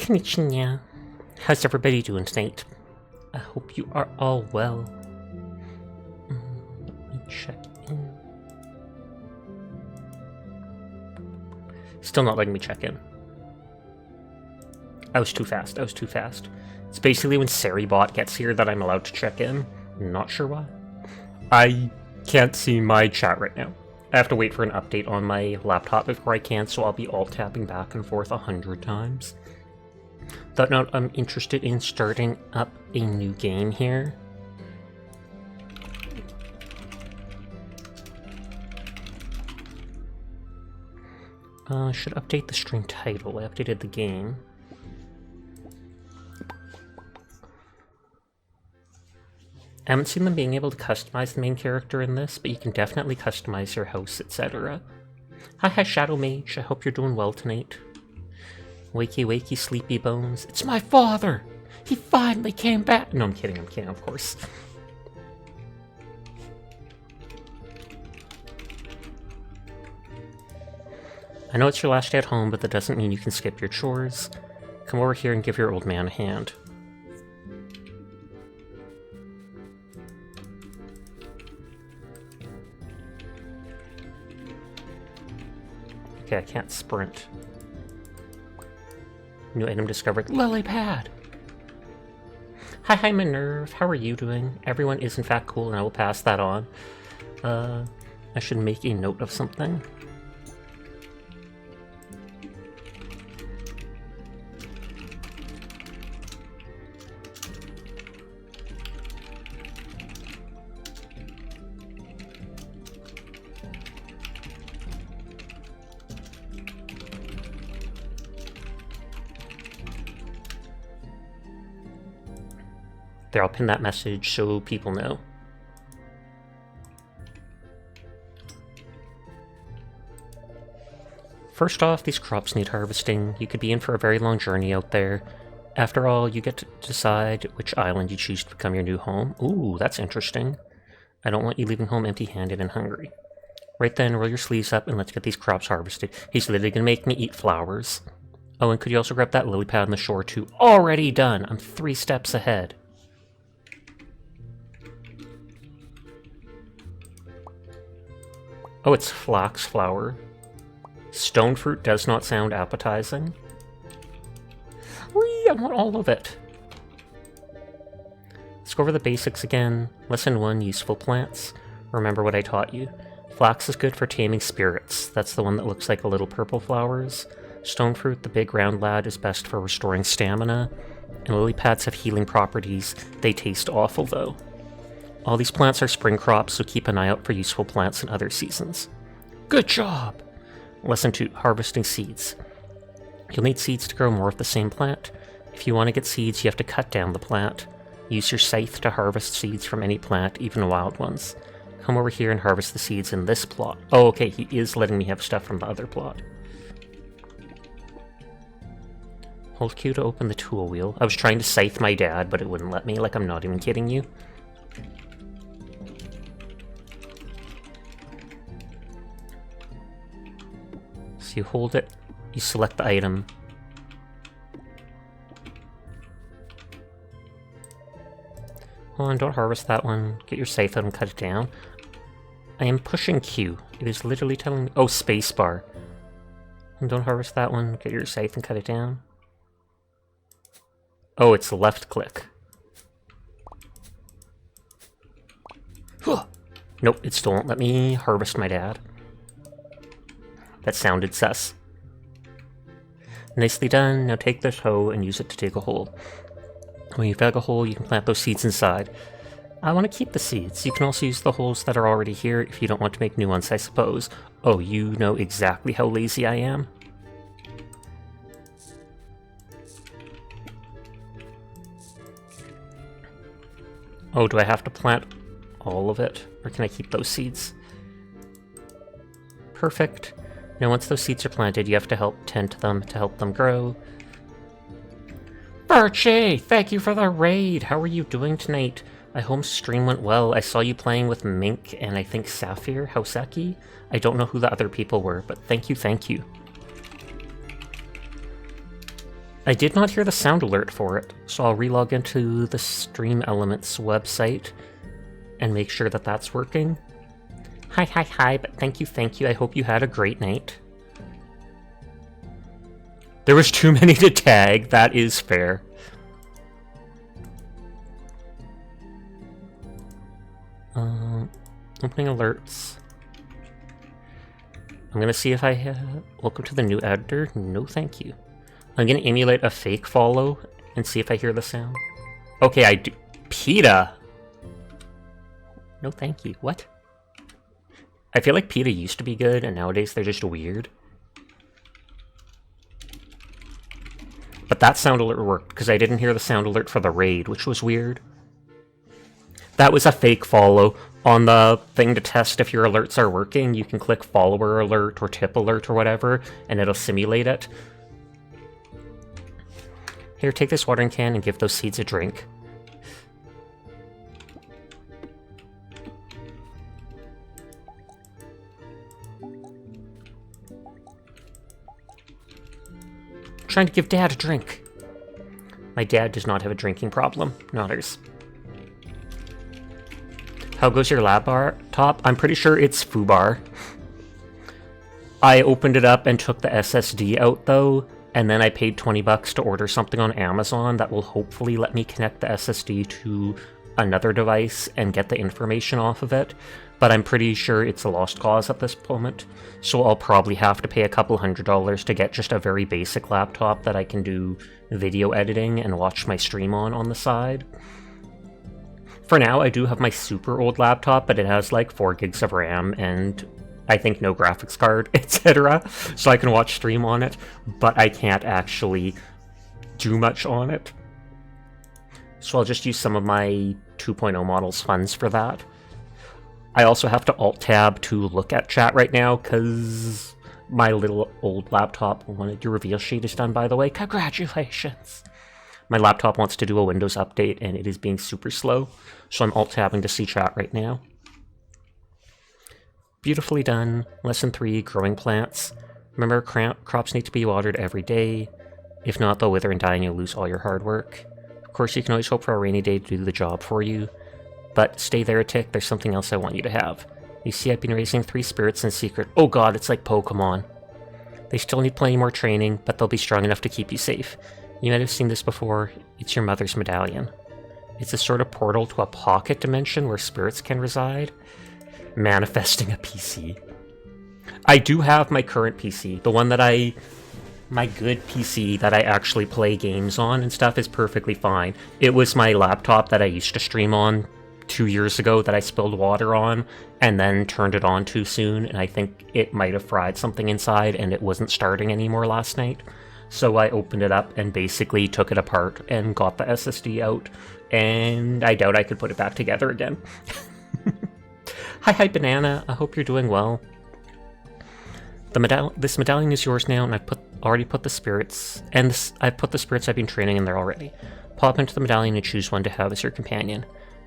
Konnichiwa. How's everybody doing tonight? I hope you are all well. Let me check in. Still not letting me check in. I was too fast. It's basically when Saribot gets here that I'm allowed to check in. Not sure why. I can't see my chat right now. I have to wait for an update on my laptop before I can, so I'll be alt-tabbing back and forth 100 times. That note, I'm interested in starting up a new game here. Should update the stream title. I updated the game. I haven't seen them being able to customize the main character in this, but you can definitely customize your house, etc. Hi, Shadow Mage. I hope you're doing well tonight. Wakey, wakey, sleepy bones. It's my father! He finally came back! No, I'm kidding, of course. I know it's your last day at home, but that doesn't mean you can skip your chores. Come over here and give your old man a hand. Okay, I can't sprint. New item discovered. Lily pad! Hi, Minerve. How are you doing? Everyone is in fact cool, and I will pass that on. I should make a note of something. There, I'll pin that message so people know. First off, these crops need harvesting. You could be in for a very long journey out there. After all, you get to decide which island you choose to become your new home. Ooh, that's interesting. I don't want you leaving home empty-handed and hungry. Right then, roll your sleeves up and let's get these crops harvested. He's literally gonna make me eat flowers. Oh, and could you also grab that lily pad on the shore too? Already done! I'm 3 steps ahead. Oh, it's flax flower. Stone fruit does not sound appetizing. Whee, I want all of it. Let's go over the basics again. Lesson 1, useful plants. Remember what I taught you. Flax is good for taming spirits. That's the one that looks like a little purple flowers. Stone fruit, the big round lad, is best for restoring stamina. And lily pads have healing properties. They taste awful though. All these plants are spring crops, so keep an eye out for useful plants in other seasons. Good job! Lesson 2, harvesting seeds. You'll need seeds to grow more of the same plant. If you want to get seeds, you have to cut down the plant. Use your scythe to harvest seeds from any plant, even wild ones. Come over here and harvest the seeds in this plot. Oh, okay, he is letting me have stuff from the other plot. Hold Q to open the tool wheel. I was trying to scythe my dad, but it wouldn't let me, like I'm not even kidding you. You hold it, you select the item. Hold on, don't harvest that one. Get your scythe out and cut it down. I am pushing Q. It is literally telling me... Oh, spacebar. And don't harvest that one. Get your scythe and cut it down. Oh, it's left click. Nope, it still won't let me harvest my dad. That sounded sus. Nicely done. Now take this hoe and use it to dig a hole. When you've dug a hole, you can plant those seeds inside. I want to keep the seeds. You can also use the holes that are already here if you don't want to make new ones, I suppose. Oh, you know exactly how lazy I am? Oh, do I have to plant all of it? Or can I keep those seeds? Perfect. Now once those seeds are planted, you have to tend to them to help them grow. Birchie, thank you for the raid! How are you doing tonight? I hope stream went well. I saw you playing with Mink and I think Sapphire, Hauseki. I don't know who the other people were, but thank you, thank you. I did not hear the sound alert for it, so I'll relog into the Stream Elements website and make sure that that's working. Hi, but thank you. I hope you had a great night. There was too many to tag, that is fair. Opening alerts. I'm gonna see if I welcome to the new editor. No, thank you. I'm gonna emulate a fake follow and see if I hear the sound. Okay, I do. PETA! No, thank you. What? I feel like PETA used to be good, and nowadays they're just weird. But that sound alert worked, because I didn't hear the sound alert for the raid, which was weird. That was a fake follow. On the thing to test if your alerts are working, you can click follower alert or tip alert or whatever, and it'll simulate it. Here, take this watering can and give those seeds a drink. I'm trying to give Dad a drink. My dad does not have a drinking problem. Nodders. How goes your laptop? I'm pretty sure it's foobar. I opened it up and took the SSD out though, and then I paid 20 bucks to order something on Amazon that will hopefully let me connect the SSD to another device and get the information off of it, but I'm pretty sure it's a lost cause at this moment, so I'll probably have to pay a couple $100 to get just a very basic laptop that I can do video editing and watch my stream on the side. For now, I do have my super old laptop, but it has like 4 gigs of RAM and I think no graphics card, etc. So I can watch stream on it, but I can't actually do much on it. So I'll just use some of my 2.0 models funds for that. I also have to Alt-Tab to look at chat right now, because my little old laptop wanted your reveal sheet is done, by the way. Congratulations! My laptop wants to do a Windows update, and it is being super slow, so I'm Alt-Tabbing to see chat right now. Beautifully done. Lesson 3, growing plants. Remember, crops need to be watered every day. If not, they'll wither and die and you'll lose all your hard work. Of course, you can always hope for a rainy day to do the job for you. But stay there a tick, there's something else I want you to have. You see, I've been raising 3 spirits in secret. Oh god, it's like Pokemon. They still need plenty more training, but they'll be strong enough to keep you safe. You might have seen this before. It's your mother's medallion. It's a sort of portal to a pocket dimension where spirits can reside. Manifesting a PC. I do have my current PC. The one that my good PC that I actually play games on and stuff is perfectly fine. It was my laptop that I used to stream on 2 years ago that I spilled water on and then turned it on too soon, and I think it might have fried something inside and it wasn't starting anymore last night. So I opened it up and basically took it apart and got the SSD out, and I doubt I could put it back together again. Hi, Banana. I hope you're doing well. This medallion is yours now, and I've already put the spirits, and I've put the spirits I've been training in there already. Pop into the medallion and choose one to have as your companion.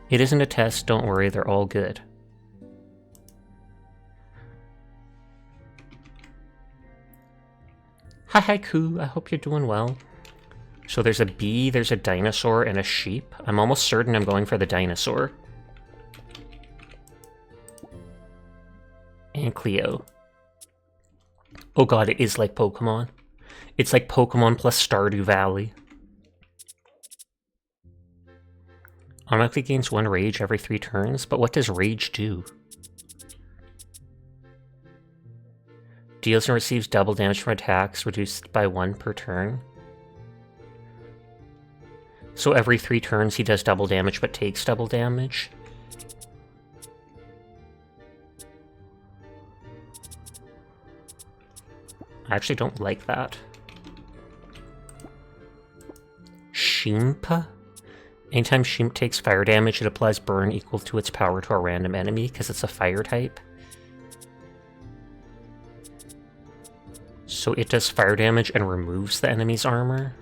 It isn't a test, don't worry, they're all good. Hi, Koo. I hope you're doing well. So there's a bee, there's a dinosaur, and a sheep. I'm almost certain I'm going for the dinosaur. And Cleo. Oh god, it is like Pokemon. It's like Pokemon plus Stardew Valley. Automatically gains 1 rage every 3 turns, but what does rage do? Deals and receives double damage from attacks, reduced by 1 per turn. So every 3 turns he does double damage, but takes double damage. I actually don't like that. Shimp? Anytime Shimp takes fire damage, it applies burn equal to its power to a random enemy, because it's a fire type. So it does fire damage and removes the enemy's armor.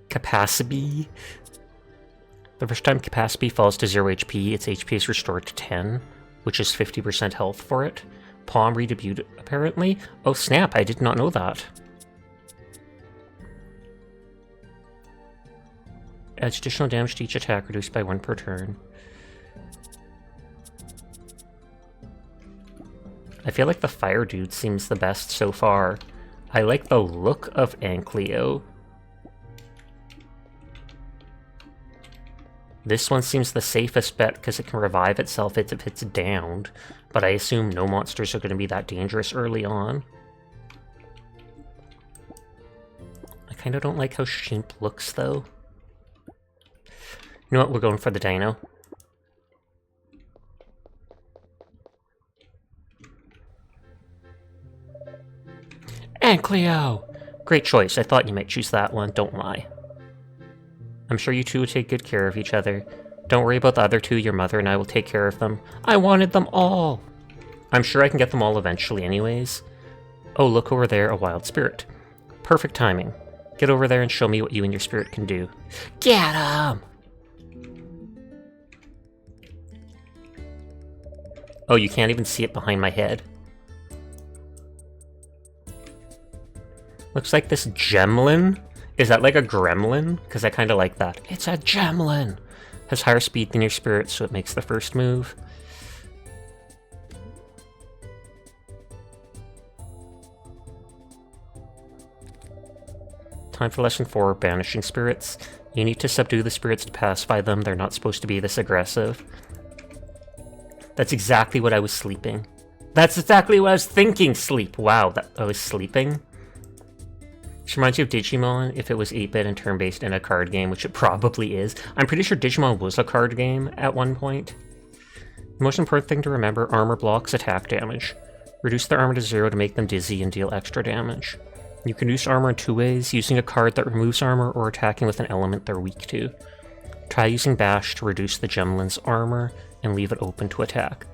Capacity. The first time Capacity falls to 0 HP, its HP is restored to 10, which is 50% health for it. Palm redebuted, apparently. Oh snap, I did not know that. Adds additional damage to each attack, reduced by 1 per turn. I feel like the fire dude seems the best so far. I like the look of Ankleo. This one seems the safest bet because it can revive itself if it's downed, but I assume no monsters are going to be that dangerous early on. I kind of don't like how Sheep looks, though. You know what? We're going for the Dino. Ankleo! Great choice. I thought you might choose that one, don't lie. I'm sure you two will take good care of each other. Don't worry about the other two, your mother and I will take care of them. I wanted them all! I'm sure I can get them all eventually anyways. Oh, look over there, a wild spirit. Perfect timing. Get over there and show me what you and your spirit can do. Get him! Oh, you can't even see it behind my head. Looks like this Gemlin. Is that like a gremlin? Because I kind of like that. It's a Gemlin! Has higher speed than your spirit, so it makes the first move. Time for lesson 4, banishing spirits. You need to subdue the spirits to pacify them. They're not supposed to be this aggressive. That's exactly what I was sleeping. That's exactly what I was thinking, sleep. Wow, I was sleeping. Which reminds you of Digimon, if it was 8-bit and turn-based in a card game, which it probably is. I'm pretty sure Digimon was a card game at one point. The most important thing to remember, armor blocks attack damage. Reduce their armor to 0 to make them dizzy and deal extra damage. You can reduce armor in 2 ways, using a card that removes armor or attacking with an element they're weak to. Try using Bash to reduce the Gemlin's armor and leave it open to attack.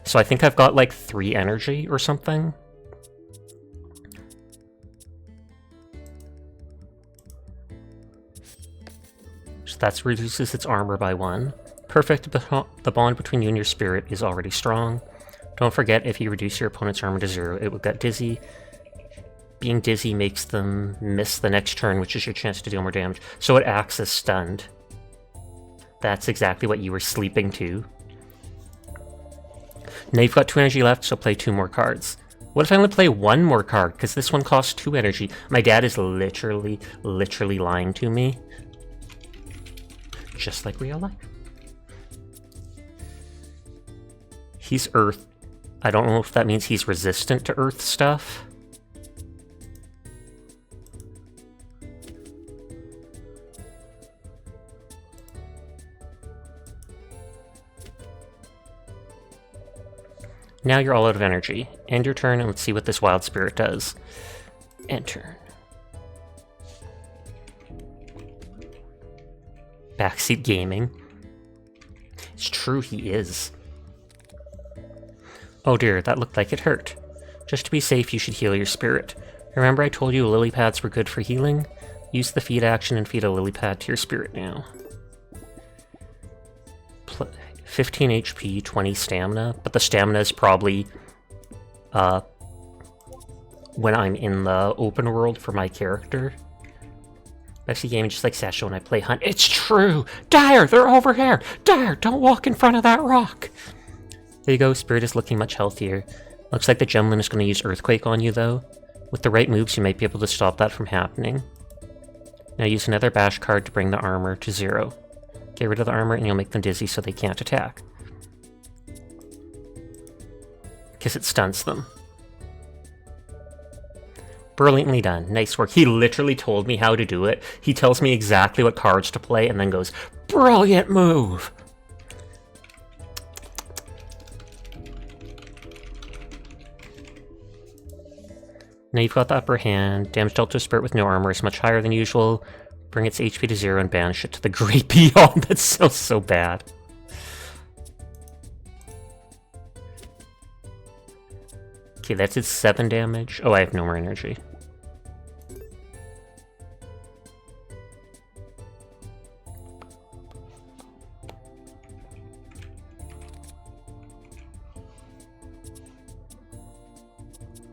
So I think I've got like 3 energy or something. So that reduces its armor by 1. Perfect, the bond between you and your spirit is already strong. Don't forget, if you reduce your opponent's armor to 0, it will get dizzy. Being dizzy makes them miss the next turn, which is your chance to deal more damage. So it acts as stunned. That's exactly what you were sleeping to. Now you've got 2 energy left, so play 2 more cards. What if I only play 1 more card? Because this one costs 2 energy. My dad is literally lying to me. Just like real life. He's Earth. I don't know if that means he's resistant to Earth stuff. Now you're all out of energy. End your turn and let's see what this wild spirit does. End turn. Backseat gaming. It's true, he is. Oh dear, that looked like it hurt. Just to be safe, you should heal your spirit. Remember I told you lily pads were good for healing? Use the feed action and feed a lily pad to your spirit now. 15 HP, 20 stamina, but the stamina is probably when I'm in the open world for my character. Backseat gaming just like Sasha when I play Hunt. It's true! Dire, they're over here! Dire, don't walk in front of that rock! There you go, Spirit is looking much healthier. Looks like the Gemlin is going to use Earthquake on you, though. With the right moves, you might be able to stop that from happening. Now use another Bash card to bring the armor to 0. Get rid of the armor and you'll make them dizzy so they can't attack. Because it stuns them. Brilliantly done. Nice work. He literally told me how to do it. He tells me exactly what cards to play and then goes, brilliant move! Now you've got the upper hand. Damage dealt to a spirit with no armor is much higher than usual. Bring its HP to 0 and banish it to the great beyond. That sounds so bad. Okay, that's its 7 damage. Oh, I have no more energy.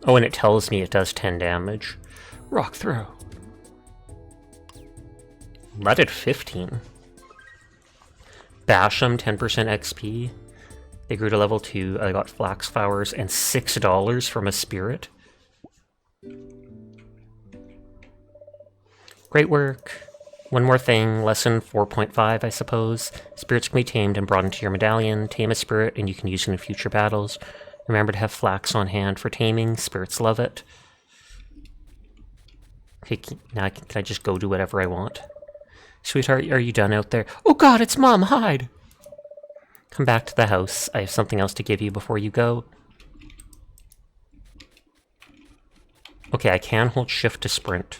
Oh, and it tells me it does 10 damage. Rock throw. That did 15. Basham, 10% XP. They grew to level 2. I got flax flowers and $6 from a spirit. Great work. One more thing, lesson 4.5, I suppose. Spirits can be tamed and brought into your medallion. Tame a spirit and you can use it in future battles. Remember to have flax on hand for taming. Spirits love it. Okay, now can I just go do whatever I want? Sweetheart, are you done out there? Oh god, it's Mom, hide! Come back to the house. I have something else to give you before you go. Okay, I can hold shift to sprint.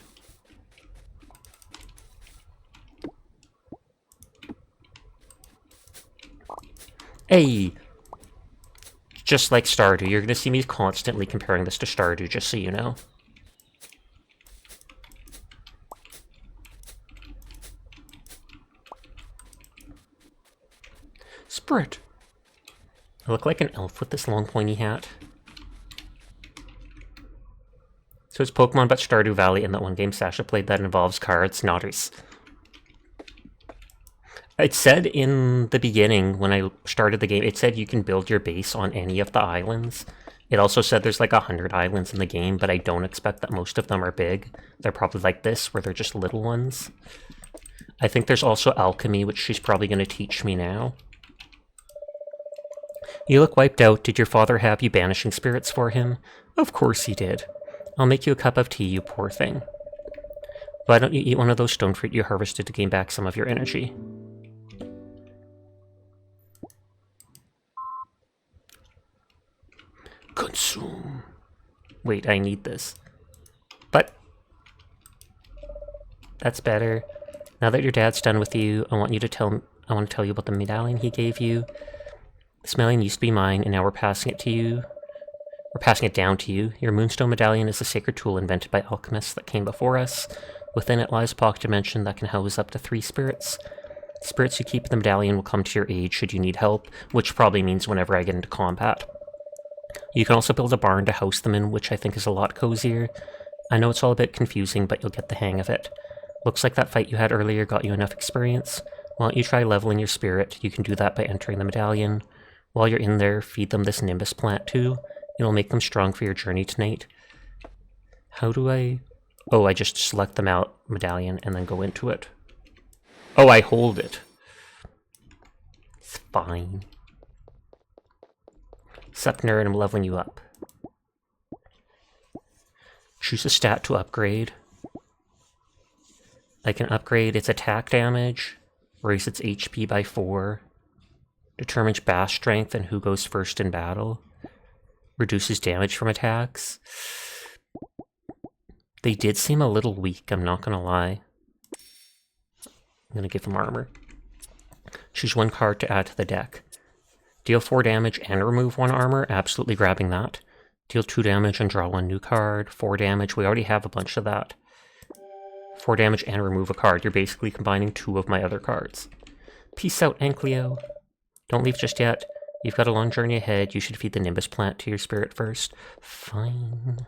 Hey! Just like Stardew, you're gonna see me constantly comparing this to Stardew, just so you know. Sprint! I look like an elf with this long pointy hat. So it's Pokemon but Stardew Valley and that one game Sasha played that involves cards, Notters. It said in the beginning, when I started the game, it said you can build your base on any of the islands. It also said there's like 100 islands in the game, but I don't expect that most of them are big. They're probably like this, where they're just little ones. I think there's also alchemy, which she's probably going to teach me now. You look wiped out. Did your father have you banishing spirits for him? Of course he did. I'll make you a cup of tea, you poor thing. Why don't you eat one of those stone fruit you harvested to gain back some of your energy? Consume. Wait, I need this. But that's better. Now that your dad's done with you, I want to tell you about the medallion he gave you. This medallion used to be mine, and now we're passing it to you. We're passing it down to you. Your Moonstone medallion is a sacred tool invented by alchemists that came before us. Within it lies a pocket dimension that can house up to 3 spirits. Spirits you keep in the medallion will come to your aid should you need help, which probably means whenever I get into combat. You can also build a barn to house them in, which I think is a lot cozier. I know it's all a bit confusing, but you'll get the hang of it. Looks like that fight you had earlier got you enough experience. Why don't you try leveling your spirit? You can do that by entering the medallion. While you're in there, feed them this Nimbus plant too. It'll make them strong for your journey tonight. How do I... Oh, I just select them out, medallion, and then go into it. Oh, I hold it. It's fine. Sup, nerd, I'm leveling you up. Choose a stat to upgrade. I can upgrade its attack damage, raise its HP by 4, determines bash strength and who goes first in battle, reduces damage from attacks. They did seem a little weak, I'm not gonna lie. I'm gonna give them armor. Choose 1 card to add to the deck. Deal 4 damage and remove 1 armor, absolutely grabbing that. Deal 2 damage and draw 1 new card. 4 damage, we already have a bunch of that. 4 damage and remove a card. You're basically combining 2 of my other cards. Peace out, Ankleo. Don't leave just yet. You've got a long journey ahead. You should feed the Nimbus plant to your spirit first. Fine.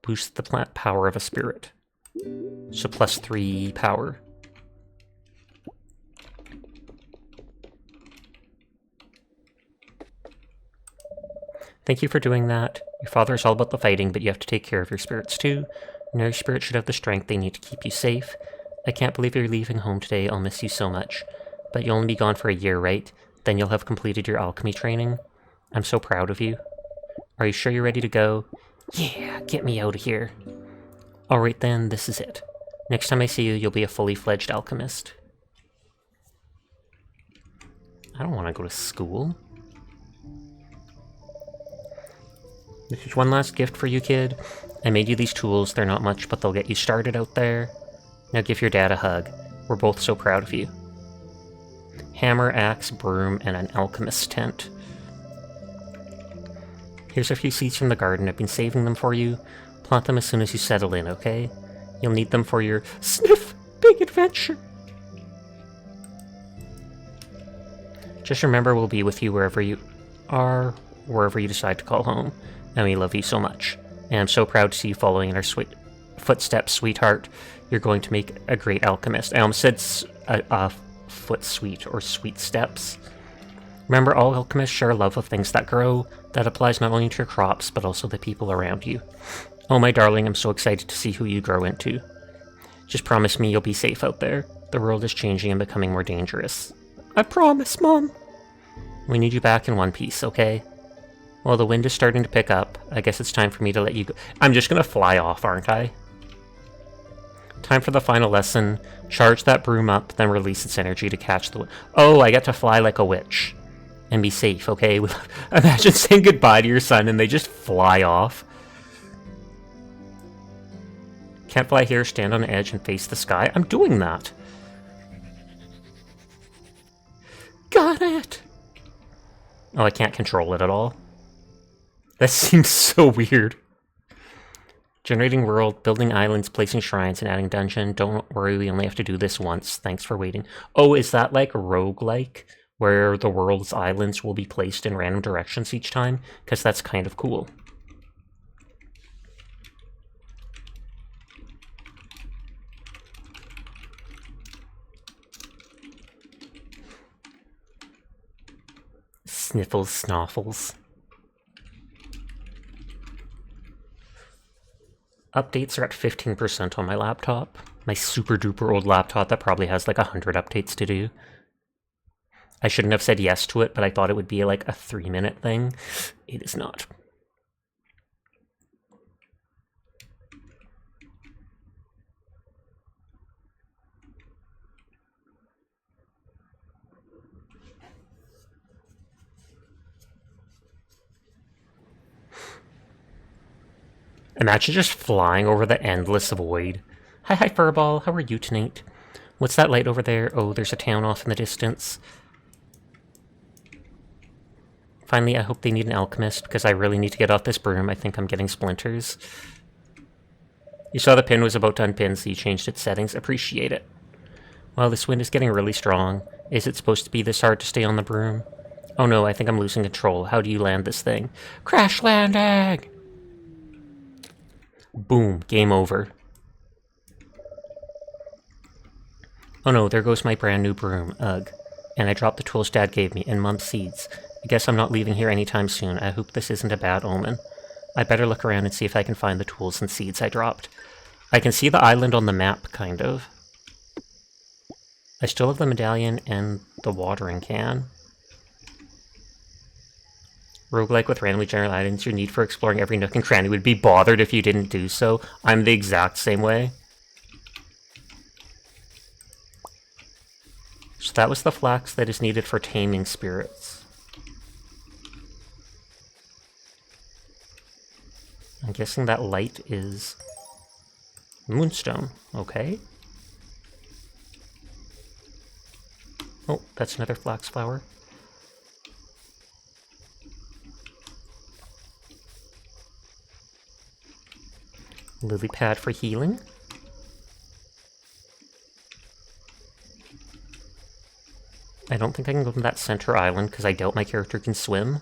Boost the plant power of a spirit. So +3 power. Thank you for doing that. Your father is all about the fighting, but you have to take care of your spirits too. And your spirit should have the strength they need to keep you safe. I can't believe you're leaving home today. I'll miss you so much. But you'll only be gone for a year, right? Then you'll have completed your alchemy training. I'm so proud of you. Are you sure you're ready to go? Yeah, get me out of here. Alright then, this is it. Next time I see you, you'll be a fully fledged alchemist. I don't want to go to school. This is one last gift for you, kid. I made you these tools. They're not much, but they'll get you started out there. Now give your dad a hug. We're both so proud of you. Hammer, axe, broom, and an alchemist's tent. Here's a few seeds from the garden. I've been saving them for you. Plant them as soon as you settle in, okay? You'll need them for your sniff big adventure. Just remember we'll be with you wherever you are, wherever you decide to call home. And we love you so much. And I'm so proud to see you following in our footsteps, sweetheart. You're going to make a great alchemist. I almost said foot sweet or sweet steps. Remember, all alchemists share a love of things that grow. That applies not only to your crops, but also the people around you. Oh, my darling, I'm so excited to see who you grow into. Just promise me you'll be safe out there. The world is changing and becoming more dangerous. I promise, Mom. We need you back in one piece, okay? Well, the wind is starting to pick up. I guess it's time for me to let you go. I'm just gonna fly off, aren't I? Time for the final lesson. Charge that broom up, then release its energy to catch the wind. Oh, I get to fly like a witch. And be safe, okay? Imagine saying goodbye to your son and they just fly off. Can't fly here, stand on the edge and face the sky. I'm doing that. Got it! Oh, I can't control it at all. That seems so weird. Generating world, building islands, placing shrines, and adding dungeon. Don't worry, we only have to do this once. Thanks for waiting. Oh, is that like roguelike? Where the world's islands will be placed in random directions each time? Because that's kind of cool. Sniffles, snoffles. Updates are at 15% on my laptop. My super duper old laptop that probably has like 100 updates to do. I shouldn't have said yes to it, but I thought it would be like a 3-minute thing. It is not. Imagine just flying over the endless void. Hi, Furball. How are you tonight? What's that light over there? Oh, there's a town off in the distance. Finally, I hope they need an alchemist, because I really need to get off this broom. I think I'm getting splinters. You saw the pin was about to unpin, so you changed its settings. Appreciate it. Well, this wind is getting really strong. Is it supposed to be this hard to stay on the broom? Oh no, I think I'm losing control. How do you land this thing? Crash landing! Boom. Game over. Oh no, there goes my brand new broom. Ugh. And I dropped the tools Dad gave me, and Mom's seeds. I guess I'm not leaving here anytime soon. I hope this isn't a bad omen. I better look around and see if I can find the tools and seeds I dropped. I can see the island on the map, kind of. I still have the medallion and the watering can. Roguelike with randomly generated items, your need for exploring every nook and cranny would be bothered if you didn't do so. I'm the exact same way. So that was the flax that is needed for taming spirits. I'm guessing that light is Moonstone. Okay. Oh, that's another flax flower. Lily pad for healing. I don't think I can go to that center island because I doubt my character can swim.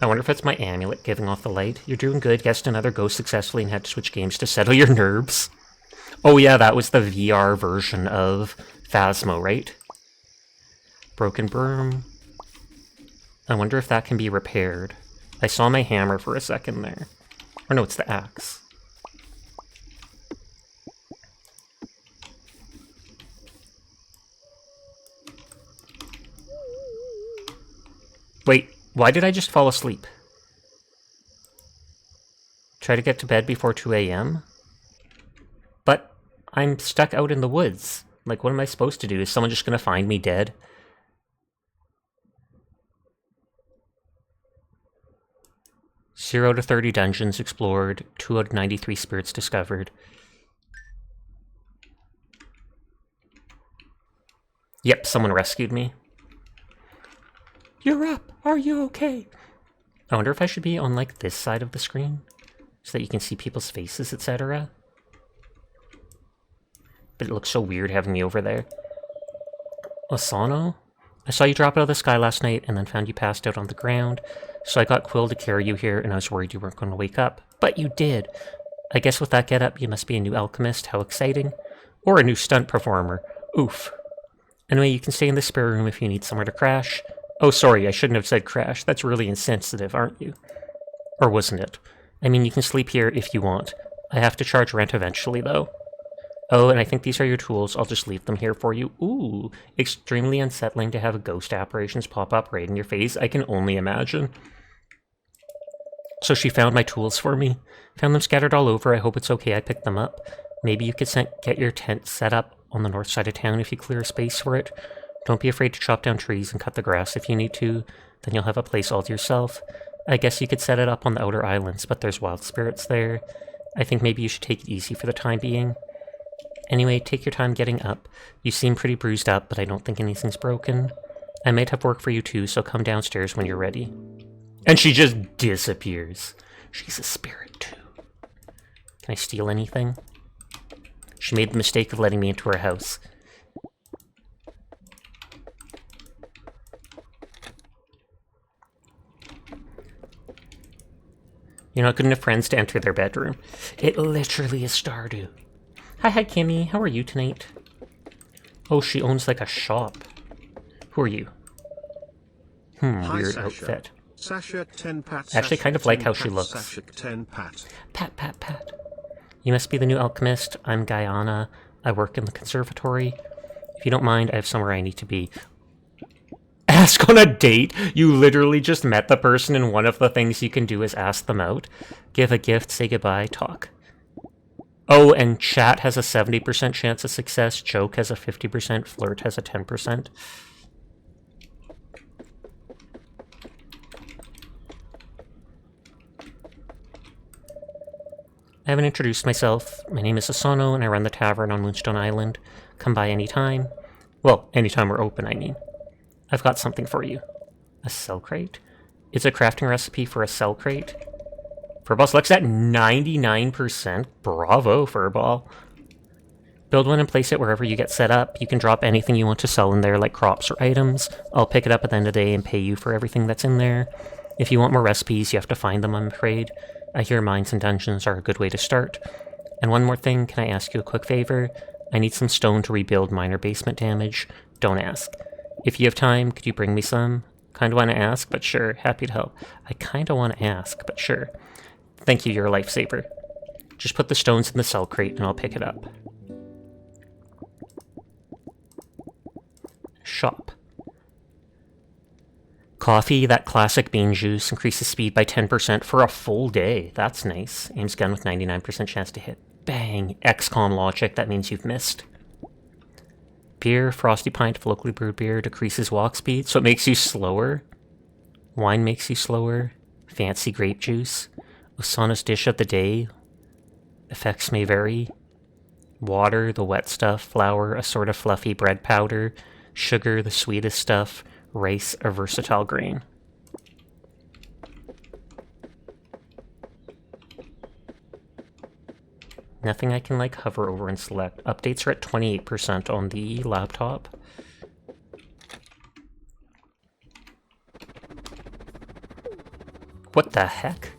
I wonder if it's my amulet giving off the light. You're doing good. Guessed another ghost successfully and had to switch games to settle your nerves. Oh yeah, that was the VR version of Phasmo, right? Broken broom. I wonder if that can be repaired. I saw my hammer for a second there. Or no, it's the axe. Wait, why did I just fall asleep? Try to get to bed before 2 a.m.? But I'm stuck out in the woods. Like, what am I supposed to do? Is someone just gonna find me dead? Zero to 30 dungeons explored, 2 out of 93 spirits discovered. Yep, someone rescued me. You're up! Are you okay? I wonder if I should be on, like, this side of the screen? So that you can see people's faces, etc. But it looks so weird having me over there. Asano? I saw you drop out of the sky last night and then found you passed out on the ground. So I got Quill to carry you here, and I was worried you weren't going to wake up. But you did. I guess with that getup, you must be a new alchemist. How exciting. Or a new stunt performer. Oof. Anyway, you can stay in the spare room if you need somewhere to crash. Oh, sorry, I shouldn't have said crash. That's really insensitive, aren't you? Or wasn't it? I mean, you can sleep here if you want. I have to charge rent eventually, though. Oh, and I think these are your tools. I'll just leave them here for you. Ooh, extremely unsettling to have ghost apparitions pop up right in your face. I can only imagine. So she found my tools for me. Found them scattered all over. I hope it's okay I picked them up. Maybe you could get your tent set up on the north side of town if you clear a space for it. Don't be afraid to chop down trees and cut the grass if you need to. Then you'll have a place all to yourself. I guess you could set it up on the outer islands, but there's wild spirits there. I think maybe you should take it easy for the time being. Anyway, take your time getting up. You seem pretty bruised up, but I don't think anything's broken. I might have work for you too, so come downstairs when you're ready. And she just disappears. She's a spirit too. Can I steal anything? She made the mistake of letting me into her house. You're not good enough friends to enter their bedroom. It literally is Stardew. Hi, Kimmy. How are you tonight? Oh, she owns like a shop. Who are you? Hi, Weird Sasha. outfit. Sasha 10 pat. I actually kind of like how she looks. Sasha 10 pat. Pat, pat, pat. You must be the new alchemist. I'm Guyana. I work in the conservatory. If you don't mind, I have somewhere I need to be. Ask on a date? You literally just met the person and one of the things you can do is ask them out. Give a gift, say goodbye, talk. Oh, and chat has a 70% chance of success, joke has a 50%, flirt has a 10%. I haven't introduced myself. My name is Asano, and I run the tavern on Moonstone Island. Come by anytime. Well, anytime we're open, I mean. I've got something for you. A cell crate? It's a crafting recipe for a cell crate. Furball selects at 99%. Bravo, Furball. Build one and place it wherever you get set up. You can drop anything you want to sell in there, like crops or items. I'll pick it up at the end of the day and pay you for everything that's in there. If you want more recipes, you have to find them, I'm afraid. I hear mines and dungeons are a good way to start. And one more thing, can I ask you a quick favor? I need some stone to rebuild minor basement damage. Don't ask. If you have time, could you bring me some? Kinda wanna ask, but sure, happy to help. I kinda wanna ask, but sure. Thank you, you're a lifesaver. Just put the stones in the cell crate and I'll pick it up. Shop. Coffee, that classic bean juice, increases speed by 10% for a full day. That's nice. Aims gun with 99% chance to hit. Bang! XCOM logic, that means you've missed. Beer, frosty pint of locally brewed beer, decreases walk speed, so it makes you slower. Wine makes you slower. Fancy grape juice. Osana's dish of the day. Effects may vary. Water, the wet stuff. Flour, a sort of fluffy bread powder. Sugar, the sweetest stuff. Rice, a versatile grain. Nothing I can, like, hover over and select. Updates are at 28% on the laptop. What the heck?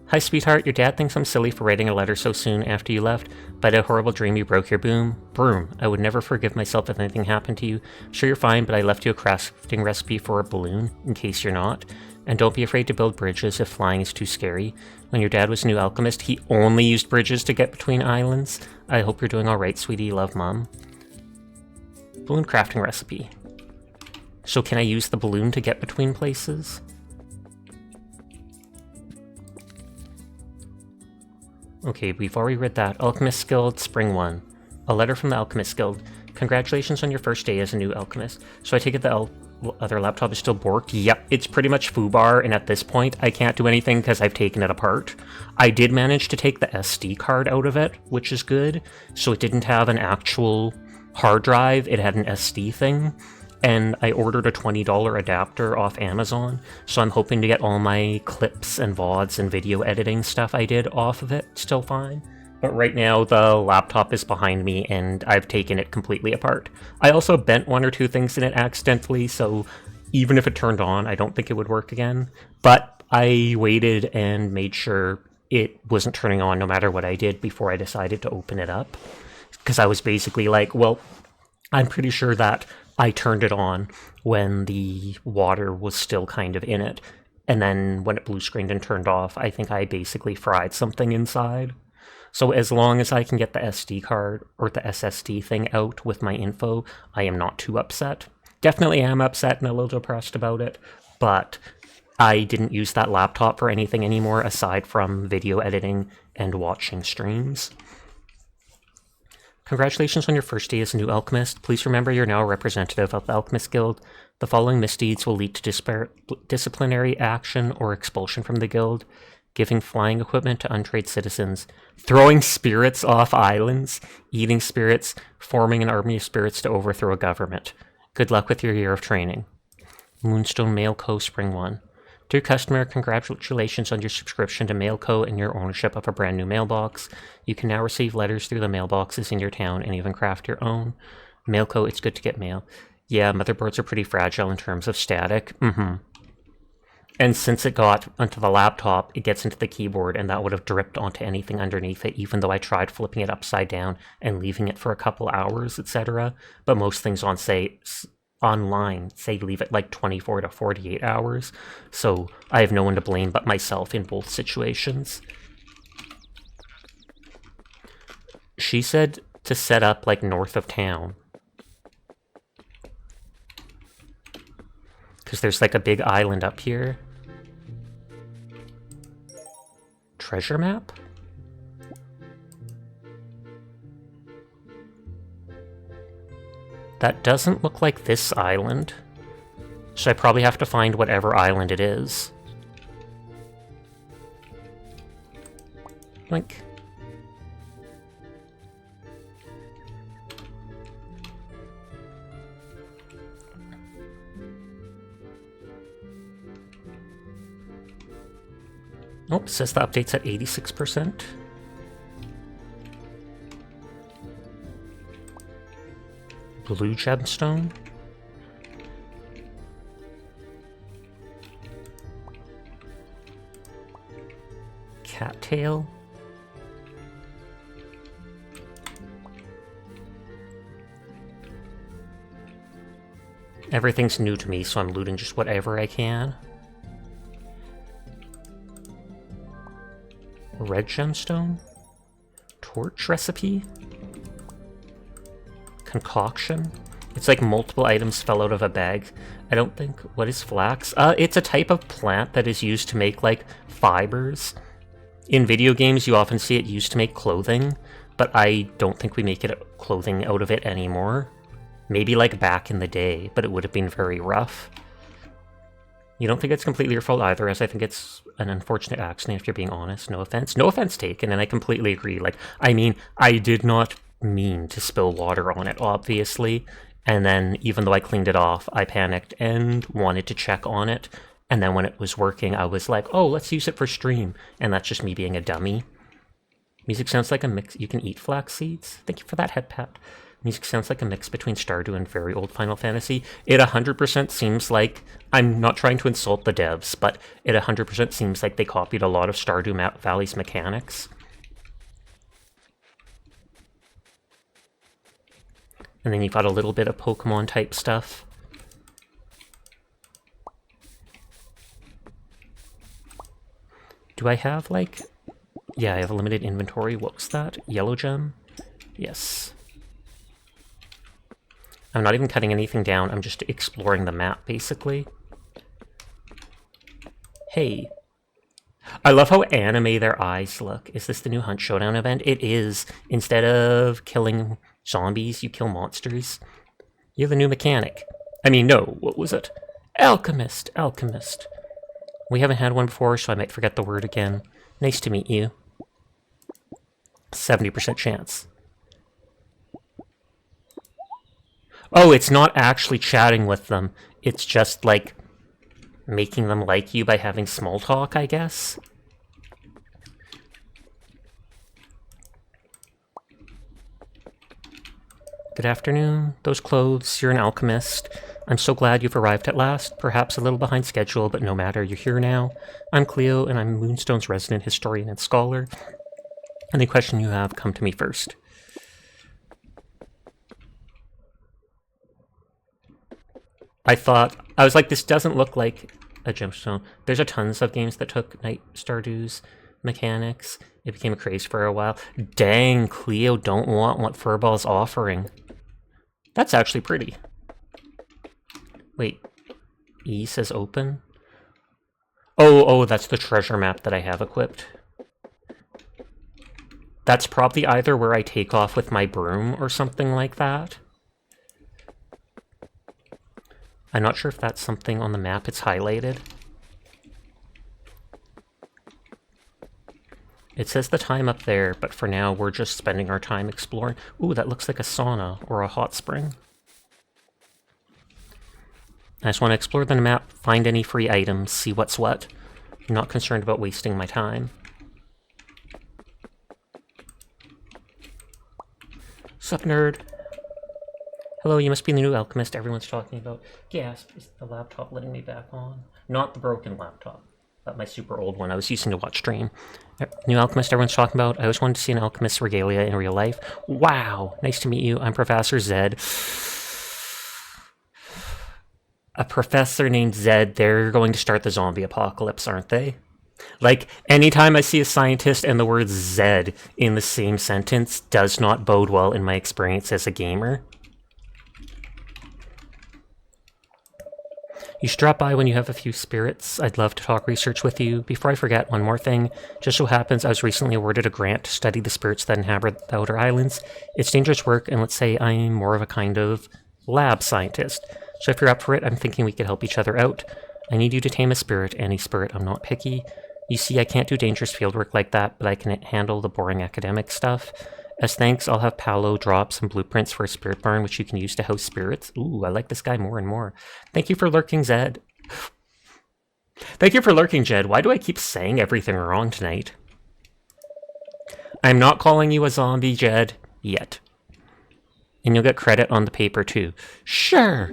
Hi, sweetheart. Your dad thinks I'm silly for writing a letter so soon after you left, but a horrible dream you broke your broom. I would never forgive myself if anything happened to you. Sure, you're fine, but I left you a crafting recipe for a balloon, in case you're not. And don't be afraid to build bridges if flying is too scary. When your dad was a new alchemist, he only used bridges to get between islands. I hope you're doing alright, sweetie. Love, Mom. Balloon crafting recipe. So can I use the balloon to get between places? Okay, we've already read that. Alchemist Guild, Spring 1. A letter from the Alchemist Guild. Congratulations on your first day as a new alchemist. So I take it the other laptop is still borked? Yep, it's pretty much foobar, and at this point, I can't do anything because I've taken it apart. I did manage to take the SD card out of it, which is good. So it didn't have an actual hard drive, it had an SD thing. And I ordered a $20 adapter off Amazon, so I'm hoping to get all my clips and VODs and video editing stuff I did off of it still fine. But right now, the laptop is behind me, and I've taken it completely apart. I also bent one or two things in it accidentally, so even if it turned on, I don't think it would work again. But I waited and made sure it wasn't turning on no matter what I did before I decided to open it up. Because I was basically like, well, I'm pretty sure that I turned it on when the water was still kind of in it. And then when it blue screened and turned off, I think I basically fried something inside. So as long as I can get the SD card or the SSD thing out with my info, I am not too upset. Definitely am upset and a little depressed about it, but I didn't use that laptop for anything anymore aside from video editing and watching streams. Congratulations on your first day as a new alchemist. Please remember you're now a representative of the Alchemist Guild. The following misdeeds will lead to disciplinary action or expulsion from the guild. Giving flying equipment to untrained citizens, throwing spirits off islands, eating spirits, forming an army of spirits to overthrow a government. Good luck with your year of training. Moonstone Mail Co. Spring 1. Dear customer, congratulations on your subscription to Mail Co. and your ownership of a brand new mailbox. You can now receive letters through the mailboxes in your town and even craft your own. Mail Co. It's good to get mail. Yeah, motherboards are pretty fragile in terms of static. And since it got onto the laptop, it gets into the keyboard, and that would have dripped onto anything underneath it, even though I tried flipping it upside down and leaving it for a couple hours, etc. But most things online say leave it like 24 to 48 hours, so I have no one to blame but myself in both situations. She said to set up like north of town, because there's like a big island up here. Treasure map? That doesn't look like this island. So I probably have to find whatever island it is. Like... Oh, it says the update's at 86%. Blue gemstone. Cattail. Everything's new to me, so I'm looting just whatever I can. Red gemstone? Torch recipe? Concoction? It's like multiple items fell out of a bag. I don't think... What is flax? It's a type of plant that is used to make, like, fibers. In video games, you often see it used to make clothing, but I don't think we make clothing out of it anymore. Maybe, like, back in the day, but it would have been very rough. You don't think it's completely your fault either, as I think it's an unfortunate accident if you're being honest. No offense. No offense taken, and I completely agree. Like, I mean, I did not mean to spill water on it, obviously. And then, even though I cleaned it off, I panicked and wanted to check on it. And then when it was working, I was like, oh, let's use it for stream. And that's just me being a dummy. Music sounds like a mix. You can eat flax seeds? Thank you for that head pat. Music sounds like a mix between Stardew and very old Final Fantasy. It 100% seems like, I'm not trying to insult the devs, but it 100% seems like they copied a lot of Stardew Valley's mechanics. And then you've got a little bit of Pokemon type stuff. Do I have like... Yeah, I have a limited inventory. What was that? Yellow gem? Yes. I'm not even cutting anything down, I'm just exploring the map, basically. Hey. I love how anime their eyes look. Is this the new Hunt Showdown event? It is. Instead of killing zombies, you kill monsters. You're the new mechanic. I mean, no, what was it? Alchemist, alchemist. We haven't had one before, so I might forget the word again. Nice to meet you. 70% chance. Oh, it's not actually chatting with them. It's just, like, making them like you by having small talk, I guess. Good afternoon. Those clothes, you're an alchemist. I'm so glad you've arrived at last, perhaps a little behind schedule, but no matter, you're here now. I'm Cleo, and I'm Moonstone's resident historian and scholar. Any question you have, come to me first. I was like, this doesn't look like a gemstone. There's a tons of games that took Night Stardew's mechanics. It became a craze for a while. Dang, Cleo don't want what Furball's offering. That's actually pretty. Wait, E says open? Oh, that's the treasure map that I have equipped. That's probably either where I take off with my broom or something like that. I'm not sure if that's something on the map it's highlighted. It says the time up there, but for now we're just spending our time exploring. Ooh, that looks like a sauna or a hot spring. I just want to explore the map, find any free items, see what's what. I'm not concerned about wasting my time. Sup, nerd? Hello, you must be the new alchemist everyone's talking about. Gasp, is the laptop letting me back on? Not the broken laptop, but my super old one I was using to watch stream. New alchemist everyone's talking about. I always wanted to see an alchemist's regalia in real life. Wow, nice to meet you. I'm Professor Zed. A professor named Zed, they're going to start the zombie apocalypse, aren't they? Like, anytime I see a scientist and the word Zed in the same sentence does not bode well in my experience as a gamer. You should drop by when you have a few spirits. I'd love to talk research with you. Before I forget, one more thing. Just so happens I was recently awarded a grant to study the spirits that inhabit the Outer Islands. It's dangerous work, and let's say I'm more of a kind of lab scientist. So if you're up for it, I'm thinking we could help each other out. I need you to tame a spirit, any spirit, I'm not picky. You see, I can't do dangerous fieldwork like that, but I can handle the boring academic stuff. As thanks, I'll have Paolo drop some blueprints for a spirit barn, which you can use to house spirits. Ooh, I like this guy more and more. Thank you for lurking, Zed. Thank you for lurking, Jed. Why do I keep saying everything wrong tonight? I'm not calling you a zombie, Jed, yet. And you'll get credit on the paper, too. Sure.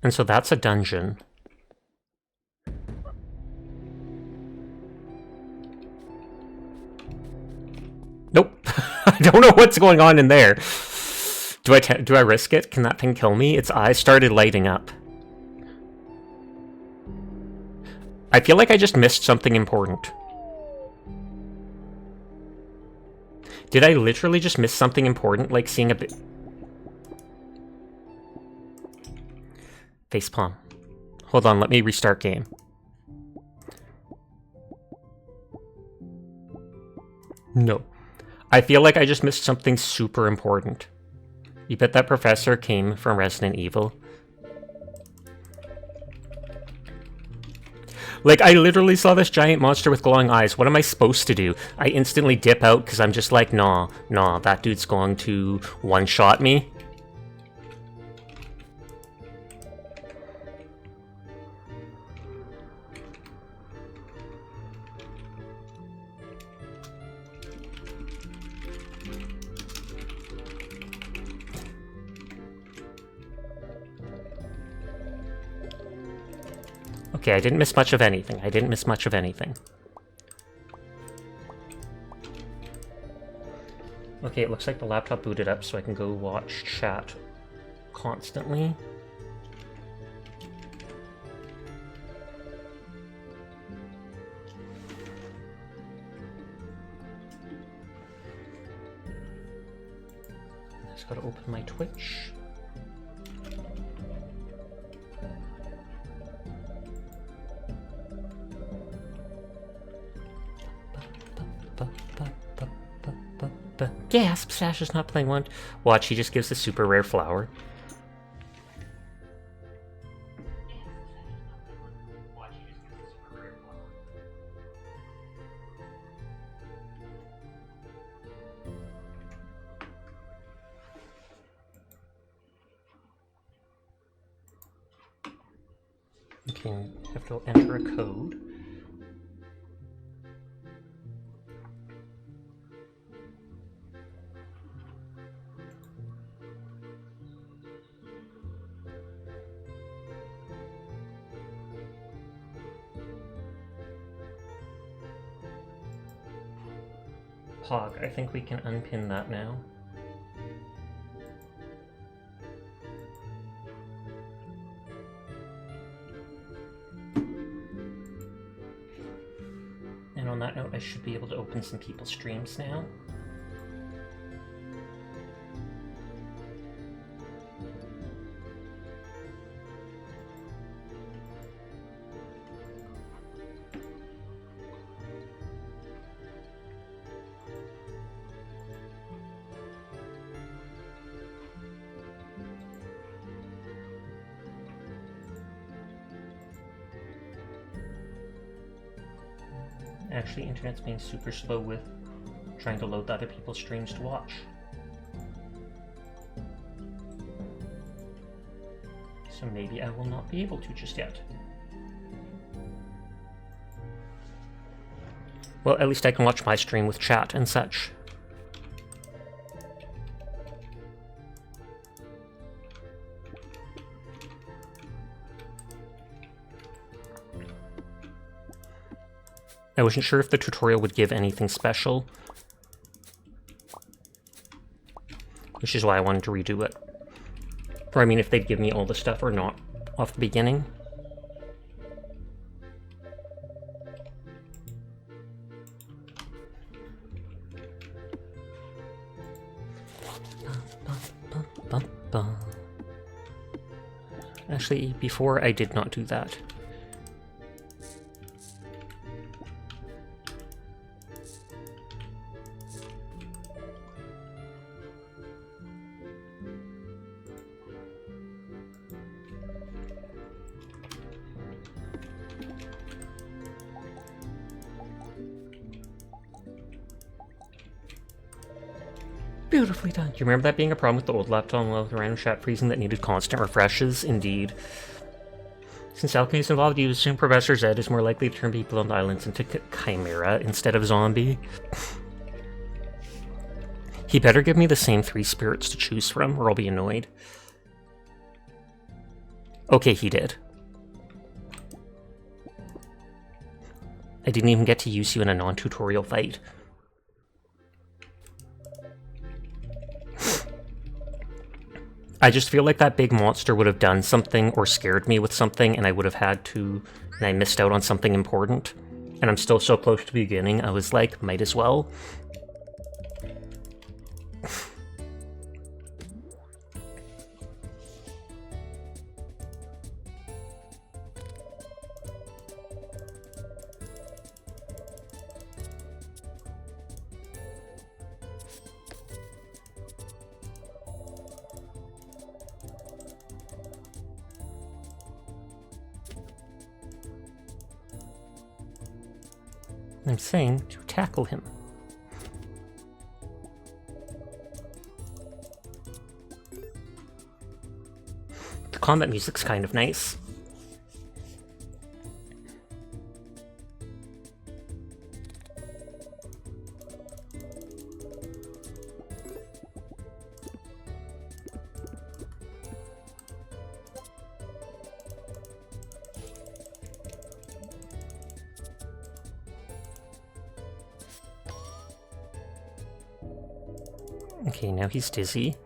And so that's a dungeon. Nope. I don't know what's going on in there. Do I risk it? Can that thing kill me? Its eyes started lighting up. I feel like I just missed something important. Did I literally just miss something important, like seeing a bit... Facepalm. Hold on, let me restart game. No. I feel like I just missed something super important. You bet that professor came from Resident Evil. Like, I literally saw this giant monster with glowing eyes. What am I supposed to do? I instantly dip out because I'm just like, nah, that dude's going to one-shot me. Okay, I didn't miss much of anything. Okay, it looks like the laptop booted up, so I can go watch chat constantly. I just gotta open my Twitch. Gasp! Sash is not playing one. Watch, he just gives a super rare flower. Okay, I have to enter a code. Pog, I think we can unpin that now. And on that note, I should be able to open some people's streams now. Actually, internet's being super slow with trying to load the other people's streams to watch. So maybe I will not be able to just yet. Well, at least I can watch my stream with chat and such. I wasn't sure if the tutorial would give anything special, which is why I wanted to redo it. Or I mean, if they'd give me all the stuff or not off the beginning. Actually, before I did not do that. Beautifully done. Do you remember that being a problem with the old laptop with the random chat freezing that needed constant refreshes? Indeed. Since alchemy is involved, you assume Professor Zed is more likely to turn people on the islands into chimera instead of zombie. He better give me the same 3 spirits to choose from, or I'll be annoyed. Okay, he did. I didn't even get to use you in a non-tutorial fight. I just feel like that big monster would have done something or scared me with something, and I would have had to, and I missed out on something important. And I'm still so close to the beginning, I was like, might as well. I'm saying to tackle him. The combat music's kind of nice. Okay, now he's dizzy.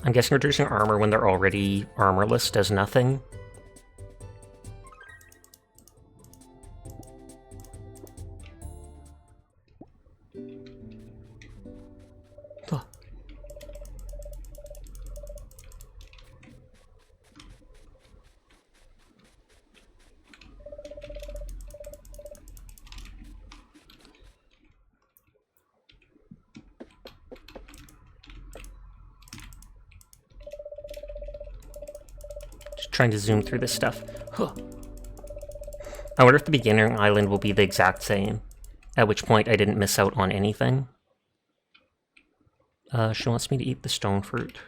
I'm guessing reducing armor when they're already armorless does nothing. trying to zoom through this stuff. Huh. I wonder if the beginning island will be the exact same, at which point I didn't miss out on anything. She wants me to eat the stone fruit.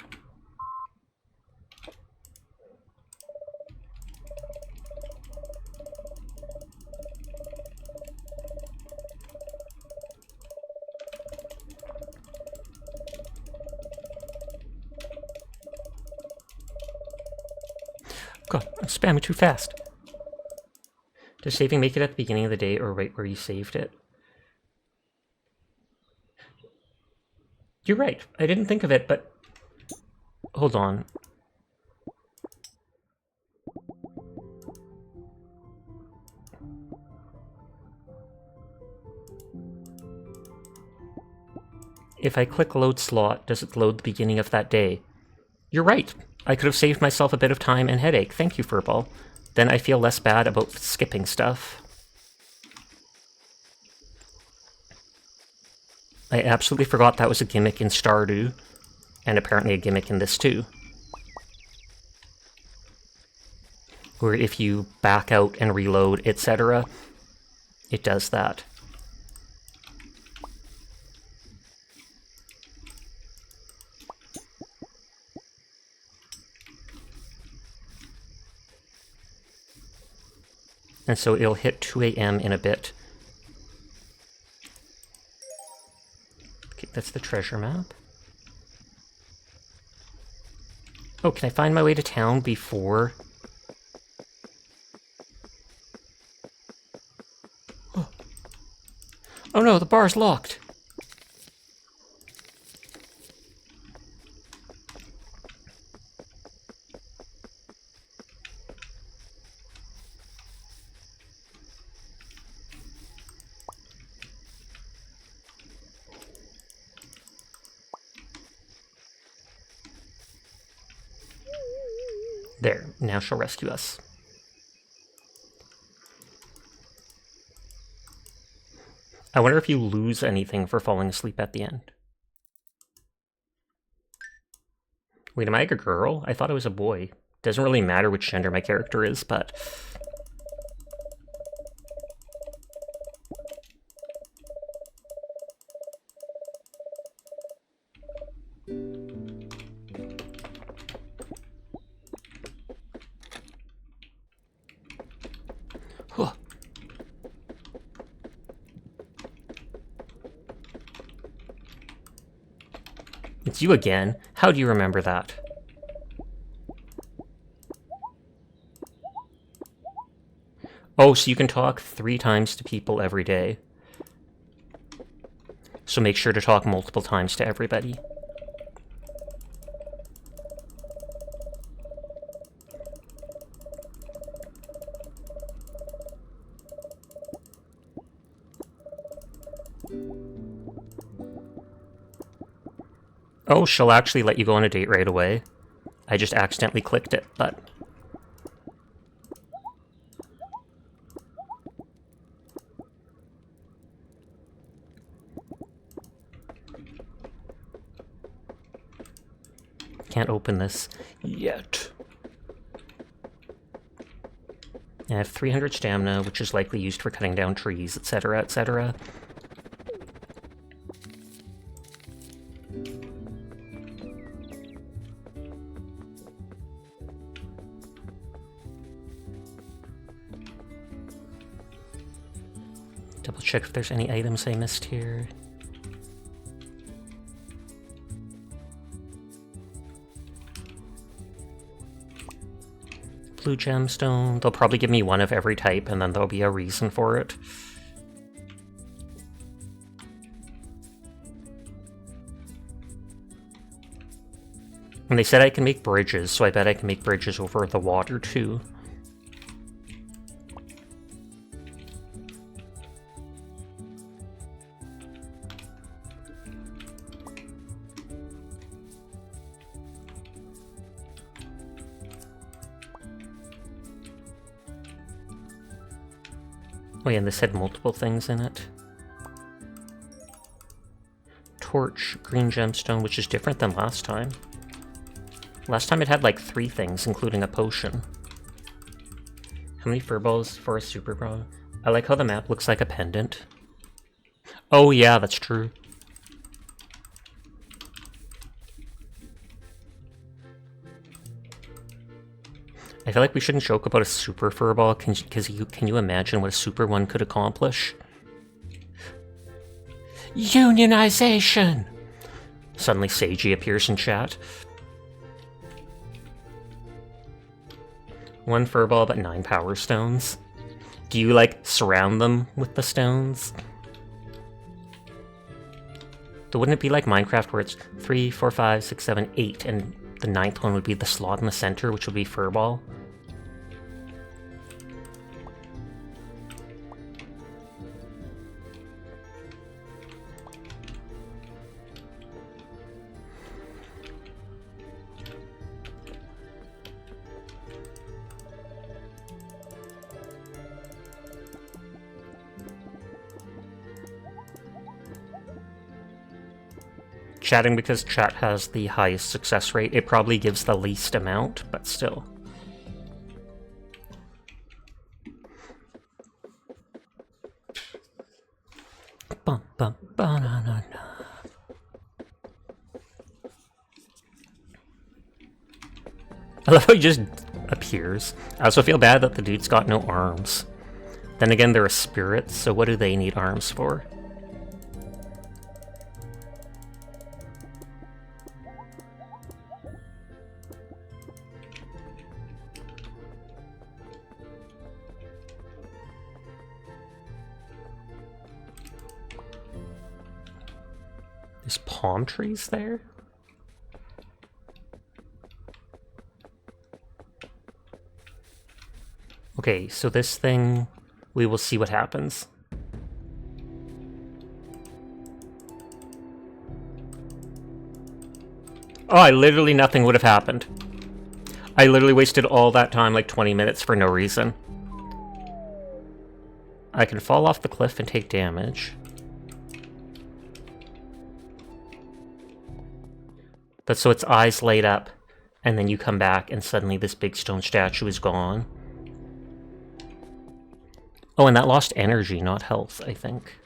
God, I'm spamming too fast. Does saving make it at the beginning of the day or right where you saved it? You're right. I didn't think of it, but... Hold on. If I click load slot, does it load the beginning of that day? You're right. I could have saved myself a bit of time and headache. Thank you, Furball. Then I feel less bad about skipping stuff. I absolutely forgot that was a gimmick in Stardew, and apparently a gimmick in this too. Where if you back out and reload, etc., it does that. And so it'll hit 2 AM in a bit. Okay, that's the treasure map. Oh, can I find my way to town before... Oh no, the bar's locked! There, now she'll rescue us. I wonder if you lose anything for falling asleep at the end. Wait, am I a girl? I thought I was a boy. Doesn't really matter which gender my character is, but... Huh. It's you again. How do you remember that? Oh, so you can talk 3 times to people every day. So make sure to talk multiple times to everybody. Oh, she'll actually let you go on a date right away. I just accidentally clicked it, but... Can't open this yet. I have 300 stamina, which is likely used for cutting down trees, etc., etc. Double check if there's any items I missed here. Blue gemstone. They'll probably give me one of every type, and then there'll be a reason for it. And they said I can make bridges, so I bet I can make bridges over the water too. Oh yeah, and this had multiple things in it. Torch, green gemstone, which is different than last time. Last time it had like 3 things, including a potion. How many furballs for a super bra? I like how the map looks like a pendant. Oh yeah, that's true. I feel like we shouldn't joke about a super furball, because can you imagine what a super one could accomplish? Unionization! Suddenly Seiji appears in chat. 1 furball but 9 power stones. Do you, like, surround them with the stones? So wouldn't it be like Minecraft where it's 3, 4, 5, 6, 7, 8, and the 9th one would be the slot in the center, which would be furball? Chatting because chat has the highest success rate. It probably gives the least amount, but still. Bum, bum, ba-na-na-na. I love how he just appears. I also feel bad that the dude's got no arms. Then again, they're a spirit, so what do they need arms for? There's palm trees there? Okay, so this thing, we will see what happens. Oh, literally nothing would have happened. I literally wasted all that time, like 20 minutes, for no reason. I can fall off the cliff and take damage. But so its eyes light up, and then you come back, and suddenly this big stone statue is gone. Oh, and that lost energy, not health, I think.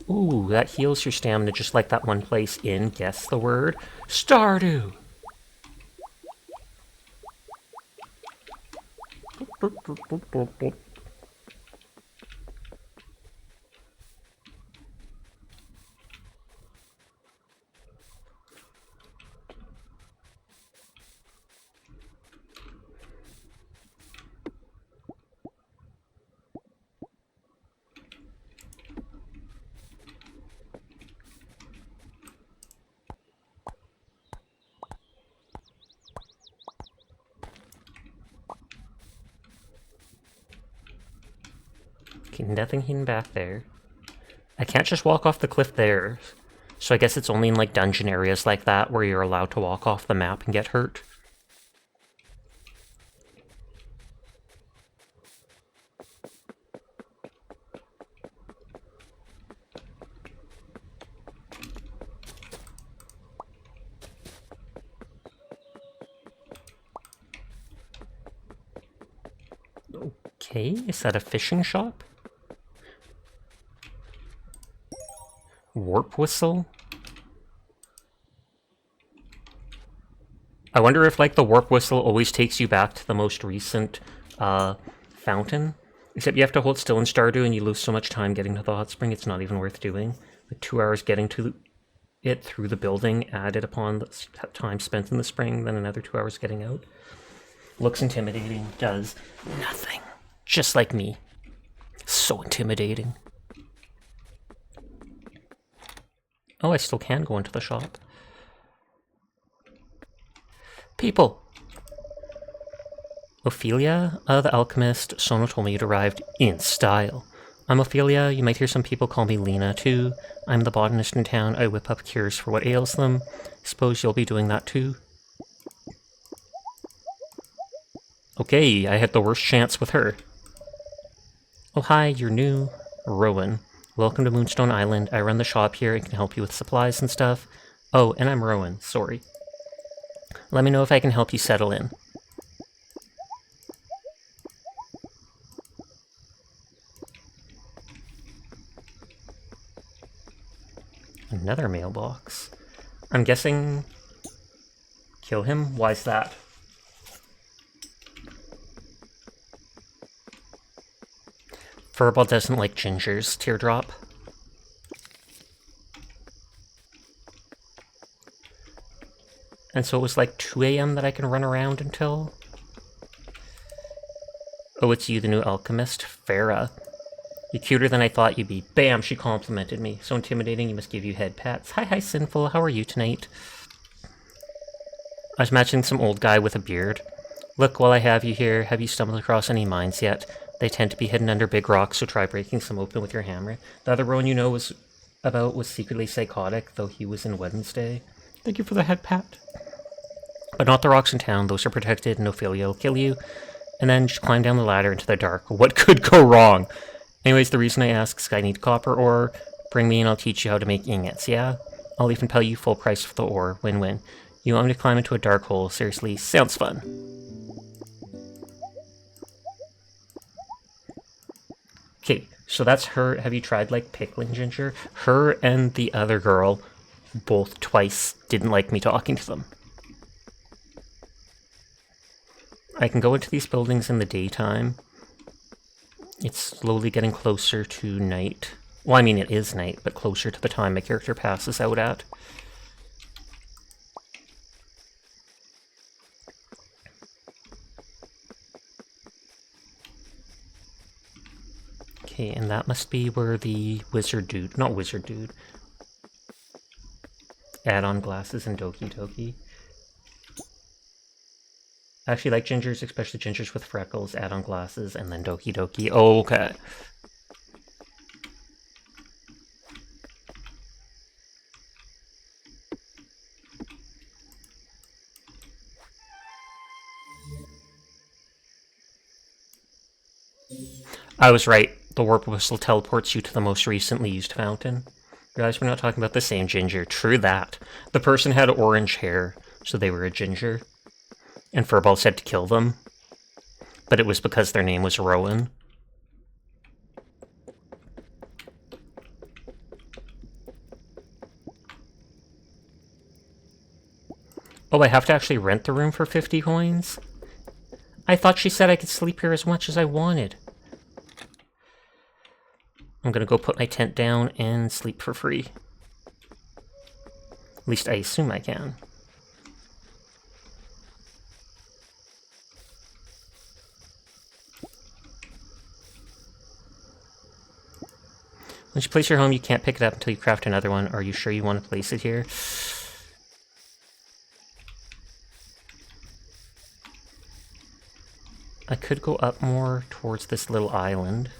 Ooh, that heals your stamina just like that one place in, guess the word, Stardew! Okay, nothing hidden back there. I can't just walk off the cliff there. So I guess it's only in like dungeon areas like that where you're allowed to walk off the map and get hurt. Okay, is that a fishing shop? Warp whistle? I wonder if, like, the warp whistle always takes you back to the most recent fountain. Except you have to hold still in Stardew and you lose so much time getting to the hot spring, it's not even worth doing. Like 2 hours getting to it through the building, added upon the time spent in the spring, then another 2 hours getting out. Looks intimidating, does nothing. Just like me. So intimidating. Oh, I still can go into the shop. People! Ophelia, the alchemist, Sono told me you'd arrived in style. I'm Ophelia, you might hear some people call me Lena too. I'm the botanist in town, I whip up cures for what ails them. Suppose you'll be doing that too? Okay, I had the worst chance with her. Oh hi, you're new. Rowan. Welcome to Moonstone Island. I run the shop here and can help you with supplies and stuff. Oh, and I'm Rowan. Sorry. Let me know if I can help you settle in. Another mailbox. I'm guessing... Kill him? Why's that? Furball doesn't like gingers. Teardrop. And so it was like 2 a.m. that I can run around until? Oh, it's you, the new alchemist? Farah. You're cuter than I thought you'd be. Bam, she complimented me. So intimidating, you must give you head pats. Hi, Sinful. How are you tonight? I was matching some old guy with a beard. Look, while I have you here, have you stumbled across any mines yet? They tend to be hidden under big rocks, so try breaking some open with your hammer. The other Rowan you know was secretly psychotic, though he was in Wednesday. Thank you for the head pat. But not the rocks in town. Those are protected, and Ophelia will kill you. And then just climb down the ladder into the dark. What could go wrong? Anyways, the reason I ask is I need copper ore. Bring me and I'll teach you how to make ingots, yeah? I'll even pay you full price for the ore. Win-win. You want me to climb into a dark hole? Seriously, sounds fun. Okay, so that's her. Have you tried, like, pickling ginger? Her and the other girl, both twice, didn't like me talking to them. I can go into these buildings in the daytime. It's slowly getting closer to night. Well, I mean, it is night, but closer to the time my character passes out at. Okay, and that must be where the wizard dude, not wizard dude, add-on glasses and Doki Doki. I actually like gingers, especially gingers with freckles, add-on glasses, and then Doki Doki. Okay. I was right. The warp whistle teleports you to the most recently used fountain. Realize we're not talking about the same ginger. True that. The person had orange hair, so they were a ginger. And Furball said to kill them. But it was because their name was Rowan. Oh, I have to actually rent the room for 50 coins? I thought she said I could sleep here as much as I wanted. I'm gonna go put my tent down and sleep for free. At least I assume I can. Once you place your home, you can't pick it up until you craft another one. Are you sure you want to place it here? I could go up more towards this little island.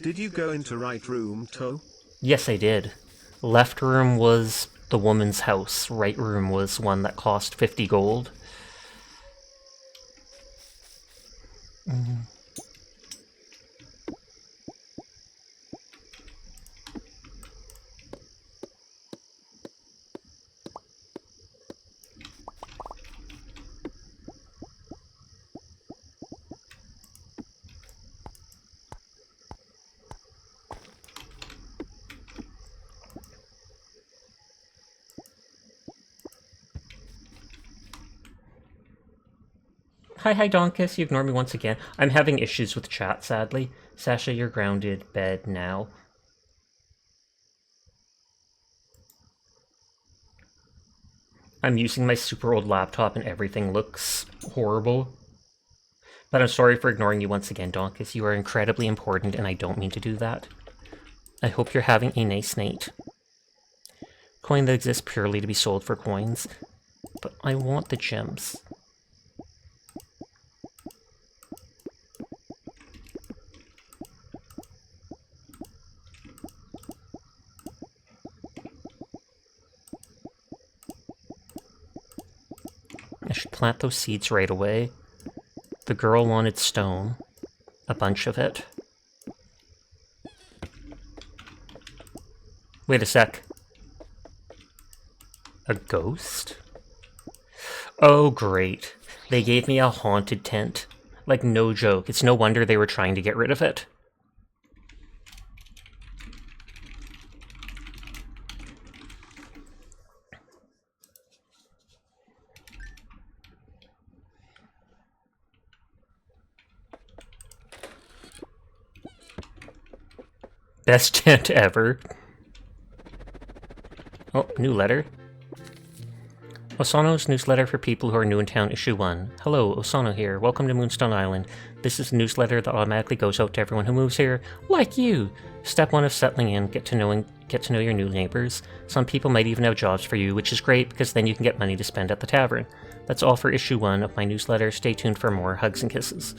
Did you go into right room, Toe? Yes, I did. Left room was the woman's house. Right room was one that cost 50 gold. Hi, Donkus. You ignored me once again. I'm having issues with chat, sadly. Sasha, you're grounded. Bed now. I'm using my super old laptop and everything looks horrible. But I'm sorry for ignoring you once again, Donkus. You are incredibly important and I don't mean to do that. I hope you're having a nice night. Coin that exists purely to be sold for coins. But I want the gems. I should plant those seeds right away. The girl wanted stone. A bunch of it. Wait a sec. A ghost? Oh, great. They gave me a haunted tent. Like, no joke. It's no wonder they were trying to get rid of it. Best tent ever. Oh, new letter. Osano's newsletter for people who are new in town, issue 1. Hello, Osano here. Welcome to Moonstone Island. This is a newsletter that automatically goes out to everyone who moves here, like you. Step 1 of settling in, get to know your new neighbors. Some people might even have jobs for you, which is great because then you can get money to spend at the tavern. That's all for issue 1 of my newsletter. Stay tuned for more. Hugs and kisses.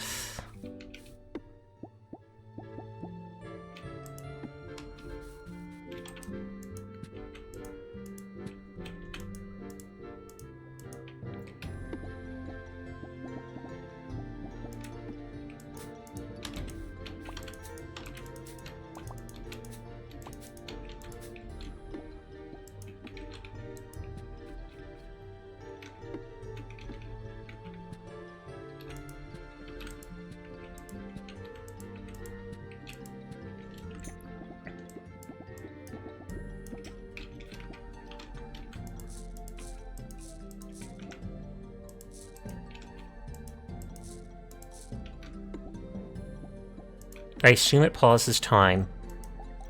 I assume it pauses time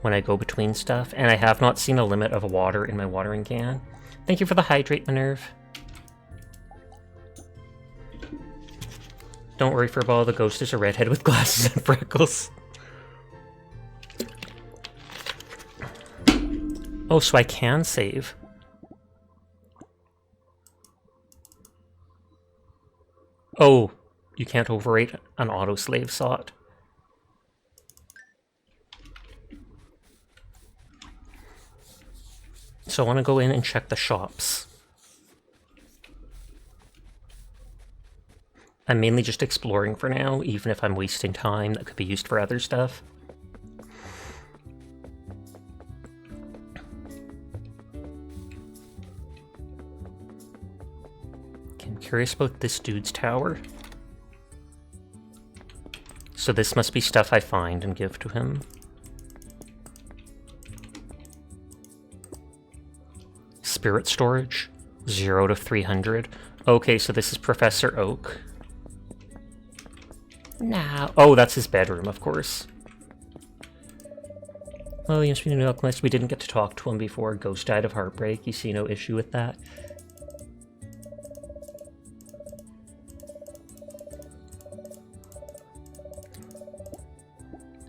when I go between stuff, and I have not seen a limit of water in my watering can. Thank you for the hydrate, Minerve. Don't worry, Furball, the ghost is a redhead with glasses and freckles. Oh, so I can save. Oh, you can't overrate an autosave slot. So I want to go in and check the shops. I'm mainly just exploring for now, even if I'm wasting time that could be used for other stuff. Okay, I'm curious about this dude's tower. So this must be stuff I find and give to him. Spirit storage, 0 to 300. Okay, so this is Professor Oak. Now, oh, that's his bedroom, of course. Oh, yes, we know alchemist. We didn't get to talk to him before. Ghost died of heartbreak. You see no issue with that.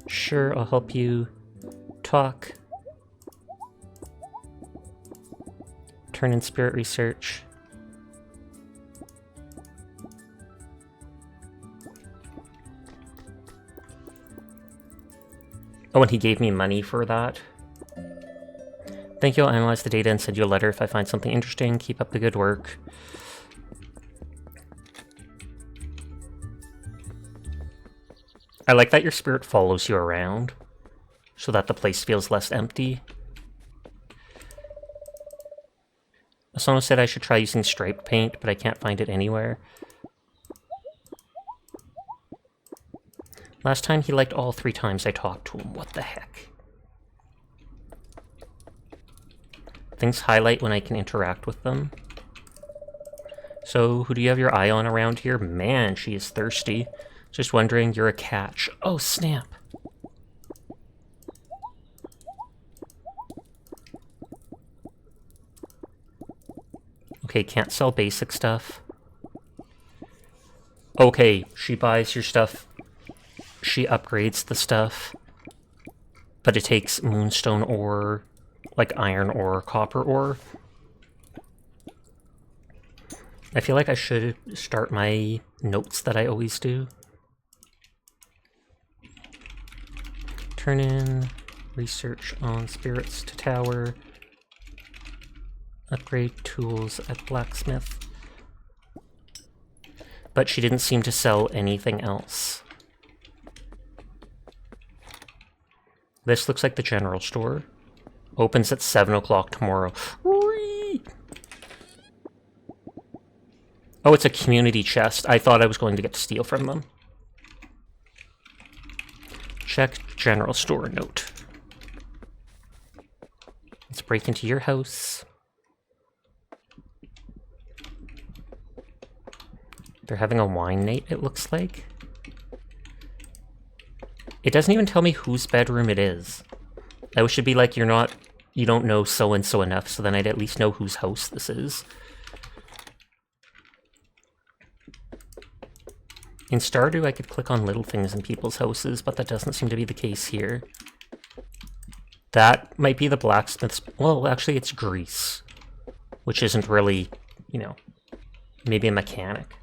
Sure, I'll help you talk. Turn in spirit research. Oh, and he gave me money for that. Thank you, I'll analyze the data and send you a letter if I find something interesting. Keep up the good work. I like that your spirit follows you around, so that the place feels less empty. Someone said I should try using striped paint, but I can't find it anywhere. Last time he liked all 3 times I talked to him. What the heck? Things highlight when I can interact with them. So, who do you have your eye on around here? Man, she is thirsty. Just wondering, you're a catch. Oh, snap. Okay, can't sell basic stuff. Okay, she buys your stuff. She upgrades the stuff. But it takes moonstone ore, like iron ore, copper ore. I feel like I should start my notes that I always do. Turn in research on spirits to tower. Upgrade tools at blacksmith. but she didn't seem to sell anything else. This looks like the general store. Opens at 7 o'clock tomorrow. Whee! Oh, it's a community chest. I thought I was going to get to steal from them. Check general store note. Let's break into your house. They're having a wine night, it looks like. It doesn't even tell me whose bedroom it is. I should be like, you don't know so-and-so enough, so then I'd at least know whose house this is. In Stardew, I could click on little things in people's houses, but that doesn't seem to be the case here. That might be the blacksmith's... Well, actually, it's grease. Which isn't really, you know, maybe a mechanic.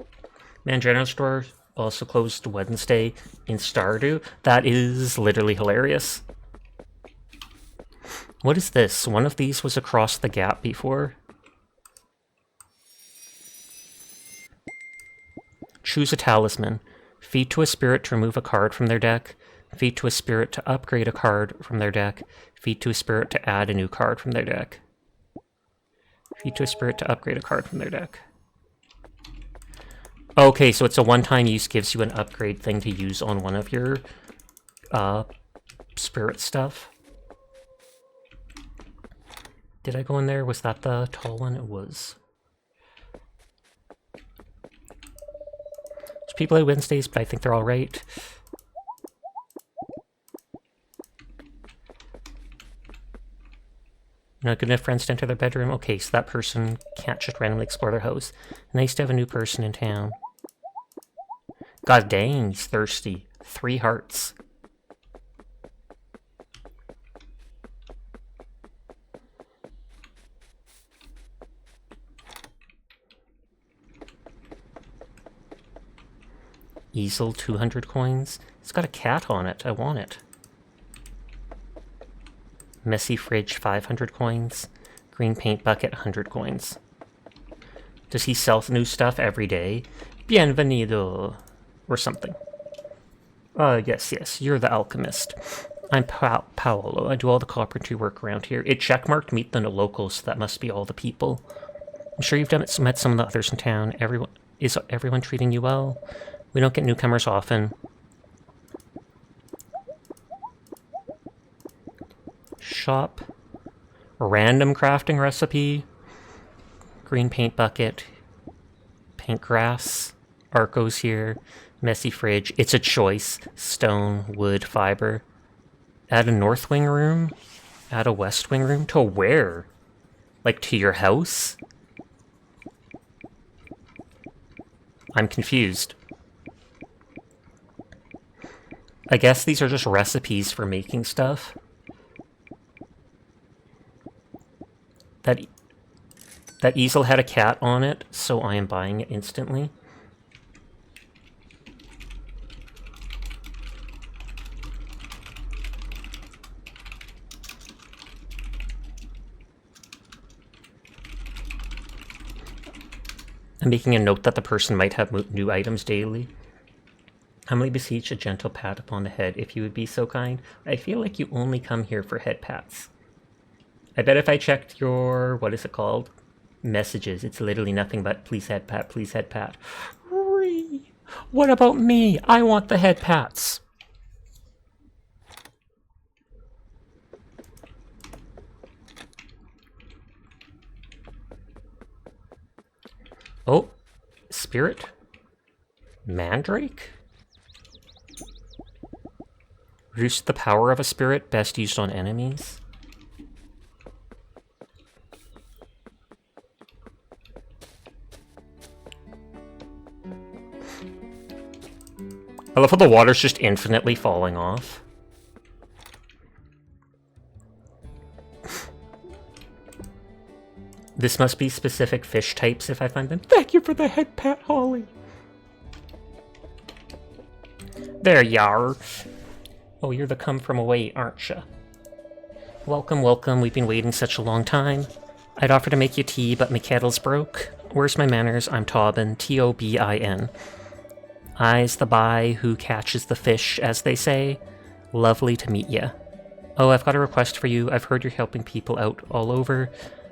Man, general store also closed Wednesday in Stardew. That is literally hilarious. What is this? One of these was across the gap before. Choose a talisman. Feed to a spirit to remove a card from their deck. Feed to a spirit to upgrade a card from their deck. Feed to a spirit to add a new card from their deck. Feed to a spirit to upgrade a card from their deck. Okay, so it's a one-time use, gives you an upgrade thing to use on one of your spirit stuff. Did I go in there? Was that the tall one? It was. There's people at Wednesdays, but I think they're all right. Not good enough friends to enter their bedroom? Okay, so that person can't just randomly explore their house. Nice to have a new person in town. God dang, he's thirsty. 3 hearts. Easel, 200 coins. It's got a cat on it. I want it. Messy fridge, 500 coins. Green paint bucket, 100 coins. Does he sell new stuff every day? Bienvenido. Or something. Yes, you're the alchemist. I'm Paolo. I do all the carpentry work around here. It checkmarked meet the locals, so that must be all the people. I'm sure you've met some of the others in town. Is everyone treating you well? We don't get newcomers often. Shop. Random crafting recipe. Green paint bucket. Paint grass. Arco's here. Messy fridge. It's a choice. Stone, wood, fiber. Add a north wing room? Add a west wing room? To where? Like to your house? I'm confused. I guess these are just recipes for making stuff. That easel had a cat on it, so I am buying it instantly. I'm making a note that the person might have new items daily. Humbly beseech a gentle pat upon the head, if you would be so kind. I feel like you only come here for head pats. I bet if I checked your, what is it called? Messages, it's literally nothing but please head pat, please head pat. What about me? I want the head pats. Oh, spirit? Mandrake? Reduce the power of a spirit, best used on enemies. I love how the water's just infinitely falling off. This must be specific fish types if I find them. Thank you for the head pat, Holly. There you are. Oh, you're the come from away, aren't you? Welcome, welcome. We've been waiting such a long time. I'd offer to make you tea, but my kettle's broke. Where's my manners? I'm Tobin. Tobin. I's the bye who catches the fish, as they say. Lovely to meet ya. Oh, I've got a request for you. I've heard you're helping people out all over.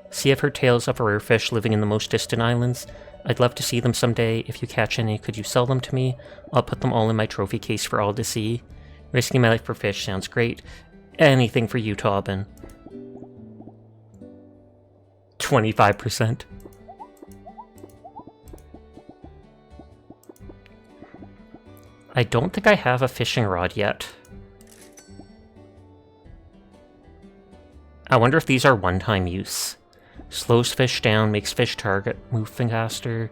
See, I've heard tales of rare fish living in the most distant islands. I'd love to see them someday. If you catch any, could you sell them to me? I'll put them all in my trophy case for all to see. Risking my life for fish sounds great. Anything for you, Tobin. 25%. I don't think I have a fishing rod yet. I wonder if these are one-time use. Slows fish down, makes fish target, moving faster.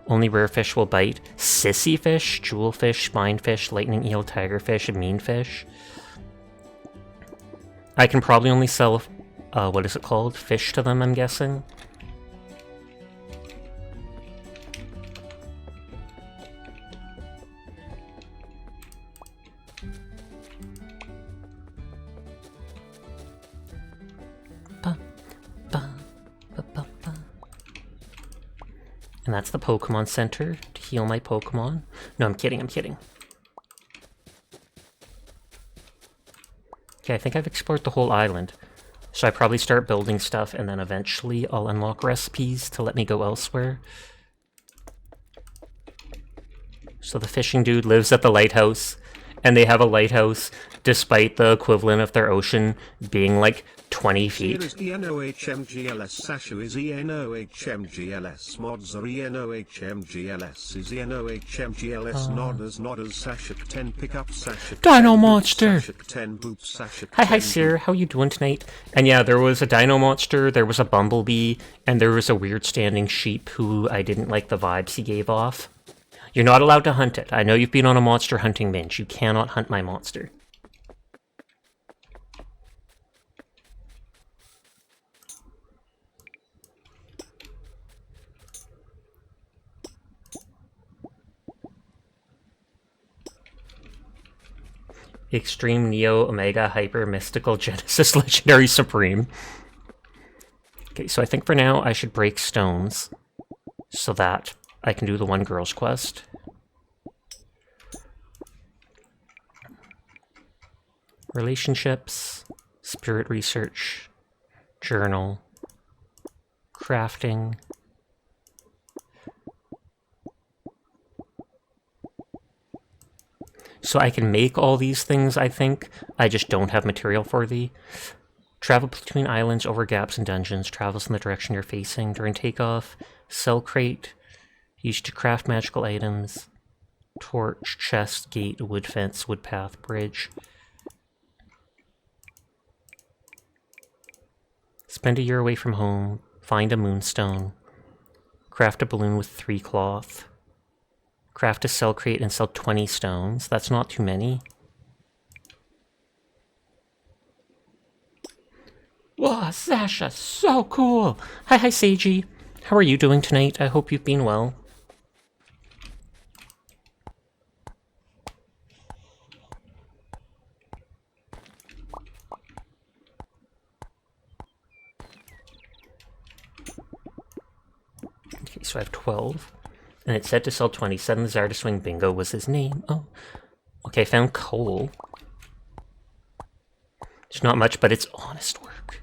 Only rare fish will bite. Sissy fish, jewelfish, spinefish, lightning eel, tigerfish, and meanfish. I can probably only sell, what is it called? Fish to them, I'm guessing. And that's the Pokemon Center to heal my Pokemon. No, I'm kidding, I'm kidding. Okay, I think I've explored the whole island. So I probably start building stuff and then eventually I'll unlock recipes to let me go elsewhere. So the fishing dude lives at the lighthouse, and they have a lighthouse despite the equivalent of their ocean being like 20 feet. Here is ENOHMGLS Sasha is ENOHMGLS mods are ENOHMGLS is ENOHMGLS nodders Sasha 10 pickup Sasha Dino Monster! Sasha 10 boop Sasha. Hi sir, how you doing tonight? And yeah, there was a Dino Monster, there was a Bumblebee, and there was a weird standing sheep who I didn't like the vibes he gave off. You're not allowed to hunt it. I know you've been on a monster hunting binge. You cannot hunt my monster. Extreme Neo Omega Hyper Mystical Genesis Legendary Supreme. Okay, so I think for now I should break stones so that I can do the one girl's quest. Relationships, spirit research, journal, crafting. So I can make all these things, I think. I just don't have material for the. Travel between islands over gaps and dungeons. Travels in the direction you're facing during takeoff. Cell crate. Used to craft magical items. Torch, chest, gate, wood fence, wood path, bridge. Spend a year away from home. Find a moonstone. Craft a balloon with 3 cloth. Craft a cell crate and sell 20 stones. That's not too many. Wow, Sasha, so cool! Hi, Seiji. How are you doing tonight? I hope you've been well. Okay, so I have 12. And it said to sell 27. The Desire to Swing Bingo was his name. Oh. Okay, I found coal. It's not much, but it's honest work.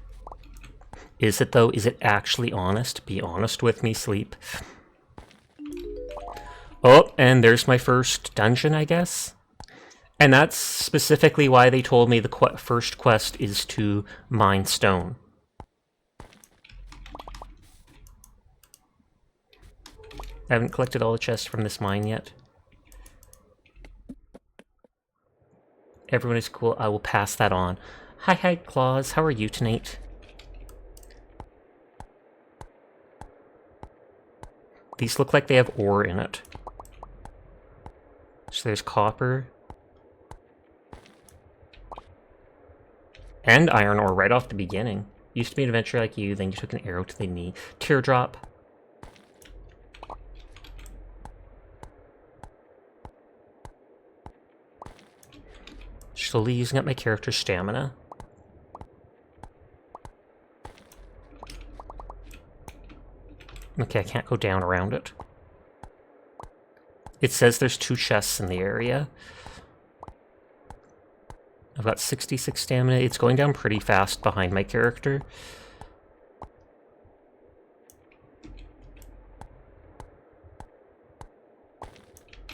Is it, though? Is it actually honest? Be honest with me, Sleep. Oh, and there's my first dungeon, I guess. And that's specifically why they told me the first quest is to mine stone. I haven't collected all the chests from this mine yet. Everyone is cool. I will pass that on. Hi, Claus. How are you tonight? These look like they have ore in it. So there's copper. And iron ore right off the beginning. Used to be an adventurer like you, then you took an arrow to the knee. Teardrop. Slowly using up my character's stamina. Okay, I can't go down around it. It says there's 2 chests in the area. I've got 66 stamina. It's going down pretty fast behind my character.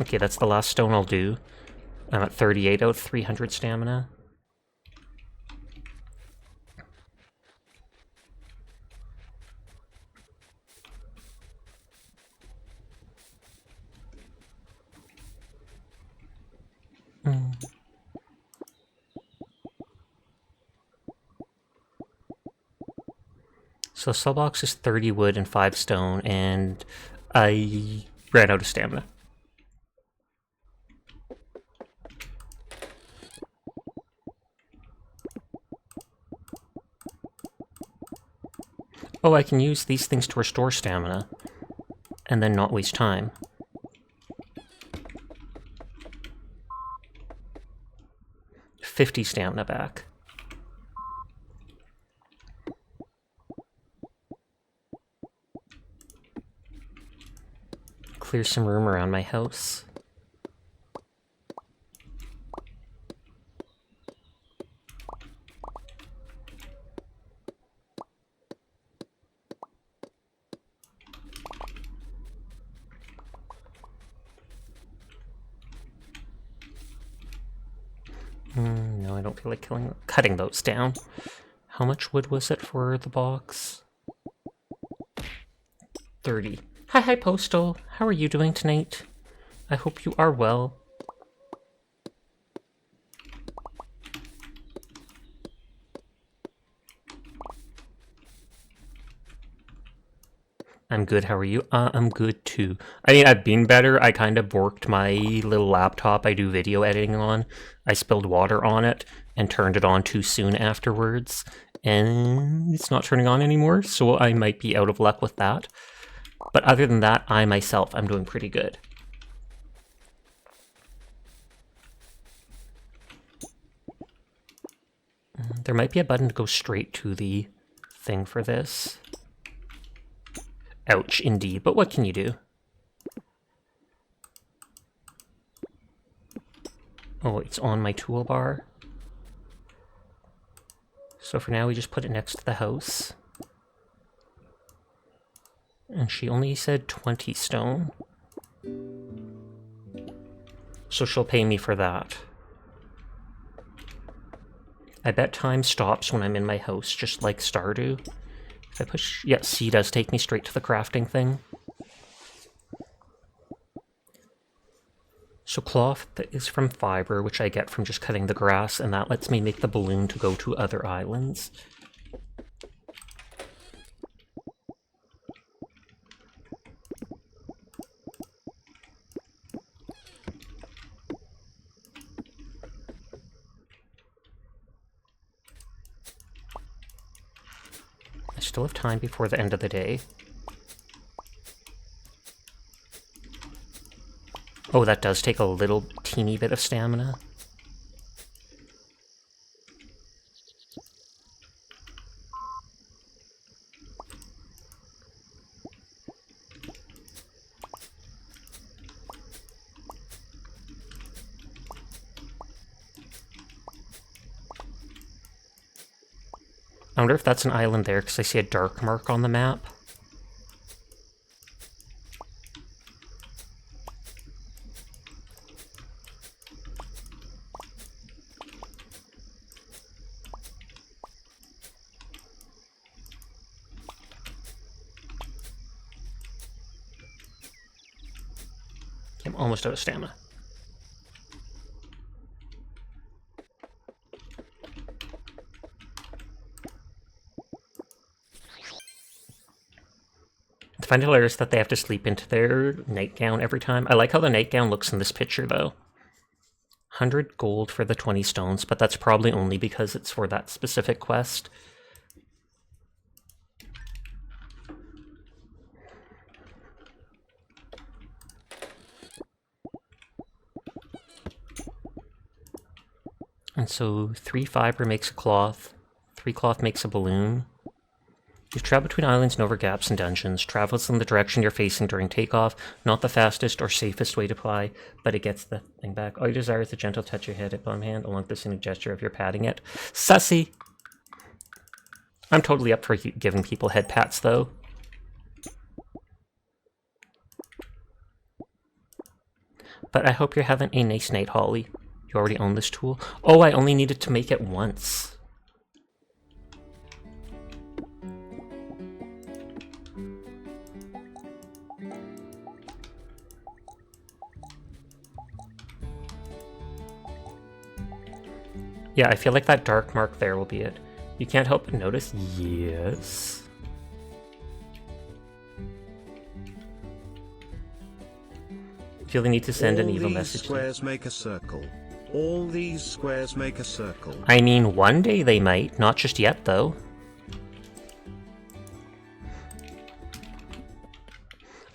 Okay, that's the last stone I'll do. I'm at 38 out of 300 stamina. So cell box is 30 wood and 5 stone, and I ran out of stamina. Oh, I can use these things to restore stamina, and then not waste time. $50 stamina back. Clear some room around my house. No, I don't feel like cutting those down. How much wood was it for the box? 30. Hi, Postal. How are you doing tonight? I hope you are well. I'm good, how are you? I'm good too. I mean, I've been better. I kind of borked my little laptop I do video editing on. I spilled water on it and turned it on too soon afterwards. And it's not turning on anymore, so I might be out of luck with that. But other than that, I'm doing pretty good. There might be a button to go straight to the thing for this. Ouch, indeed, but what can you do? Oh, it's on my toolbar. So for now, we just put it next to the house. And she only said 20 stone. So she'll pay me for that. I bet time stops when I'm in my house, just like Stardew. If I push... Yeah, C does take me straight to the crafting thing. So cloth is from fiber, which I get from just cutting the grass, and that lets me make the balloon to go to other islands. I still have time before the end of the day. Oh, that does take a little teeny bit of stamina. I wonder if that's an island there, because I see a dark mark on the map. I'm almost out of stamina. I find it hilarious that they have to sleep into their nightgown every time. I like how the nightgown looks in this picture, though. 100 gold for the 20 stones, but that's probably only because it's for that specific quest. And so 3 fiber makes a cloth, 3 cloth makes a balloon. You've traveled between islands and over gaps and dungeons. Travel is in the direction you're facing during takeoff. Not the fastest or safest way to fly, but it gets the thing back. All you desire is a gentle touch of your head at palm hand, along with the cynic gesture of your patting it. Sussy! I'm totally up for giving people head pats, though. But I hope you're having a nice night, Holly. You already own this tool? Oh, I only needed to make it once. Yeah, I feel like that dark mark there will be it. You can't help but notice. Yes. Feel the need to send an evil message. All these squares make a circle. All these squares make a circle. I mean, one day they might. Not just yet, though.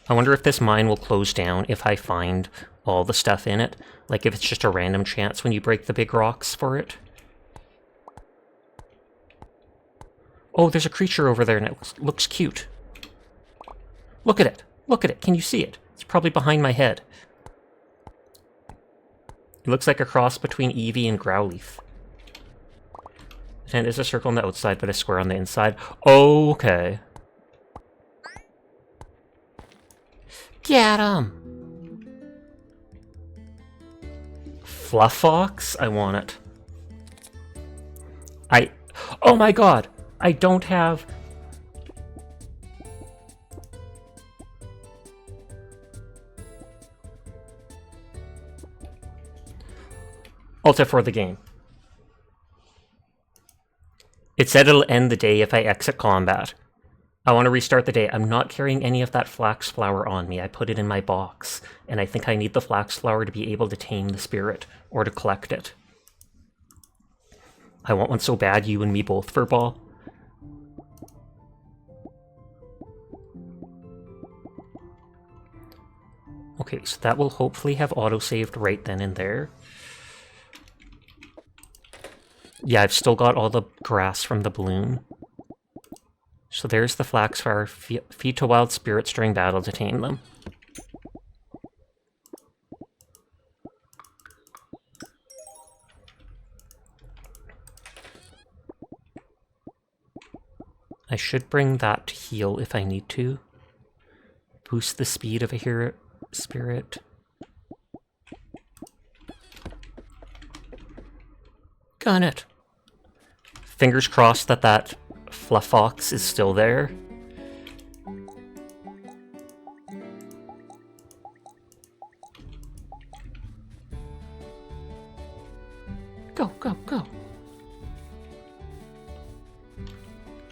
I wonder if this mine will close down if I find all the stuff in it. Like if it's just a random chance when you break the big rocks for it. Oh, there's a creature over there and it looks cute. Look at it. Look at it. Can you see it? It's probably behind my head. It looks like a cross between Eevee and Growlithe. And there's a circle on the outside, but a square on the inside. Okay. Get him! Fluffox? I want it. Oh my god! I don't have... Alt F for the game. It said it'll end the day if I exit combat. I want to restart the day. I'm not carrying any of that flax flower on me. I put it in my box, and I think I need the flax flower to be able to tame the spirit, or to collect it. I want one so bad, you and me both, Furball. Okay, so that will hopefully have auto-saved right then and there. Yeah, I've still got all the grass from the balloon. So there's the flax flower. Feed to wild spirits during battle to tame them. I should bring that to heal if I need to. Boost the speed of a hero spirit. Got it. Fingers crossed that that Fluffox is still there. Go, go, go.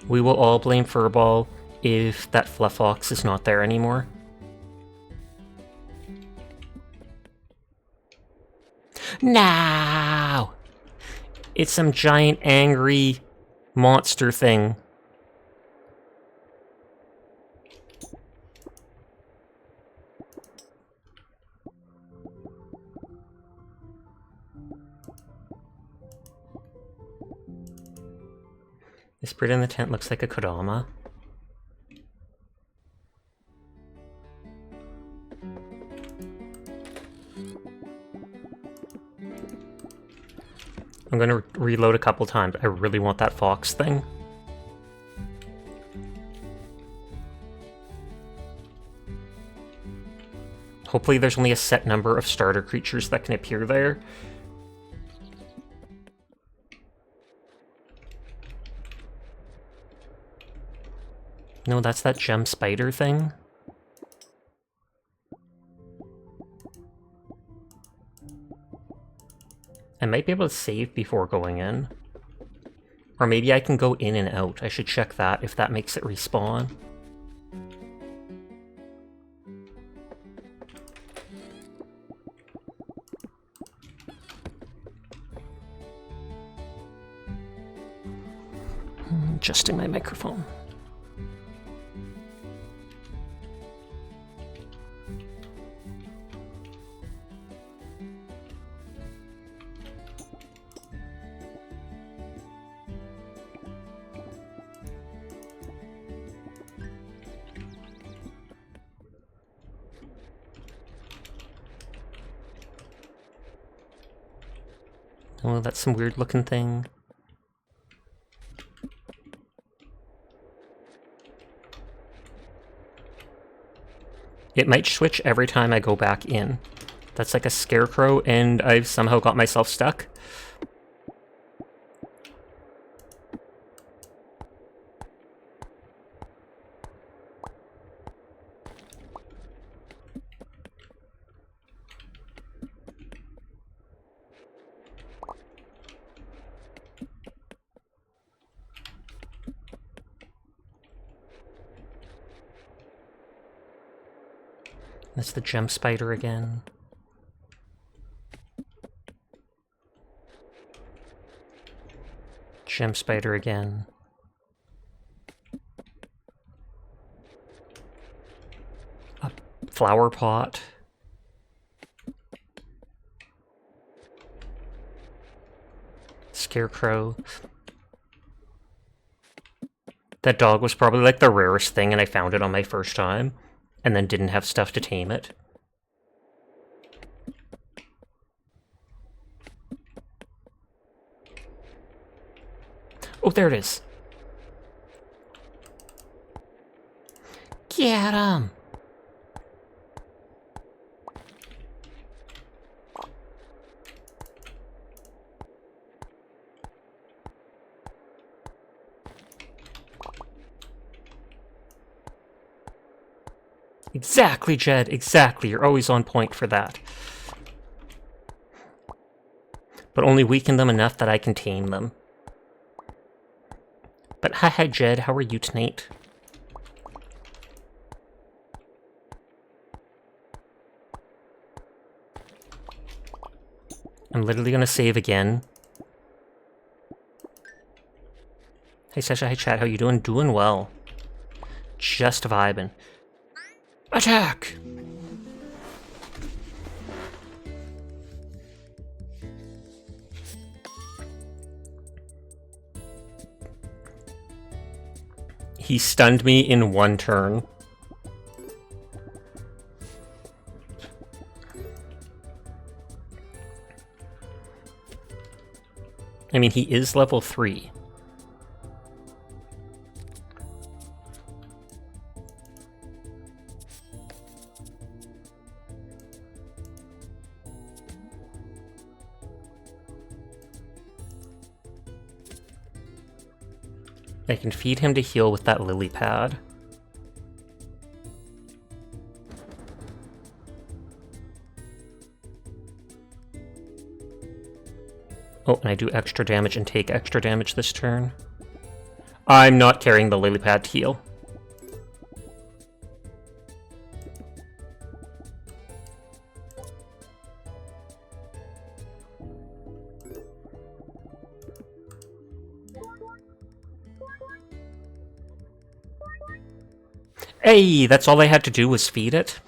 We will all blame Furball if that Fluffox is not there anymore. No! It's some giant angry monster thing. The spirit in the tent looks like a Kodama. I'm gonna reload a couple times. I really want that fox thing. Hopefully there's only a set number of starter creatures that can appear there. No, that's that gem spider thing. I might be able to save before going in. Or maybe I can go in and out. I should check that if that makes it respawn. Adjusting my microphone. Oh, that's some weird looking thing. It might switch every time I go back in. That's like a scarecrow, and I've somehow got myself stuck. That's the gem spider again. Gem spider again. A flower pot. Scarecrow. That dog was probably like the rarest thing, and I found it on my first time, and then didn't have stuff to tame it. Oh, there it is. Get him! Exactly, Jed, exactly. You're always on point for that. But only weaken them enough that I can tame them. But hi, Jed, how are you tonight? I'm literally gonna save again. Hey Sasha, hi chat, how you doing? Doing well. Just vibing. Attack! He stunned me in one turn. I mean, he is level 3. I can feed him to heal with that lily pad. Oh, and I do extra damage and take extra damage this turn. I'm not carrying the lily pad to heal. Hey, that's all I had to do was feed it.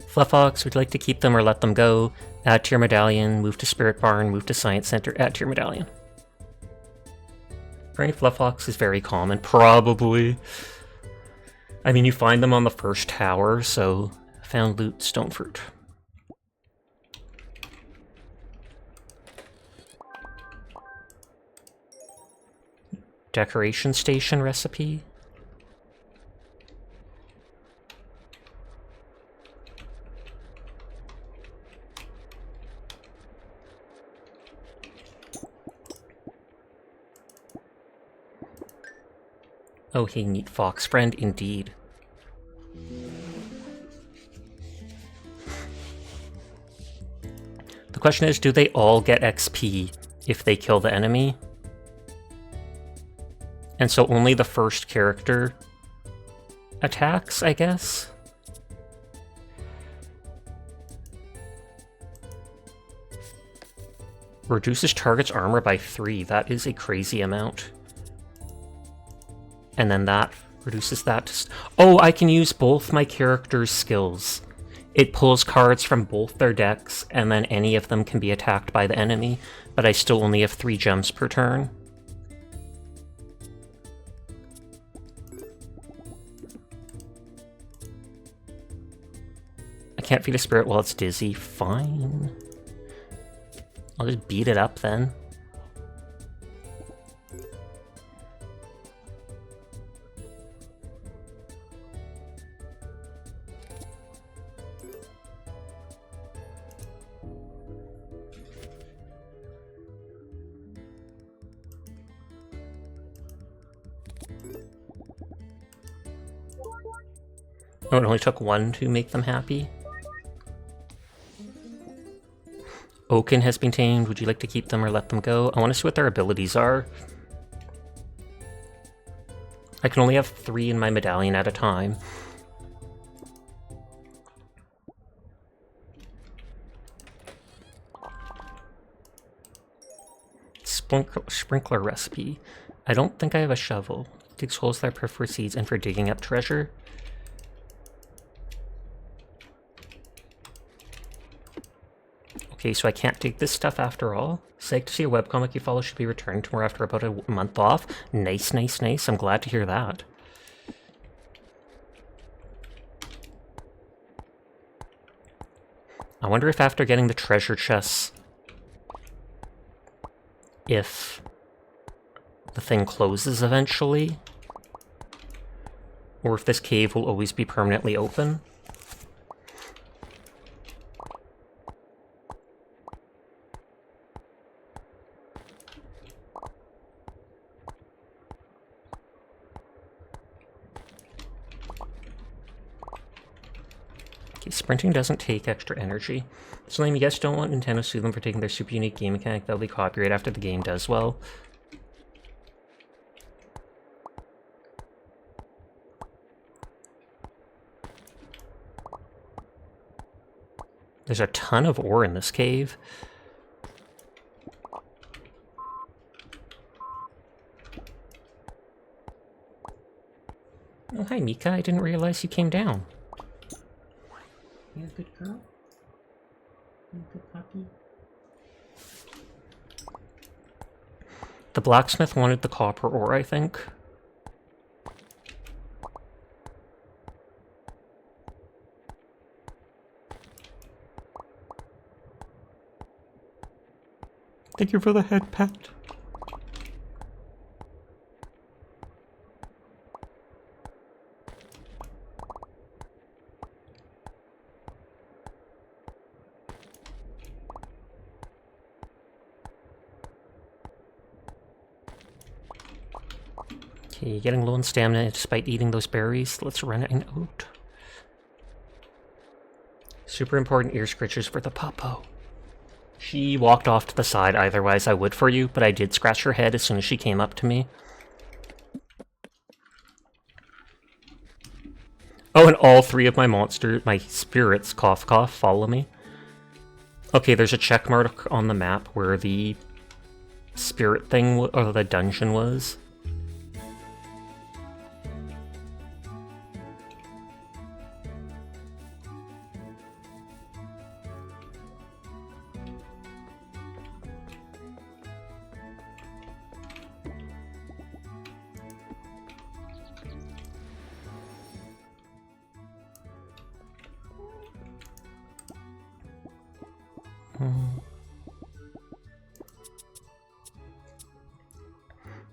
Fluffox, would you like to keep them or let them go? Add to your medallion, move to Spirit Barn, move to Science Center, add to your medallion. Right, Fluffox is very common, probably. I mean, you find them on the first tower, so found loot, stone fruit. Decoration station recipe. Oh, hey, neat fox friend, indeed. The question is, do they all get XP if they kill the enemy? And so only the first character attacks, I guess? Reduces target's armor by 3. That is a crazy amount. And then that reduces that to... Oh, I can use both my characters' skills. It pulls cards from both their decks, and then any of them can be attacked by the enemy, but I still only have 3 gems per turn. I can't feed a spirit while it's dizzy. Fine. I'll just beat it up then. Oh, it only took one to make them happy. Oaken has been tamed. Would you like to keep them or let them go? I want to see what their abilities are. I can only have 3 in my medallion at a time. Sprinkler recipe. I don't think I have a shovel. Digs holes that I prefer seeds and for digging up treasure. Okay, so I can't take this stuff after all. Psyched to see a webcomic you follow should be returned tomorrow after about a month off. Nice, nice, nice. I'm glad to hear that. I wonder if after getting the treasure chests, if the thing closes eventually, or if this cave will always be permanently open. Okay, sprinting doesn't take extra energy. So lame, you guys don't want Nintendo to sue them for taking their super unique game mechanic. That'll be copyright after the game does well. There's a ton of ore in this cave. Oh, hi, Mika. I didn't realize you came down. You a good girl? You a good puppy? The blacksmith wanted the copper ore, I think. Thank you for the head pet. Okay, getting low on stamina despite eating those berries. Let's run an oat. Super important ear scratchers for the puppo. She walked off to the side, otherwise I would for you, but I did scratch her head as soon as she came up to me. Oh, and all 3 of my spirits, cough cough, follow me. Okay, there's a check mark on the map where the spirit thing, or the dungeon was.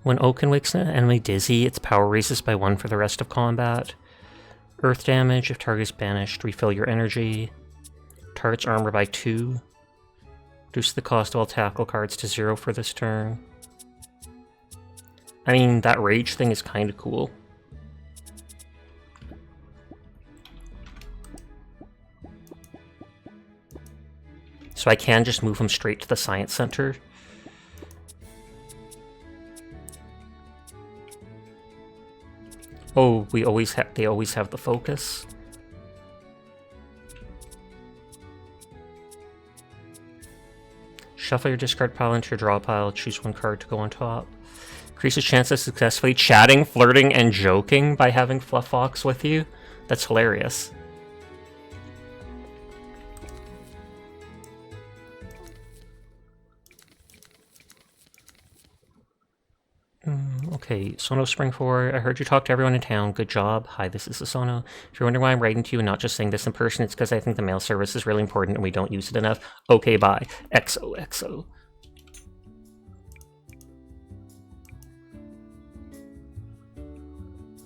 When Oaken wakes an enemy dizzy, its power raises by 1 for the rest of combat. Earth damage, if target is banished, refill your energy. Target's armor by 2. Reduce the cost of all tackle cards to 0 for this turn. I mean, that rage thing is kind of cool. So I can just move him straight to the science center. Oh, they always have the focus. Shuffle your discard pile into your draw pile, choose 1 card to go on top. Increases chance of successfully chatting, flirting, and joking by having Fluff Fox with you. That's hilarious. Okay, Sono Spring 4. I heard you talk to everyone in town. Good job. Hi, this is Sono. If you're wondering why I'm writing to you and not just saying this in person, it's because I think the mail service is really important and we don't use it enough. Okay, bye. XOXO.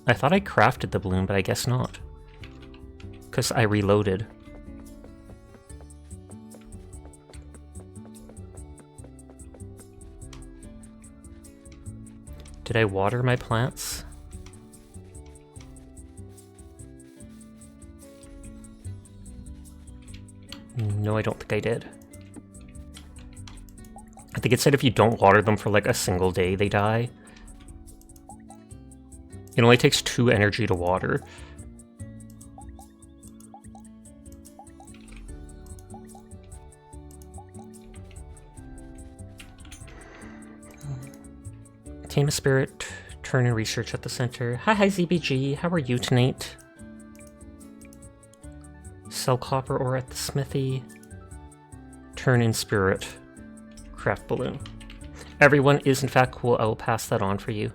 I thought I crafted the balloon, but I guess not. Because I reloaded. Did I water my plants? No, I don't think I did. I think it said if you don't water them for like a single day, they die. It only takes 2 energy to water. Tame a spirit, turn and research at the center. Hi ZBG, how are you tonight? Sell copper ore at the smithy. Turn in spirit. Craft balloon. Everyone is in fact cool. I will pass that on for you.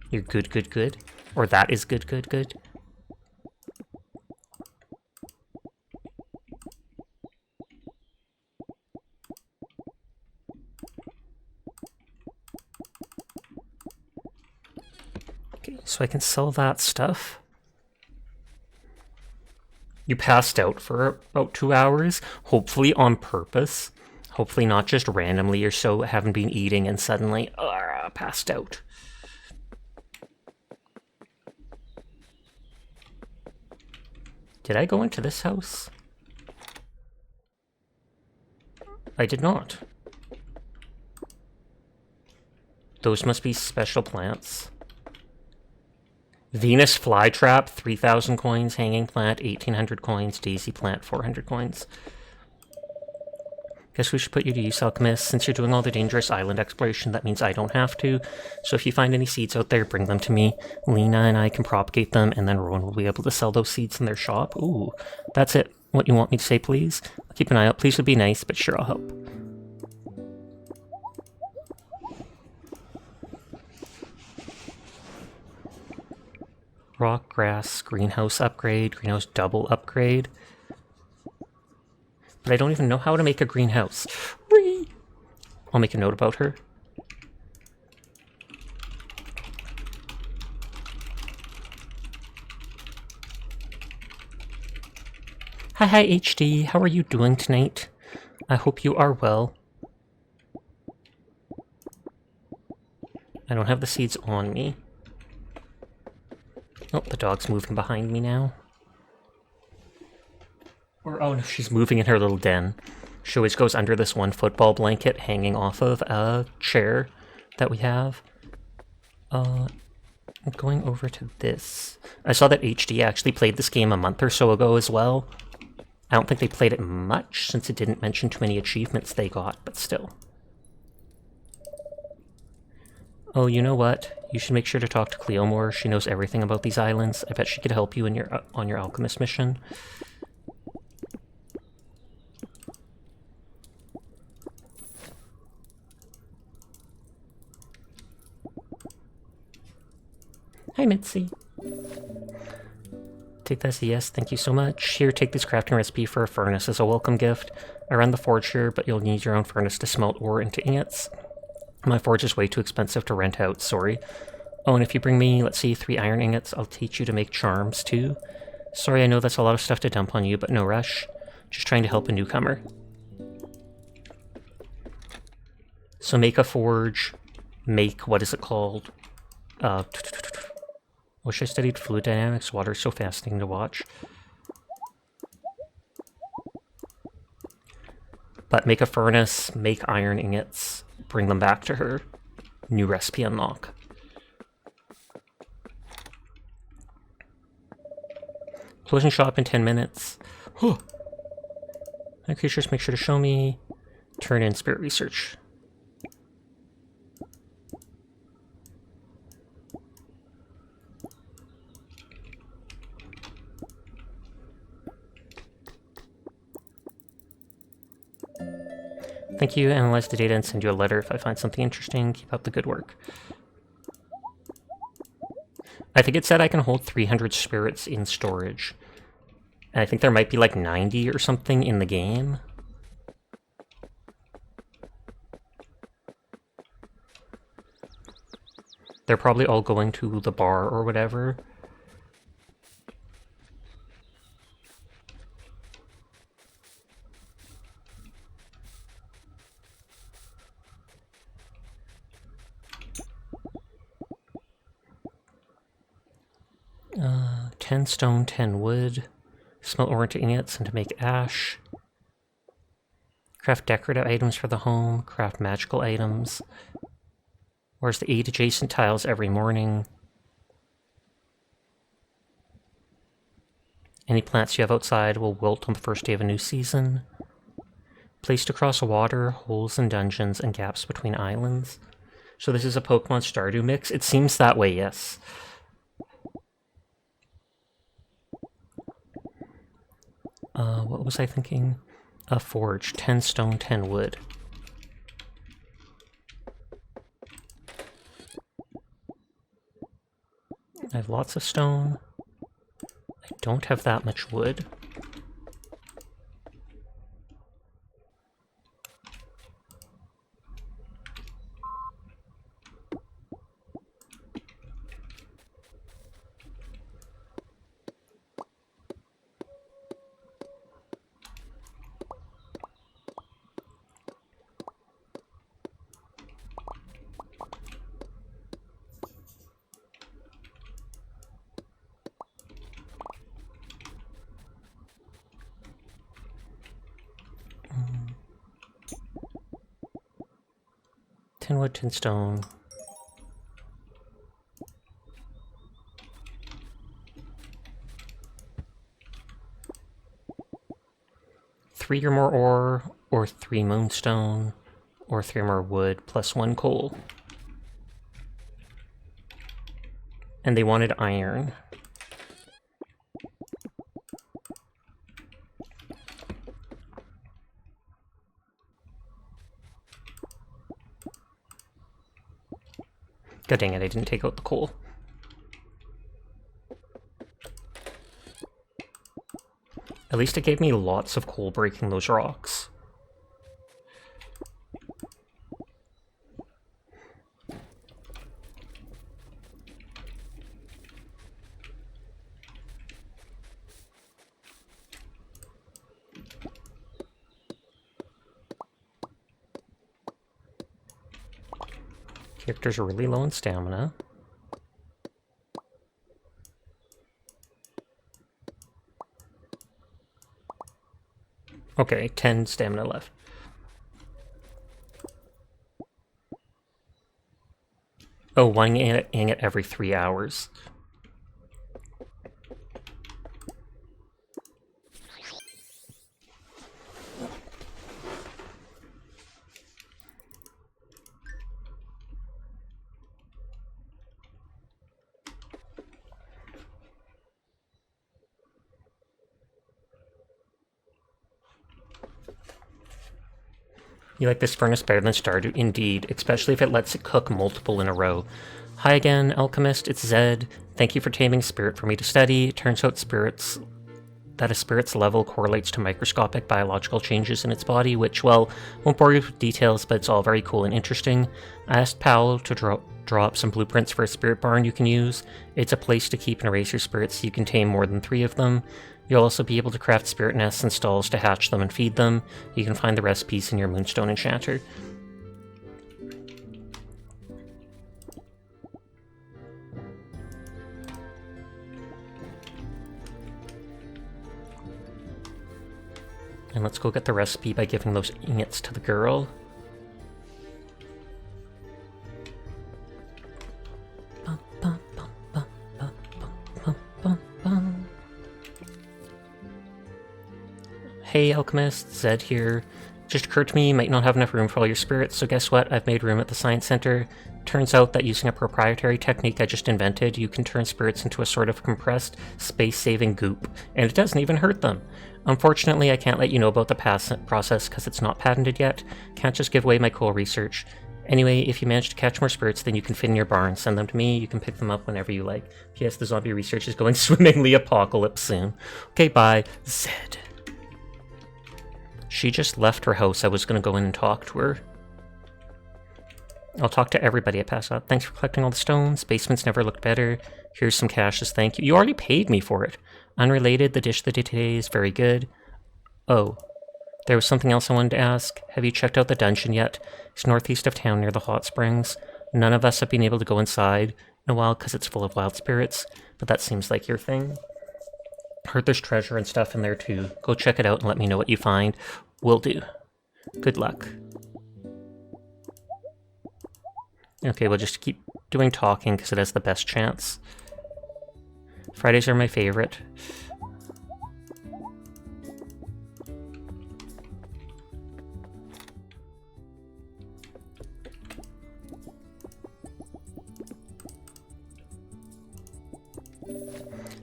You're good, good, good. Or that is good, good, good. Okay, so I can sell that stuff. You passed out for about 2 hours, hopefully on purpose. Hopefully not just randomly or so, haven't been eating and suddenly passed out. Did I go into this house? I did not. Those must be special plants. Venus flytrap, 3,000 coins. Hanging plant, 1,800 coins. Daisy plant, 400 coins. Guess we should put you to use, Alchemist. Since you're doing all the dangerous island exploration, that means I don't have to. So if you find any seeds out there, bring them to me. Lena and I can propagate them, and then Rowan will be able to sell those seeds in their shop. Ooh, that's it. What you want me to say, please? I'll keep an eye out. Please would be nice, but sure, I'll help. Rock, grass, greenhouse upgrade, greenhouse double upgrade. But I don't even know how to make a greenhouse. Whee! I'll make a note about her. Hi HD, how are you doing tonight? I hope you are well. I don't have the seeds on me. Oh, the dog's moving behind me now. Or, oh no, she's moving in her little den. She always goes under this one football blanket hanging off of a chair that we have. I'm going over to this. I saw that HD actually played this game a month or so ago as well. I don't think they played it much, since it didn't mention too many achievements they got, but still. Oh, you know what? You should make sure to talk to Cleo more. She knows everything about these islands. I bet she could help you in on your alchemist mission. Hi, Mitzi. Take that as a yes, thank you so much. Here, take this crafting recipe for a furnace as a welcome gift. I run the forge here, but you'll need your own furnace to smelt ore into ingots. My forge is way too expensive to rent out, sorry. Oh, and if you bring me, let's see, 3 iron ingots, I'll teach you to make charms, too. Sorry, I know that's a lot of stuff to dump on you, but no rush. Just trying to help a newcomer. So make a forge, make, what is it called? Wish I studied fluid dynamics. Water's so fascinating to watch. But make a furnace, make iron ingots, bring them back to her. New recipe unlock. Closing shop in 10 minutes. Huh. My creatures, make sure to show me. Turn in spirit research. Thank you. Analyze the data and send you a letter if I find something interesting. Keep up the good work. I think it said I can hold 300 spirits in storage. And I think there might be like 90 or something in the game. They're probably all going to the bar or whatever. Uh, 10 stone, 10 wood. Smelt ore into ingots and to make ash. Craft decorative items for the home. Craft magical items. Where's the 8 adjacent tiles every morning? Any plants you have outside will wilt on the first day of a new season. Placed across water, holes in dungeons, and gaps between islands. So this is a Pokemon Stardew mix? It seems that way, yes. What was I thinking? A forge. 10 stone, 10 wood. I have lots of stone. I don't have that much wood. Tin wood, tin stone. Three or more ore, or 3 moonstone, or 3 more wood, plus 1 coal. And they wanted iron. God dang it, I didn't take out the coal. At least it gave me lots of coal breaking those rocks. Characters are really low in stamina. Okay, 10 stamina left. Oh, one ingot every 3 hours. You like this furnace better than Stardew? Indeed, especially if it lets it cook multiple in a row. Hi again, Alchemist, it's Zed. Thank you for taming Spirit for me to study. It turns out that a spirit's level correlates to microscopic biological changes in its body, which, well, won't bore you with details, but it's all very cool and interesting. I asked Paolo to draw up some blueprints for a spirit barn you can use. It's a place to keep and raise your spirits so you can tame more than 3 of them. You'll also be able to craft spirit nests and stalls to hatch them and feed them. You can find the recipes in your Moonstone Enchanter. And let's go get the recipe by giving those ingots to the girl. Hey Alchemist, Zed here. Just occurred to me you might not have enough room for all your spirits, so guess what? I've made room at the Science Center. Turns out that using a proprietary technique I just invented, you can turn spirits into a sort of compressed, space-saving goop, and it doesn't even hurt them. Unfortunately, I can't let you know about the process because it's not patented yet. Can't just give away my cool research. Anyway, if you manage to catch more spirits than you can fit in your barn, send them to me. You can pick them up whenever you like. P.S. The zombie research is going swimmingly. Apocalypse soon. Okay, bye. Zed. She just left her house. I was going to go in and talk to her. I'll talk to everybody I pass up. Thanks for collecting all the stones. Basements never looked better. Here's some cash as thank you. You already paid me for it. Unrelated, the dish that I did today is very good. Oh, there was something else I wanted to ask. Have you checked out the dungeon yet? It's northeast of town near the hot springs. None of us have been able to go inside in a while because it's full of wild spirits, but that seems like your thing. Heard there's treasure and stuff in there too. Go check it out and let me know what you find. Will do. Good luck. Okay, we'll just keep doing talking because it has the best chance. Fridays are my favorite.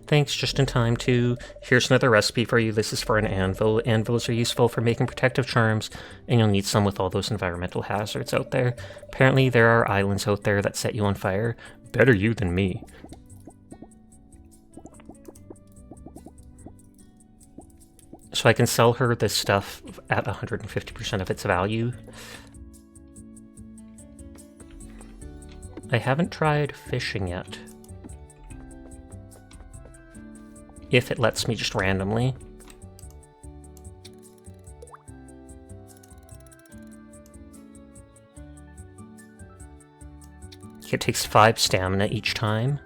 Thanks, just in time too. Here's another recipe for you. This is for an anvil. Anvils are useful for making protective charms, and you'll need some with all those environmental hazards out there. Apparently there are islands out there that set you on fire. Better you than me. So I can sell her this stuff at 150% of its value. I haven't tried fishing yet. If it lets me just randomly. It takes 5 stamina each time.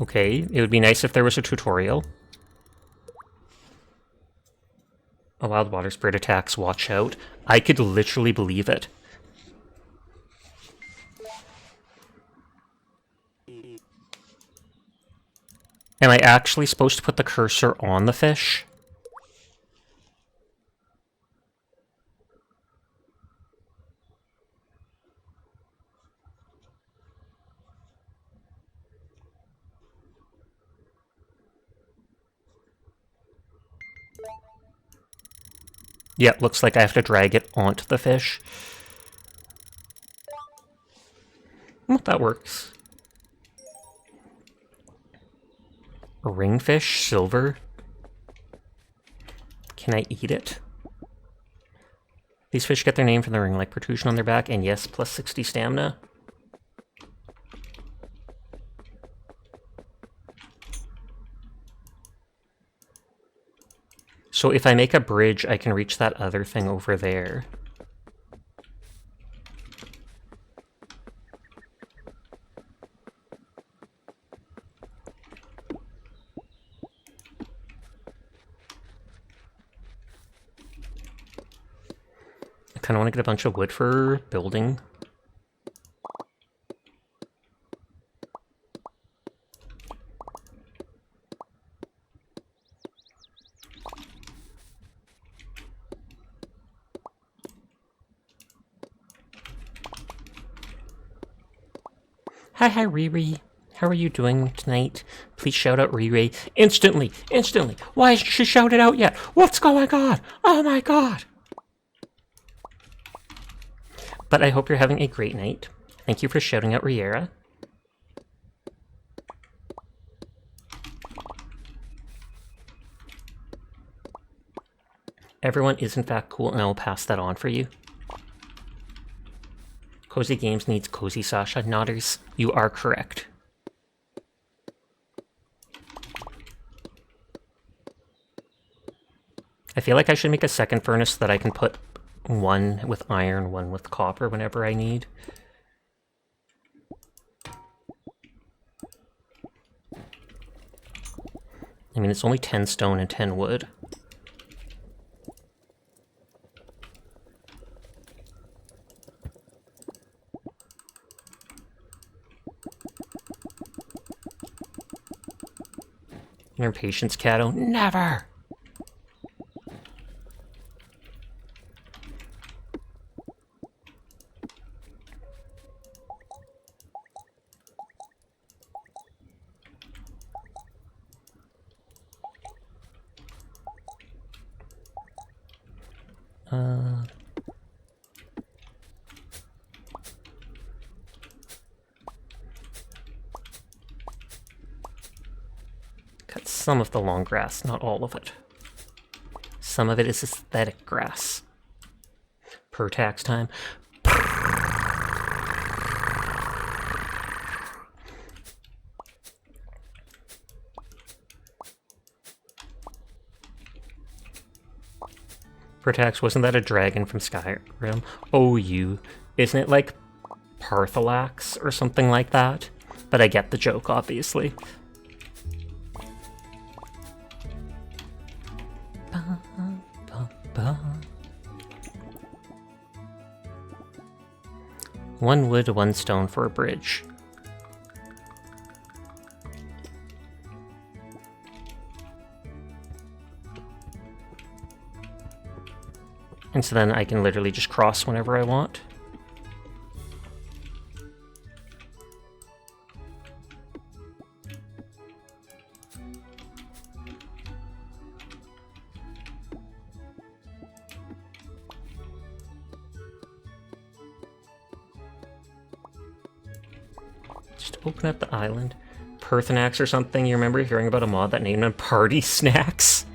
Okay, it would be nice if there was a tutorial. A wild water spirit attacks, watch out. I could literally believe it. Am I actually supposed to put the cursor on the fish? Yeah, looks like I have to drag it onto the fish. Well, that works. A ringfish, silver. Can I eat it? These fish get their name from the ring-like protrusion on their back, and yes, plus 60 stamina. So if I make a bridge, I can reach that other thing over there. I kind of want to get a bunch of wood for building. Hi, Riri. How are you doing tonight? Please shout out Riri. Instantly! Instantly! Why hasn't she shouted out yet? What's going on? Oh my god! But I hope you're having a great night. Thank you for shouting out Riera. Everyone is in fact cool, and I will pass that on for you. Cozy Games needs Cozy Sasha. Nodders, you are correct. I feel like I should make a second furnace so that I can put one with iron, one with copper whenever I need. I mean, it's only 10 stone and 10 wood. Your patience, Cato. Never! That's some of the long grass, not all of it. Some of it is aesthetic grass. Per tax time. Pertax, wasn't that a dragon from Skyrim? Oh, you. Isn't it like Parthalax or something like that? But I get the joke, obviously. Ba, ba, ba. One wood, one stone for a bridge. And so then I can literally just cross whenever I want. Just open up the island. Perthanax or something. You remember hearing about a mod that named them Party Snacks?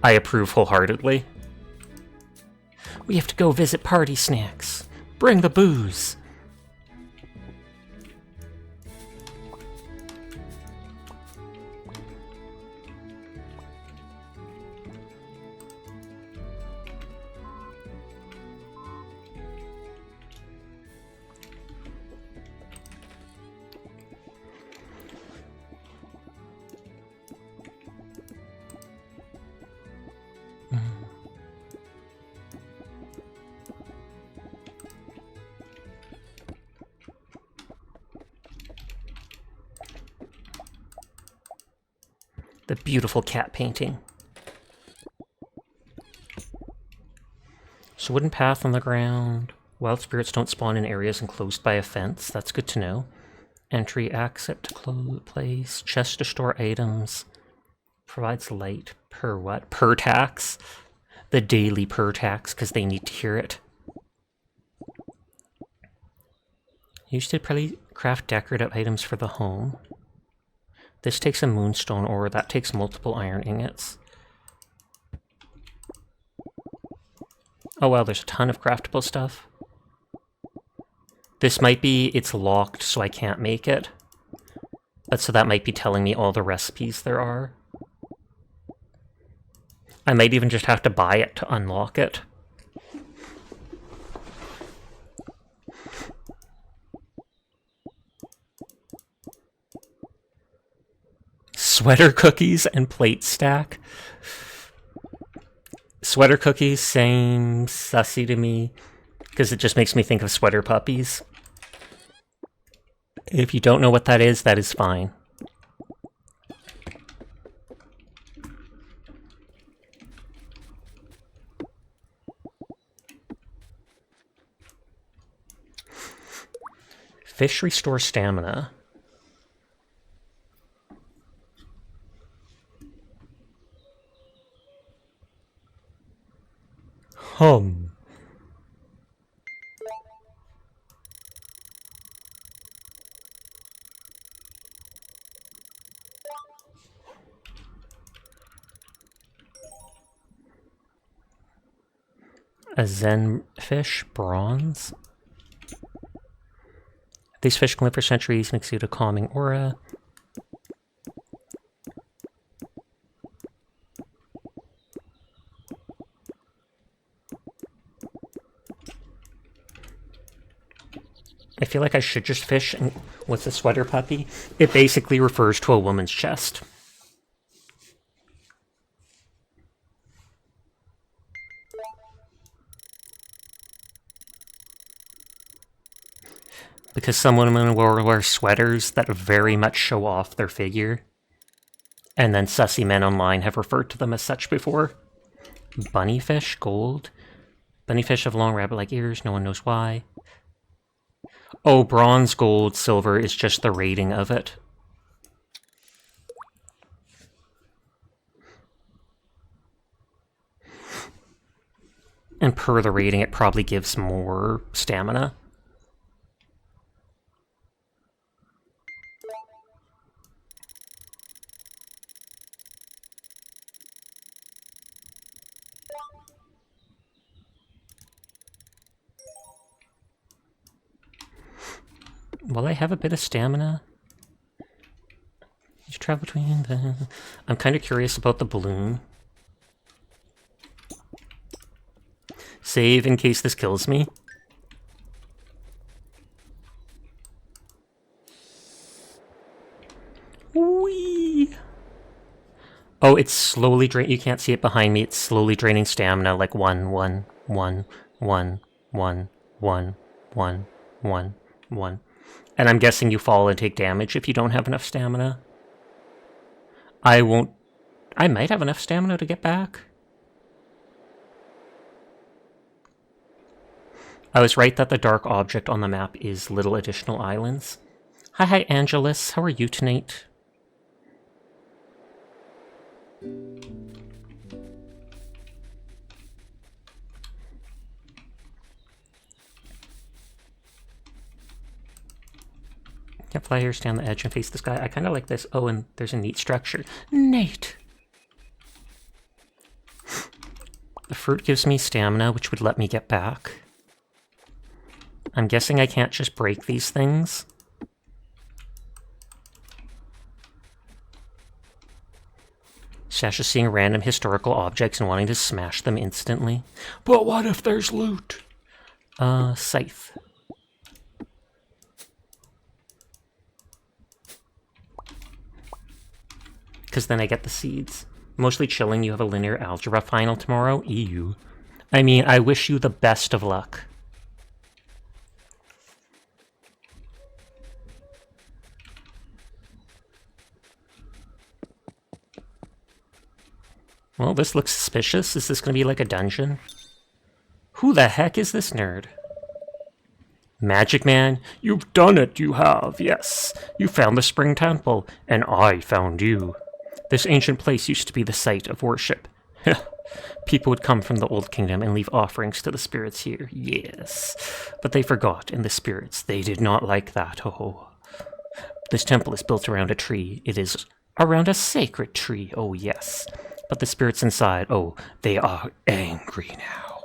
I approve wholeheartedly. We have to go visit Party Snacks. Bring the booze. The beautiful cat painting. So wooden path on the ground. Wild spirits don't spawn in areas enclosed by a fence. That's good to know. Entry, exit to place. Chest to store items. Provides light. Per what? Per tax? The daily per tax, because they need to hear it. Used to probably craft decorative items for the home. This takes a moonstone ore, that takes multiple iron ingots. Oh wow, there's a ton of craftable stuff. This might be, it's locked so I can't make it. But so that might be telling me all the recipes there are. I might even just have to buy it to unlock it. Sweater cookies and plate stack. Sweater cookies, same sussy to me, because it just makes me think of sweater puppies. If you don't know what that is fine. Fish restore stamina. A Zen fish, bronze. These fish can live for centuries and exude a calming aura. I feel like I should just fish with a sweater puppy. It basically refers to a woman's chest. Because some women will wear sweaters that very much show off their figure. And then sussy men online have referred to them as such before. Bunnyfish, gold. Bunnyfish have long rabbit-like ears, no one knows why. Oh, bronze, gold, silver is just the rating of it. And per the rating, it probably gives more stamina. Well, I have a bit of stamina. You travel between the... I'm kind of curious about the balloon. Save in case this kills me. Whee! Oh, it's slowly draining. You can't see it behind me. It's slowly draining stamina, like 1, 1, 1, 1, 1, 1, 1, 1, 1. And I'm guessing you fall and take damage if you don't have enough stamina. I won't... I might have enough stamina to get back. I was right that the dark object on the map is little additional islands. Hi, Angelus. How are you tonight? Can't fly here, stay on the edge and face the sky. I kind of like this. Oh, and there's a neat structure. Nate! The fruit gives me stamina, which would let me get back. I'm guessing I can't just break these things. Sash is seeing random historical objects and wanting to smash them instantly. But what if there's loot? Scythe. Because then I get the seeds. Mostly chilling, you have a linear algebra final tomorrow? Ew. I mean, I wish you the best of luck. Well, this looks suspicious. Is this going to be like a dungeon? Who the heck is this nerd? Magic Man, you've done it, you have, yes. You found the Spring Temple, and I found you. This ancient place used to be the site of worship. People would come from the Old Kingdom and leave offerings to the spirits here, yes. But they forgot, and the spirits, they did not like that, oh. This temple is built around a tree. It is around a sacred tree, oh yes. But the spirits inside, oh, they are angry now.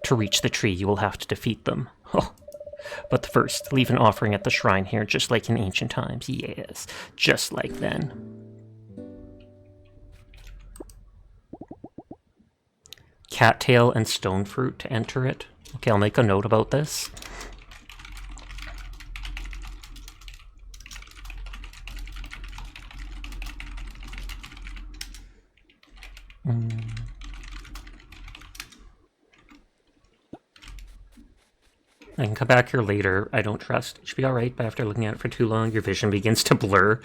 To reach the tree, you will have to defeat them. Oh. But first, leave an offering at the shrine here, just like in ancient times. Yes, just like then. Cattail and stone fruit to enter it. Okay, I'll make a note about this. I can come back here later. I don't trust. It should be alright, but after looking at it for too long, your vision begins to blur.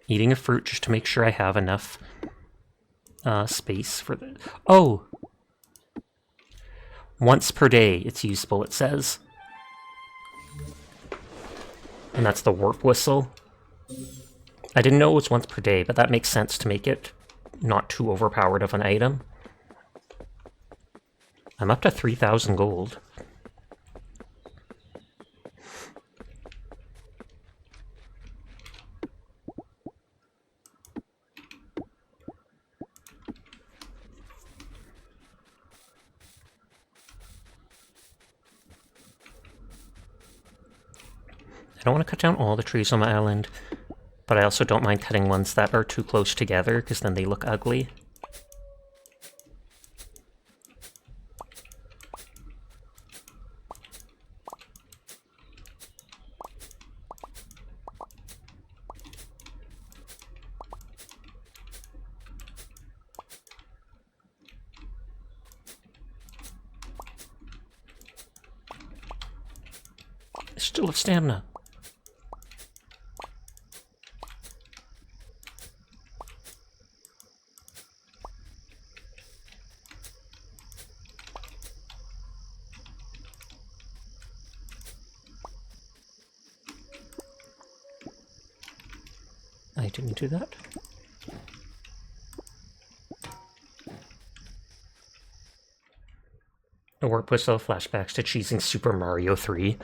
Eating a fruit just to make sure I have enough space for the... Oh! Once per day it's usable, it says. And that's the warp whistle. I didn't know it was once per day, but that makes sense to make it not too overpowered of an item. I'm up to 3,000 gold. I don't want to cut down all the trees on my island, but I also don't mind cutting ones that are too close together, because then they look ugly. I still have stamina. I didn't do that. A warp whistle, flashbacks to cheesing Super Mario 3.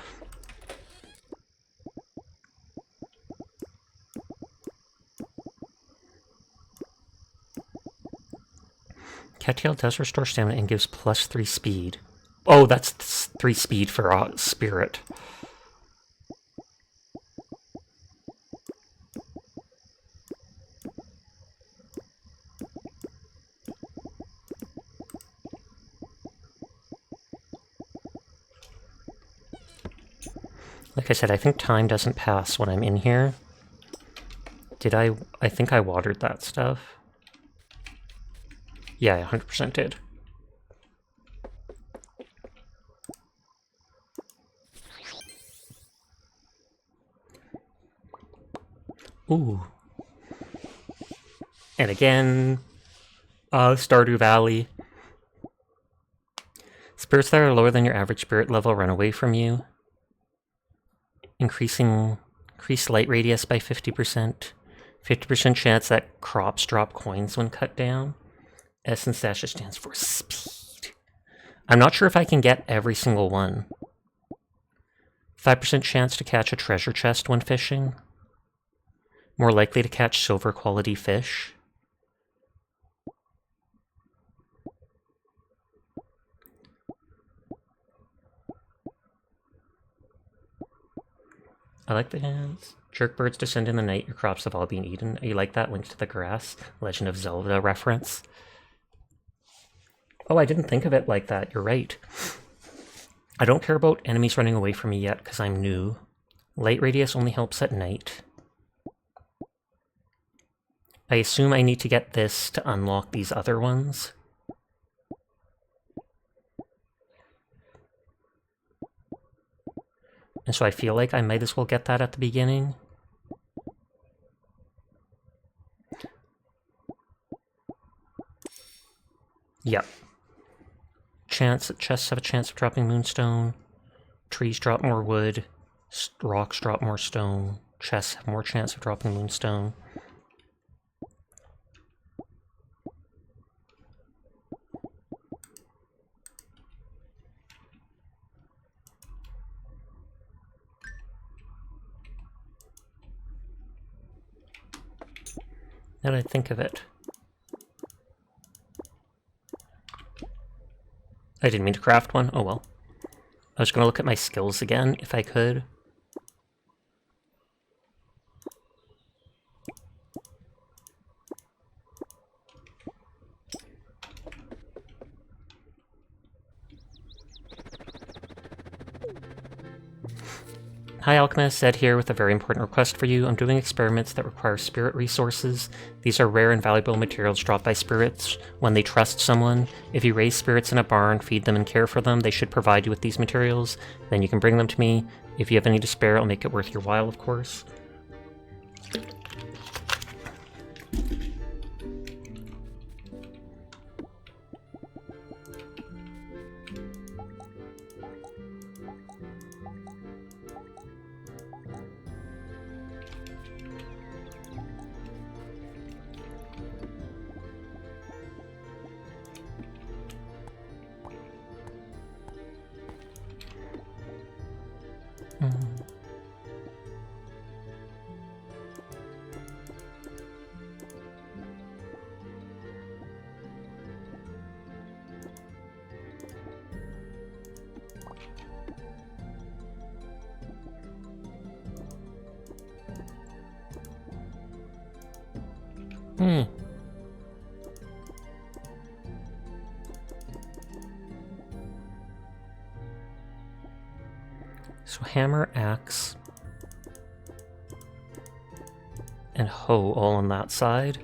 Cattail does restore stamina and gives +3 speed. Oh, that's 3 speed for spirit. Like I said, I think time doesn't pass when I'm in here. Did I think I watered that stuff. Yeah, I 100% did. Ooh. And again, Stardew Valley. Spirits that are lower than your average spirit level run away from you. Increase light radius by 50%. 50% chance that crops drop coins when cut down. S and Sasha stands for speed. I'm not sure if I can get every single one. 5% chance to catch a treasure chest when fishing. More likely to catch silver quality fish. I like the hands. Jerk birds descend in the night, your crops have all been eaten. You like that? Link to the grass. Legend of Zelda reference. Oh, I didn't think of it like that. You're right. I don't care about enemies running away from me yet because I'm new. Light radius only helps at night. I assume I need to get this to unlock these other ones. And so I feel like I might as well get that at the beginning. Yep. Chests have a chance of dropping moonstone. Trees drop more wood. Rocks drop more stone. Chests have more chance of dropping moonstone. Now that I think of it. I didn't mean to craft one. Oh well. I was going to look at my skills again, if I could. Hi Alchemist, Ed here with a very important request for you. I'm doing experiments that require spirit resources. These are rare and valuable materials dropped by spirits when they trust someone. If you raise spirits in a barn, feed them and care for them, they should provide you with these materials. Then you can bring them to me. If you have any to spare, I'll make it worth your while, of course. So hammer, axe, and hoe all on that side.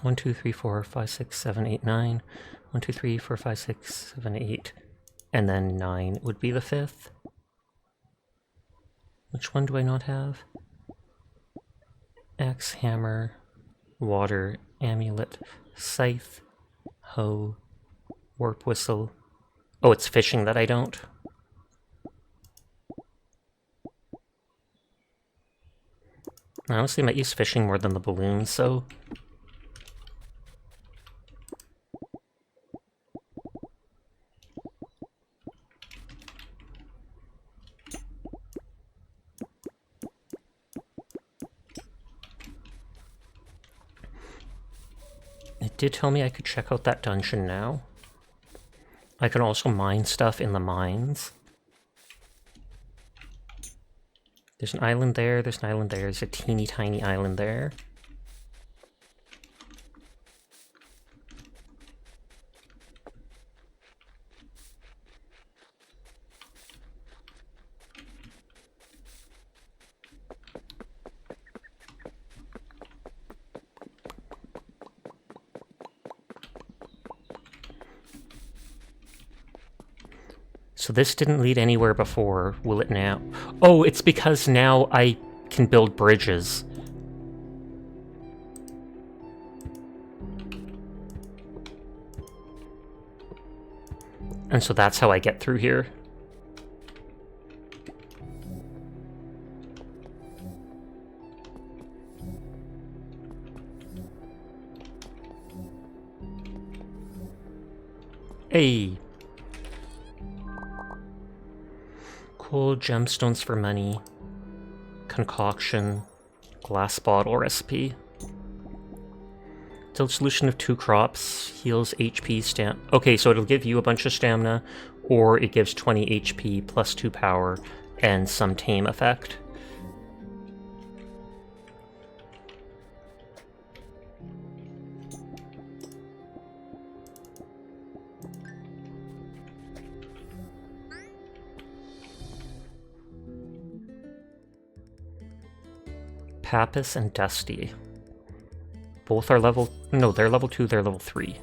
One, two, three, four, five, six, seven, eight, 9. 1, 2, 3, 4, 5, 6, 7, 8. And then 9 would be the 5th. Which one do I not have? Axe, hammer, water, amulet, scythe, hoe, warp whistle. Oh, it's fishing that I don't. I honestly might use fishing more than the balloons, so... It did tell me I could check out that dungeon now. I can also mine stuff in the mines. There's an island there, there's an island there, there's a teeny tiny island there. So this didn't lead anywhere before, will it now? Oh, it's because now I can build bridges. And so that's how I get through here. Hey! Cool gemstones for money. Concoction. Glass bottle recipe. Till solution of 2 crops. Heals HP stam. Okay, so it'll give you a bunch of stamina, or it gives 20 HP plus 2 power and some tame effect. Pappas and Dusty. Both are level... No, they're level 2, they're level 3.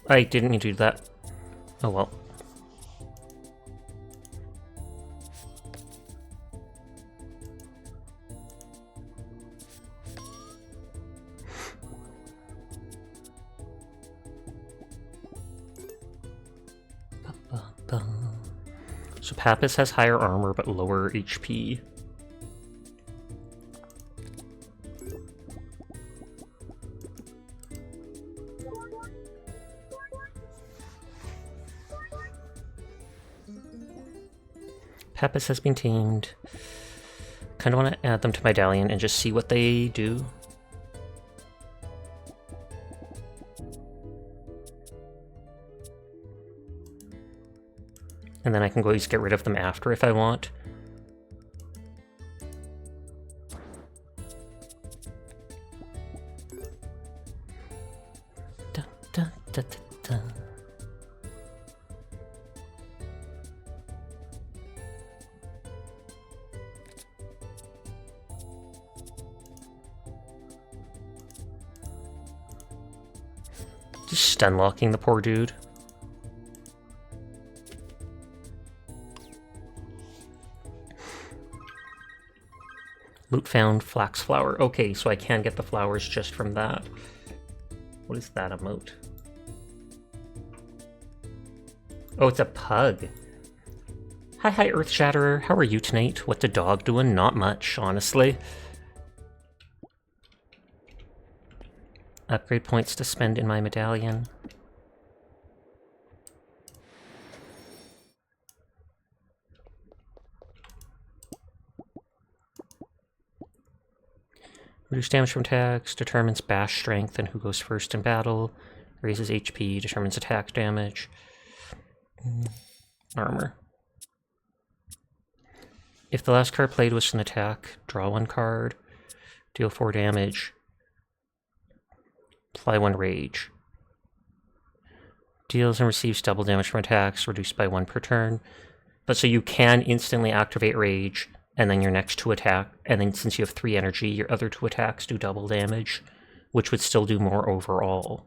I didn't need to do that. Oh well. So Pappas has higher armor but lower HP. Pappas has been tamed. Kind of want to add them to my medallion and just see what they do. And then I can go just get rid of them after if I want. Dun, dun, dun, dun, dun. Just stun locking the poor dude. Loot found, flax flower. Okay, so I can get the flowers just from that. What is that emote? Oh, it's a pug. Hi, Earth Shatterer. How are you tonight? What the dog doing? Not much, honestly. Upgrade points to spend in my medallion. Reduce damage from attacks, determines bash strength and who goes first in battle. Raises HP, determines attack damage. Armor. If the last card played was an attack, draw 1 card. Deal 4 damage. Apply 1 rage. Deals and receives double damage from attacks, reduced by 1 per turn. But so you can instantly activate rage, and then your next 2 attack, and then since you have 3 energy, your other 2 attacks do double damage, which would still do more overall.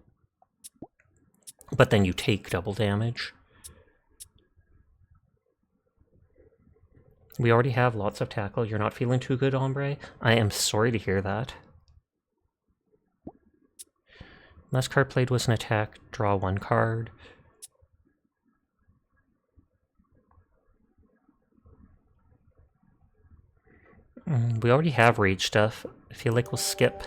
But then you take double damage. We already have lots of tackle. You're not feeling too good, Ombre? I am sorry to hear that. Last card played was an attack, draw 1 card. We already have rage stuff. I feel like we'll skip.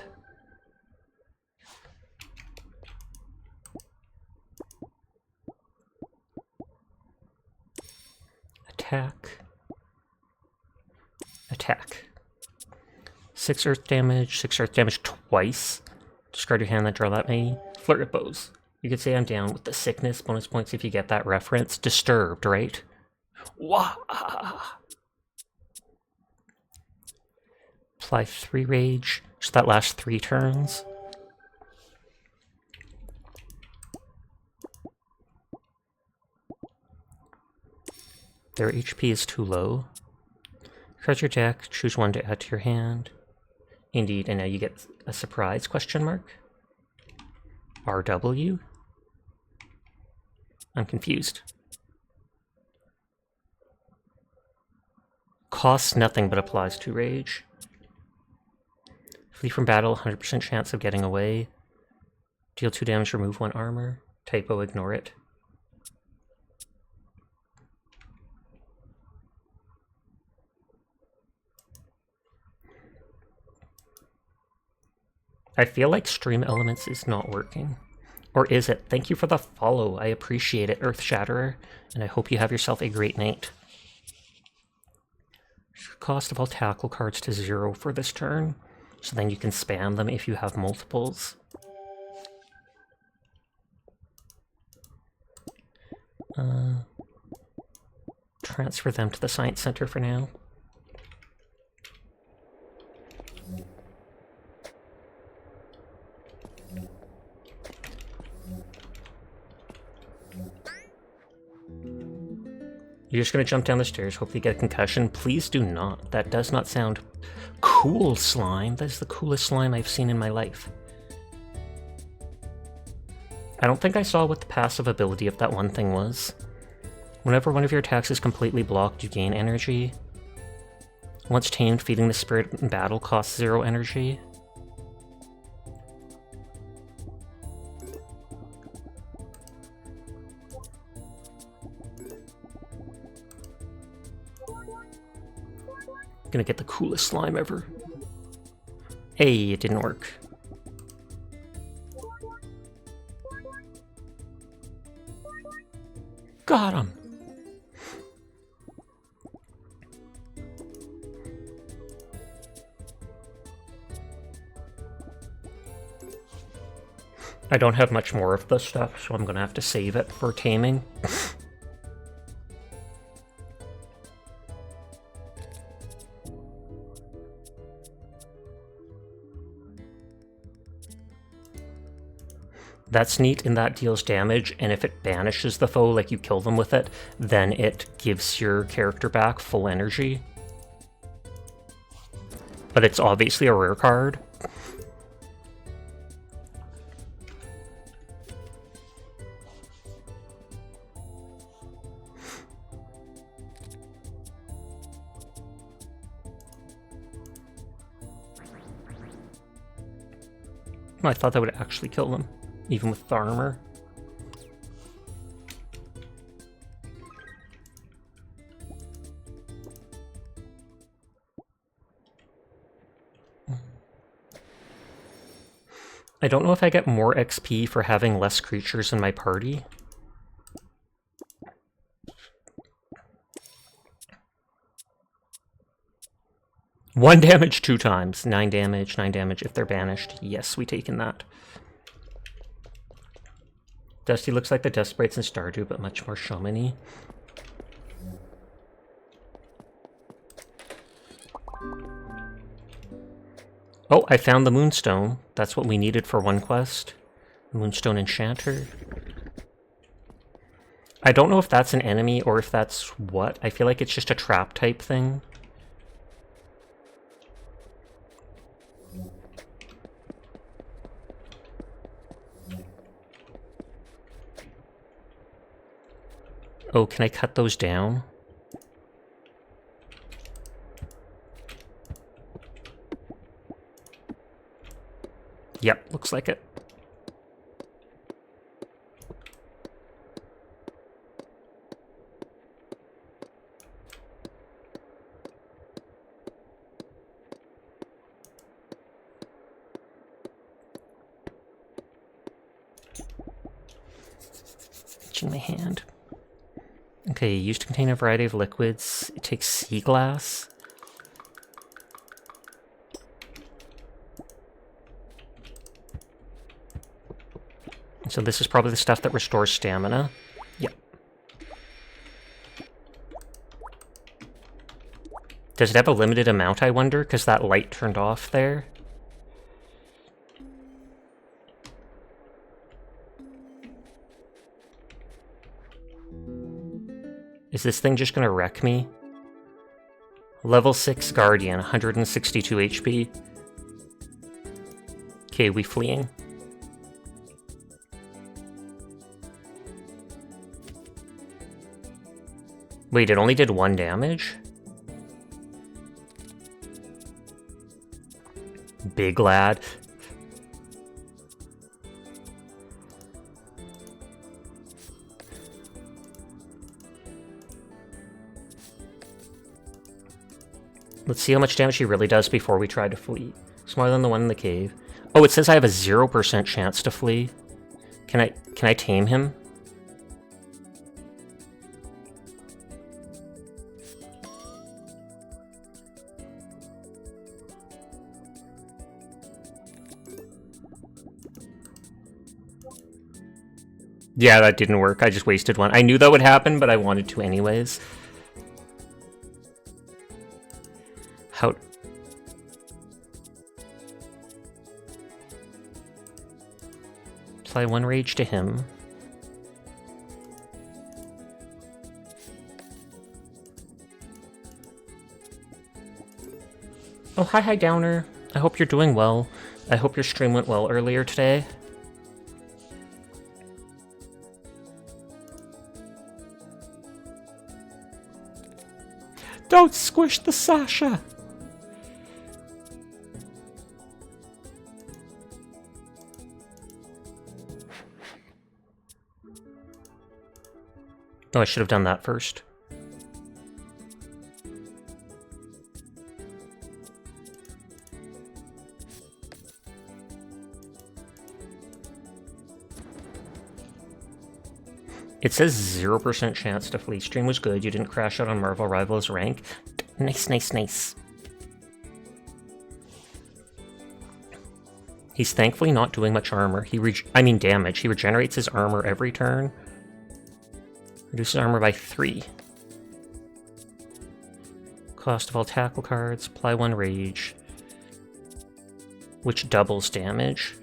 attack. Attack. 6 earth damage, 6 earth damage twice. Discard your hand, then draw that many. Flirt with bows. You could say I'm down with the sickness. Bonus points if you get that reference. Disturbed, right? Wah! Apply 3 rage. So that lasts 3 turns. Their HP is too low. Card your deck, choose one to add to your hand. Indeed, and now you get a surprise question mark. RW? I'm confused. Costs nothing but applies to rage. Flee from battle, 100% chance of getting away. Deal 2 damage, remove 1 armor. Typo, ignore it. I feel like Stream Elements is not working. Or is it? Thank you for the follow. I appreciate it, Earthshatterer, and I hope you have yourself a great night. Cost of all tackle cards to 0 for this turn, so then you can spam them if you have multiples. Transfer them to the Science Center for now. You're just gonna jump down the stairs, hopefully get a concussion. Please do not. That does not sound cool, slime. That is the coolest slime I've seen in my life. I don't think I saw what the passive ability of that one thing was. Whenever one of your attacks is completely blocked, you gain energy. Once tamed, feeding the spirit in battle costs 0 energy. Gonna get the coolest slime ever. Hey, it didn't work. Got him! I don't have much more of this stuff, so I'm gonna have to save it for taming. That's neat, and that deals damage, and if it banishes the foe, like you kill them with it, then it gives your character back full energy. But it's obviously a rare card. I thought that would actually kill them. Even with the armor. I don't know if I get more XP for having less creatures in my party. One damage 2 times. 9 damage, 9 damage if they're banished. Yes, we taken that. Dusty looks like the Dust Sprites in Stardew, but much more shaman-y. Oh, I found the Moonstone. That's what we needed for one quest. Moonstone Enchanter. I don't know if that's an enemy or if that's what. I feel like it's just a trap type thing. Oh, can I cut those down? Yep, looks like it. Itching my hand. Okay, used to contain a variety of liquids. It takes sea glass. So this is probably the stuff that restores stamina. Yep. Does it have a limited amount, I wonder? Because that light turned off there. Is this thing just gonna wreck me? Level 6 Guardian, 162 HP. Okay, we fleeing. Wait, it only did 1 damage? Big lad. Let's see how much damage he really does before we try to flee. Smaller than the one in the cave. Oh, it says I have a 0% chance to flee. Can I tame him? Yeah, that didn't work. I just wasted one. I knew that would happen, but I wanted to anyways. How... Apply 1 rage to him. Oh, hi Downer. I hope you're doing well. I hope your stream went well earlier today. Don't squish the Sasha! Oh, I should have done that first. It says 0% chance to flee. Stream was good. You didn't crash out on Marvel Rivals rank. Nice, nice, nice. He's thankfully not doing much armor. Damage. He regenerates his armor every turn. Reduces armor by 3. Cost of all tackle cards. Apply 1 rage. Which doubles damage.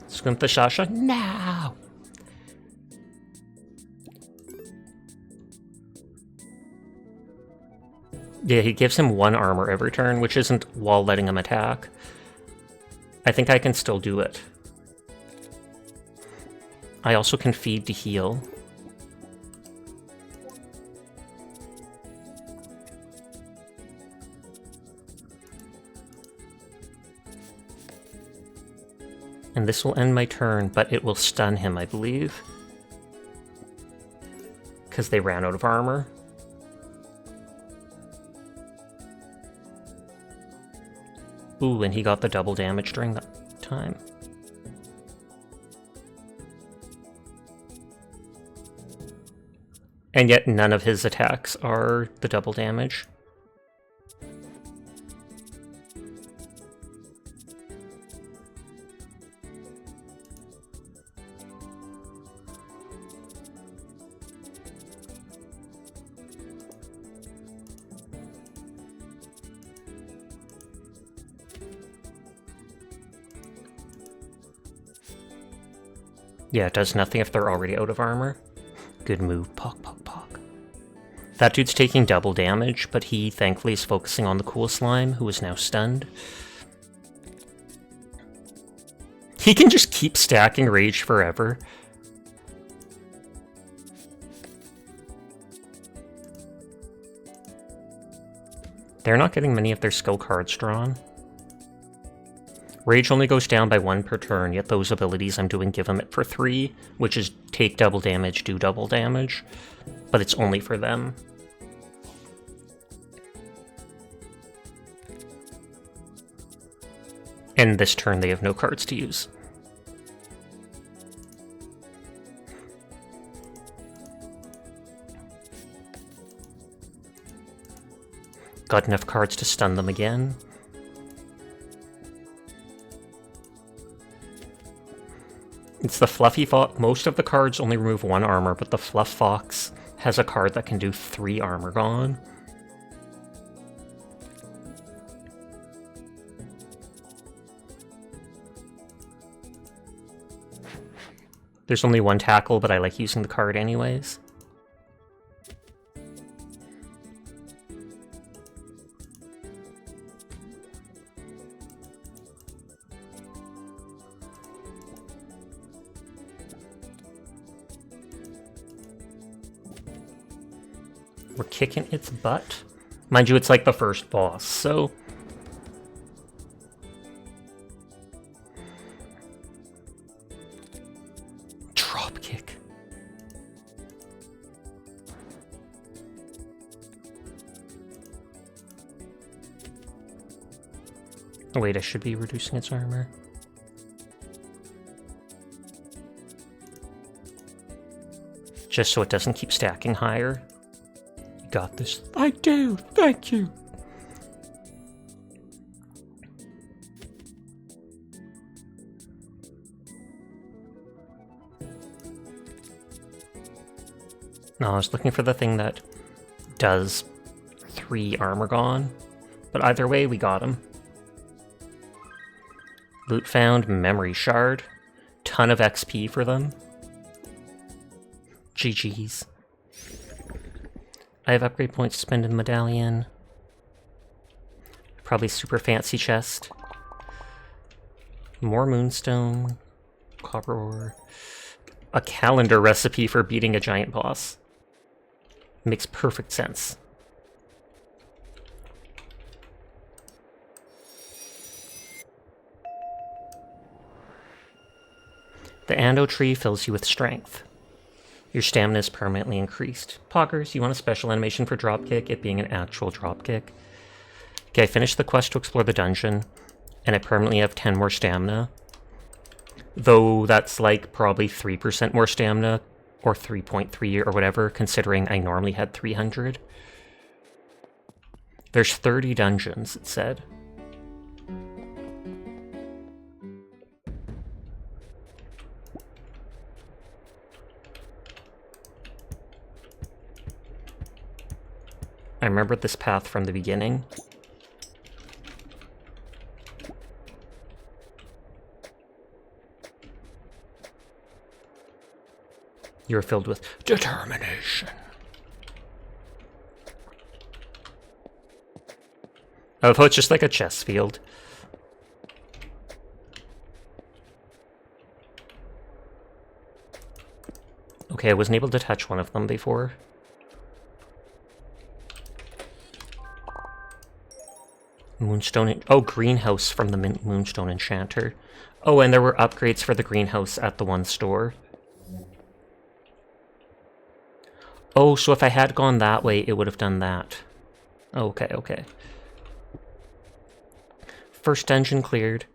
Scrimp the Sasha? No! Yeah, he gives him 1 armor every turn, which isn't while letting him attack. I think I can still do it. I also can feed to heal. And this will end my turn, but it will stun him, I believe. Because they ran out of armor. Ooh, and he got the double damage during that time. And yet none of his attacks are the double damage. Yeah, it does nothing if they're already out of armor. Good move. Pock, pock, pock. That dude's taking double damage, but he thankfully is focusing on the cool slime, who is now stunned. He can just keep stacking rage forever. They're not getting many of their skill cards drawn. Rage only goes down by 1 per turn, yet those abilities I'm doing give them it for 3, which is take double damage, do double damage, but it's only for them. And this turn they have no cards to use. Got enough cards to stun them again. It's the Fluffy Fox. Most of the cards only remove 1 armor, but the Fluff Fox has a card that can do 3 armor gone. There's only 1 tackle, but I like using the card anyways. We're kicking its butt. Mind you, it's like the first boss, so... Drop kick. Oh, wait, I should be reducing its armor. Just so it doesn't keep stacking higher. Got this. I do. Thank you. No, I was looking for the thing that does 3 armor gone, but either way, we got him. Loot found, memory shard, ton of XP for them. GG's. I have upgrade points to spend in the medallion. Probably super fancy chest. More moonstone. Copper ore. A calendar recipe for beating a giant boss. Makes perfect sense. The Ando tree fills you with strength. Your stamina is permanently increased. Poggers, you want a special animation for dropkick, it being an actual dropkick. Okay, I finished the quest to explore the dungeon, and I permanently have 10 more stamina. Though that's like probably 3% more stamina, or 3.3 or whatever, considering I normally had 300. There's 30 dungeons, it said. I remembered this path from the beginning. You're filled with determination. Oh, it's just like a chess field. Okay, I wasn't able to touch one of them before. Moonstone... Oh, greenhouse from the Moonstone Enchanter. Oh, and there were upgrades for the greenhouse at the one store. Oh, so if I had gone that way, it would have done that. Okay, okay. First dungeon cleared.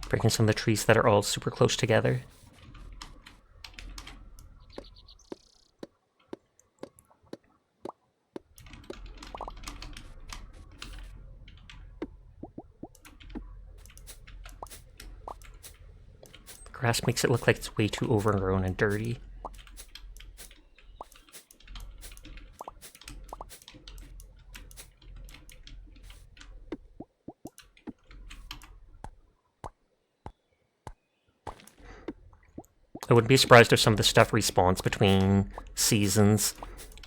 Breaking some of the trees that are all super close together. The grass makes it look like it's way too overgrown and dirty. I wouldn't be surprised if some of the stuff respawns between seasons,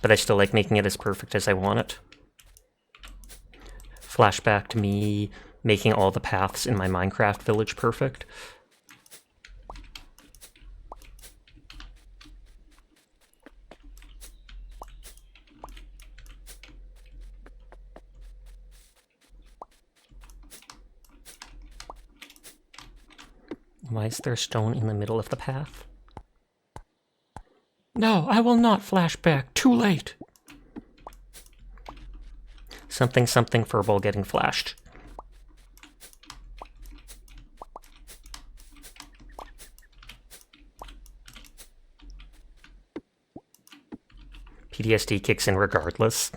but I still like making it as perfect as I want it. Flashback to me making all the paths in my Minecraft village perfect. Why is there a stone in the middle of the path? No, I will not flash back. Too late. Something furball getting flashed. PTSD kicks in regardless.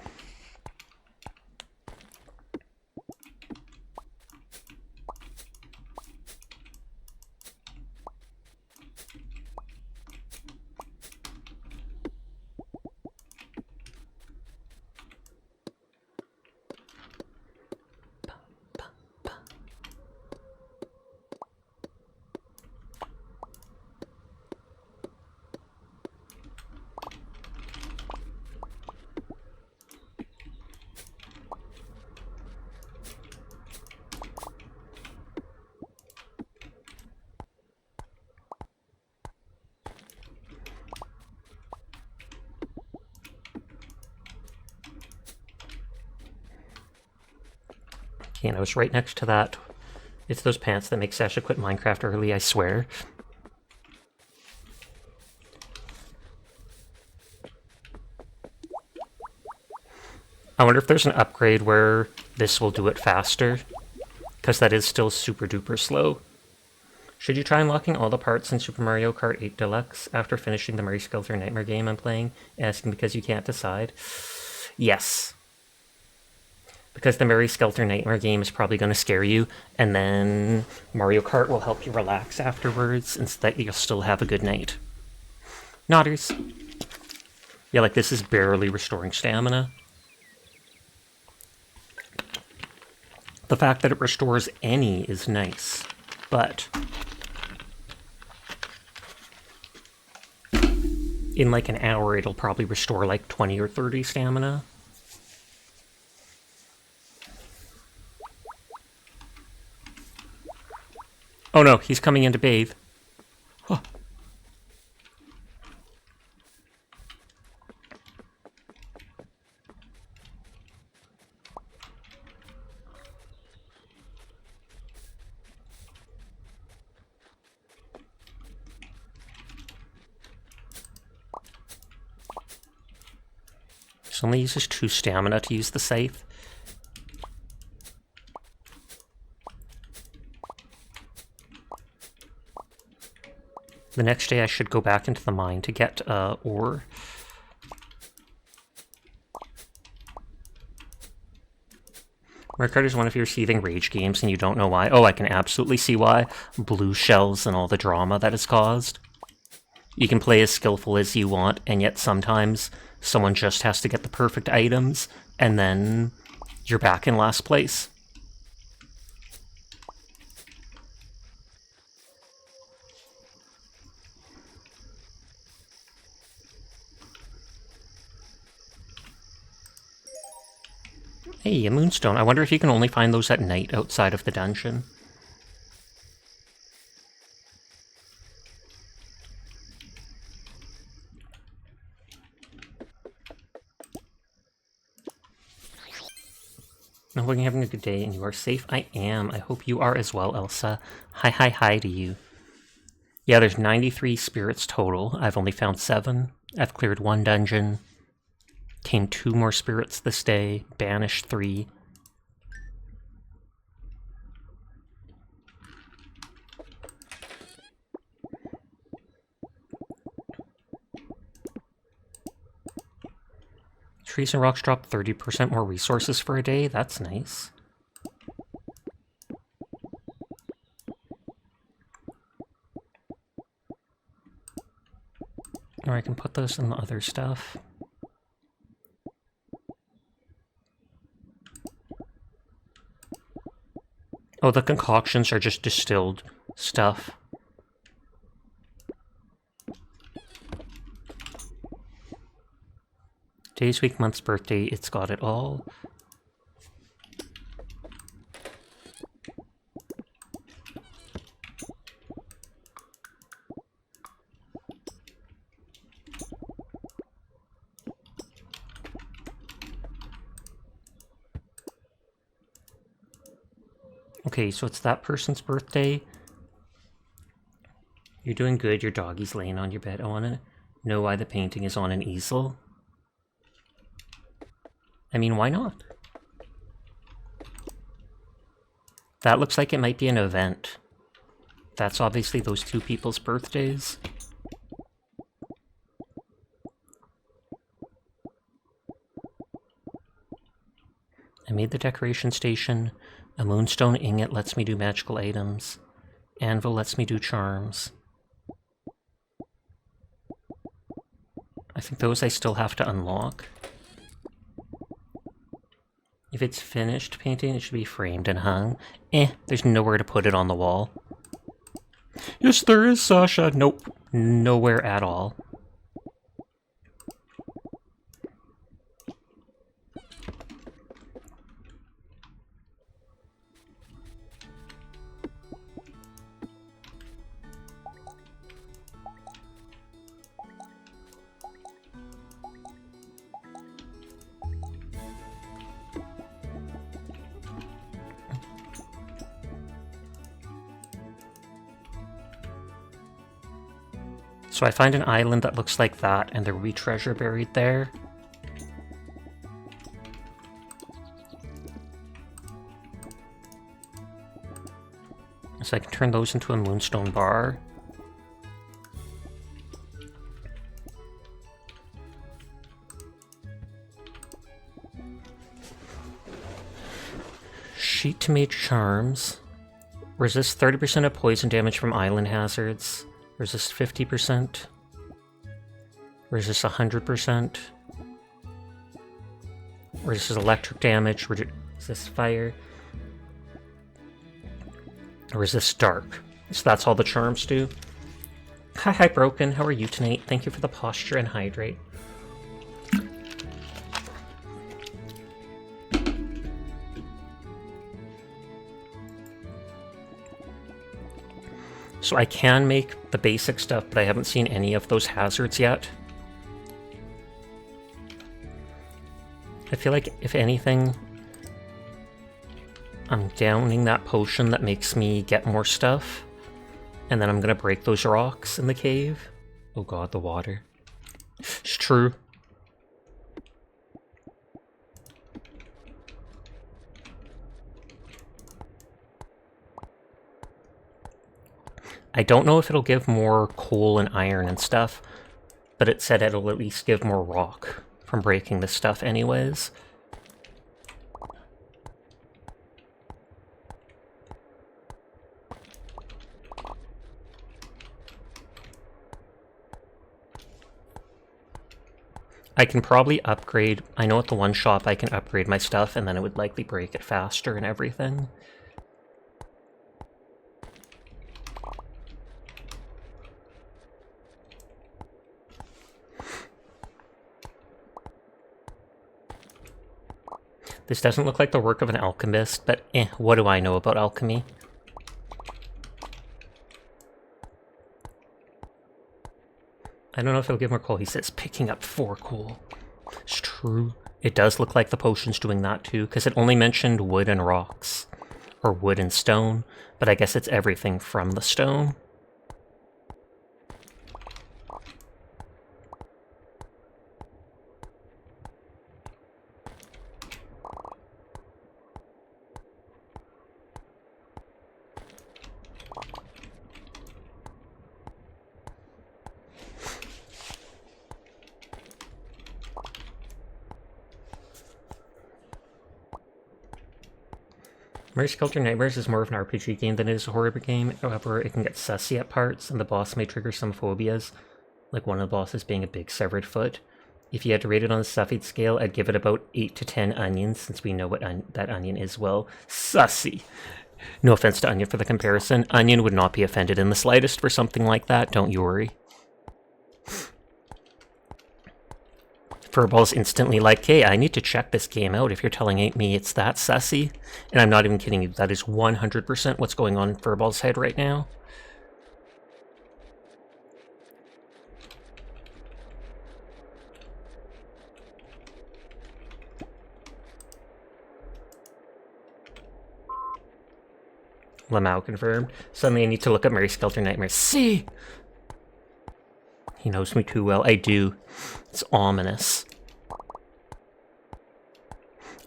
And I was right next to that. It's those pants that make Sasha quit Minecraft early, I swear. I wonder if there's an upgrade where this will do it faster, because that is still super duper slow. Should you try unlocking all the parts in Super Mario Kart 8 Deluxe after finishing the Murray Skelter Nightmare game I'm playing, asking because you can't decide? Yes. Because the Murray Skelter Nightmare game is probably going to scare you, and then Mario Kart will help you relax afterwards, and so that you'll still have a good night. Nodders. Yeah, like this is barely restoring stamina. The fact that it restores any is nice, but in like an hour it'll probably restore like 20 or 30 stamina. Oh no, he's coming in to bathe. Huh. This only uses 2 stamina to use the scythe. The next day I should go back into the mine to get ore. Mario Kart is one of your seething rage games and you don't know why. Oh, I can absolutely see why. Blue shells and all the drama that is caused. You can play as skillful as you want, and yet sometimes someone just has to get the perfect items, and then you're back in last place. Hey, a moonstone. I wonder if you can only find those at night outside of the dungeon. I'm hoping you're having a good day and you are safe. I am. I hope you are as well, Elsa. Hi to you. Yeah, there's 93 spirits total. I've only found 7. I've cleared 1 dungeon. Tamed 2 more spirits this day. Banished 3. Trees and rocks drop 30% more resources for a day. That's nice. Or I can put those in the other stuff. Oh, the concoctions are just distilled stuff. Days, week, months, birthday, it's got it all. Okay, so it's that person's birthday. You're doing good. Your doggy's laying on your bed. I want to know why the painting is on an easel. I mean, why not? That looks like it might be an event. That's obviously those two people's birthdays. I made the decoration station. A moonstone ingot lets me do magical items. Anvil lets me do charms. I think those I still have to unlock. If it's finished painting, it should be framed and hung. There's nowhere to put it on the wall. Yes, there is, Sasha. Nope. Nowhere at all. So I find an island that looks like that, and there will be treasure buried there. So I can turn those into a moonstone bar. Sheet to make charms. Resist 30% of poison damage from island hazards. Resist 50%. Resist 100%. Resist electric damage. Resist fire. Resist dark. So that's all the charms do. Hi, Broken. How are you tonight? Thank you for the posture and hydrate. So I can make the basic stuff, but I haven't seen any of those hazards yet. I feel like, if anything, I'm downing that potion that makes me get more stuff, and then I'm gonna break those rocks in the cave. Oh god, the water. It's true. I don't know if it'll give more coal and iron and stuff, but it said it'll at least give more rock from breaking this stuff anyways. I can probably upgrade, I know at the one shop I can upgrade my stuff and then it would likely break it faster and everything. This doesn't look like the work of an alchemist, but what do I know about alchemy? I don't know if it'll give more coal. He says picking up 4 coal. It's true. It does look like the potion's doing that too, because it only mentioned wood and rocks. Or wood and stone, but I guess it's everything from the stone. Mary Sculptor Nightmares is more of an RPG game than it is a horror game. However, it can get sussy at parts, and the boss may trigger some phobias, like one of the bosses being a big severed foot. If you had to rate it on a suffy scale, I'd give it about 8 to 10 onions, since we know what that onion is. Well, sussy. No offense to Onion for the comparison. Onion would not be offended in the slightest for something like that, don't you worry. Furball's instantly like, hey, I need to check this game out if you're telling me it's that sussy. And I'm not even kidding you, that is 100% what's going on in Furball's head right now. Lamau confirmed. Suddenly I need to look up Mary Skelter Nightmares. See! He knows me too well. I do. It's ominous.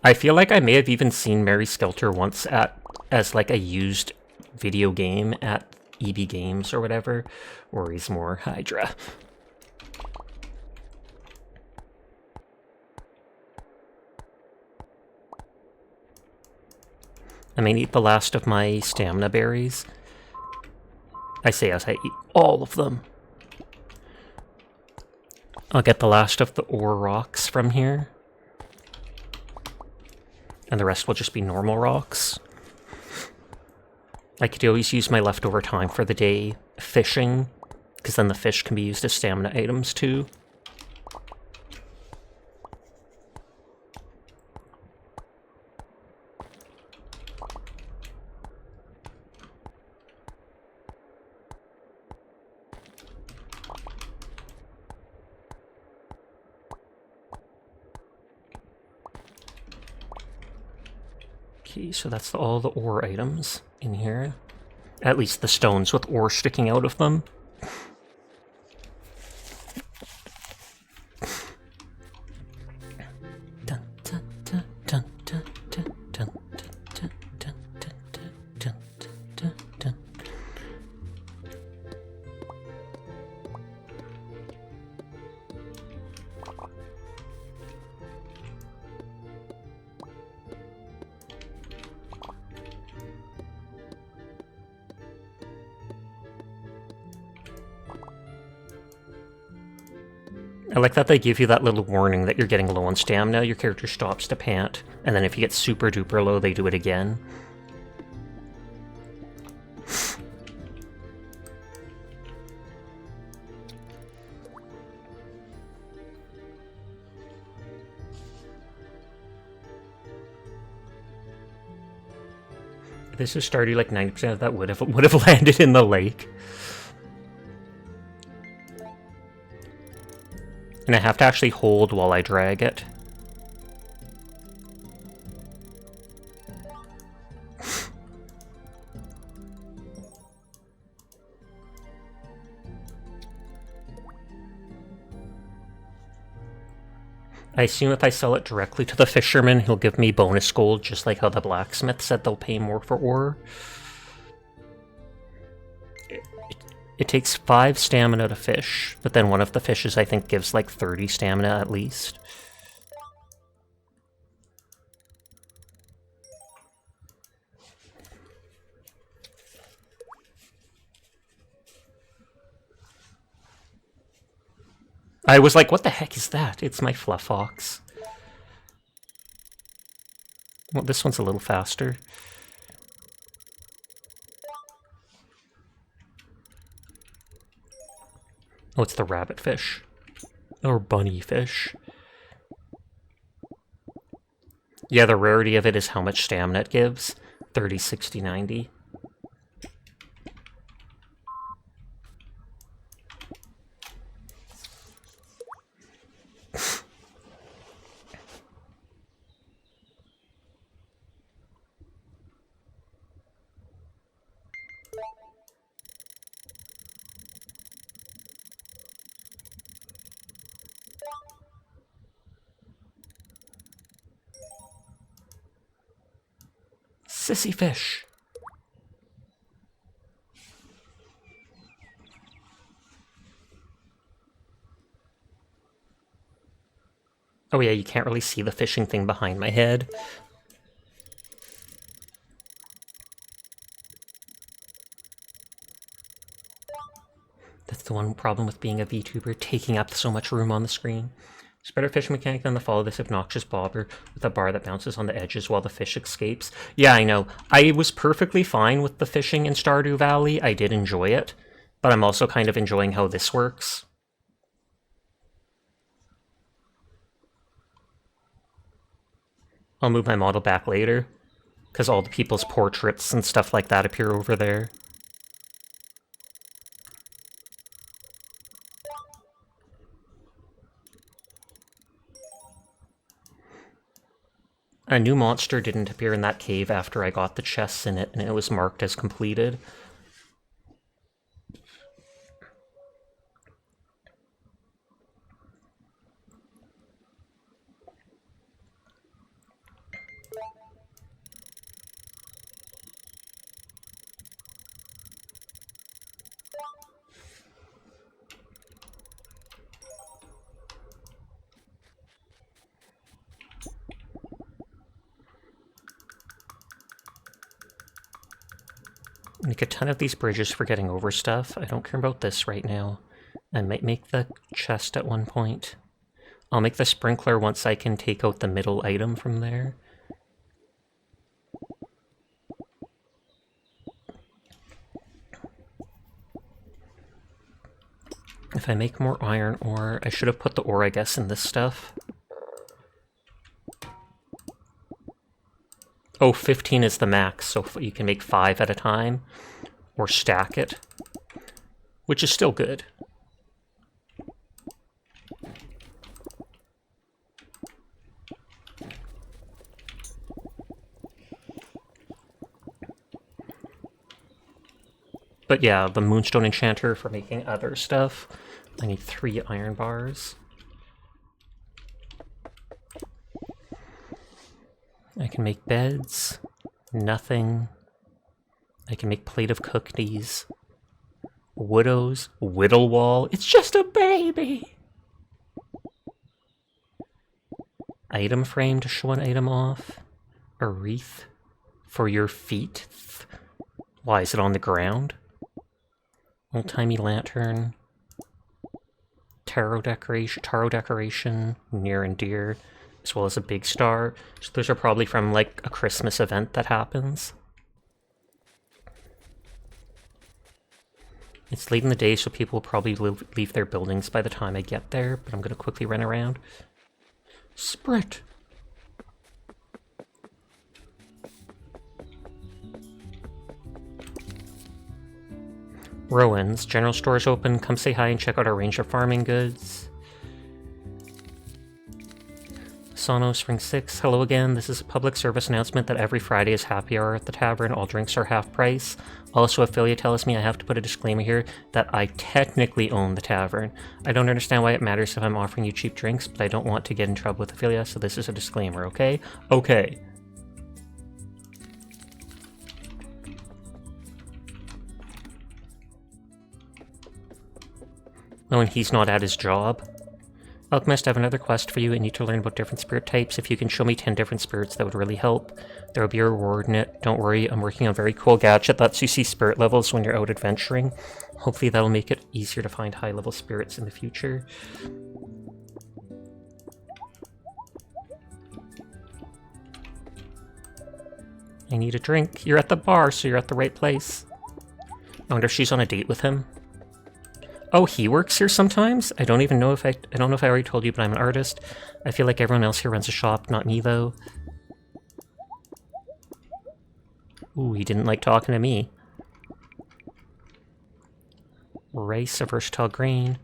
I feel like I may have even seen Mary Skelter once as like a used video game at EB Games or whatever. Or he's more Hydra. I may eat the last of my stamina berries. I say as I eat all of them. I'll get the last of the ore rocks from here. And the rest will just be normal rocks. I could always use my leftover time for the day fishing, because then the fish can be used as stamina items too. Okay, so that's all the ore items in here. At least the stones with ore sticking out of them. I like that they give you that little warning that you're getting low on stamina, your character stops to pant, and then if you get super duper low, they do it again. If this is Stardew, like 90% of that would have landed in the lake. And I have to actually hold while I drag it. I assume if I sell it directly to the fisherman, he'll give me bonus gold, just like how the blacksmith said they'll pay more for ore. It takes 5 stamina to fish, but then one of the fishes I think gives like 30 stamina at least. I was like, what the heck is that? It's my fluff ox. Well, this one's a little faster. Oh, it's the rabbit fish. Or bunny fish. Yeah, the rarity of it is how much stamina it gives. 30, 60, 90. Sissy fish. Oh yeah, you can't really see the fishing thing behind my head. That's the one problem with being a VTuber, taking up so much room on the screen. There's better fishing mechanic than the follow this obnoxious bobber with a bar that bounces on the edges while the fish escapes. Yeah, I know. I was perfectly fine with the fishing in Stardew Valley. I did enjoy it, but I'm also kind of enjoying how this works. I'll move my model back later, because all the people's portraits and stuff like that appear over there. A new monster didn't appear in that cave after I got the chests in it, and it was marked as completed. Make a ton of these bridges for getting over stuff. I don't care about this right now. I might make the chest at one point. I'll make the sprinkler once I can take out the middle item from there. If I make more iron ore, I should have put the ore, I guess, in this stuff. Oh, 15 is the max, so you can make 5 at a time, or stack it, which is still good. But yeah, the Moonstone Enchanter for making other stuff. I need 3 iron bars. I can make beds. Nothing. I can make plate of cookies. Widows. Whittle wall. It's just a baby! Item frame to show an item off. A wreath for your feet. Why, is it on the ground? Old-timey lantern. Taro decoration, near and dear, as well as a big star. So those are probably from like a Christmas event that happens. It's late in the day, so people will probably leave their buildings by the time I get there, but I'm going to quickly run around. Sprint! Rowan's. General store is open. Come say hi and check out our range of farming goods. Sono Spring 6. Hello again. This is a public service announcement that every Friday is happy hour at the tavern. All drinks are half price. Also, Ophelia tells me I have to put a disclaimer here that I technically own the tavern. I don't understand why it matters if I'm offering you cheap drinks, but I don't want to get in trouble with Ophelia, so this is a disclaimer, okay? Okay. Oh, and he's not at his job. Alchemist, I have another quest for you. I need to learn about different spirit types. If you can show me 10 different spirits, that would really help. There will be a reward in it. Don't worry, I'm working on a very cool gadget that lets you see spirit levels when you're out adventuring. Hopefully that'll make it easier to find high-level spirits in the future. I need a drink. You're at the bar, so you're at the right place. I wonder if she's on a date with him. Oh, he works here sometimes? I don't even know if I don't know if I already told you, but I'm an artist. I feel like everyone else here runs a shop, not me though. Ooh, he didn't like talking to me. Rice, a versatile grain.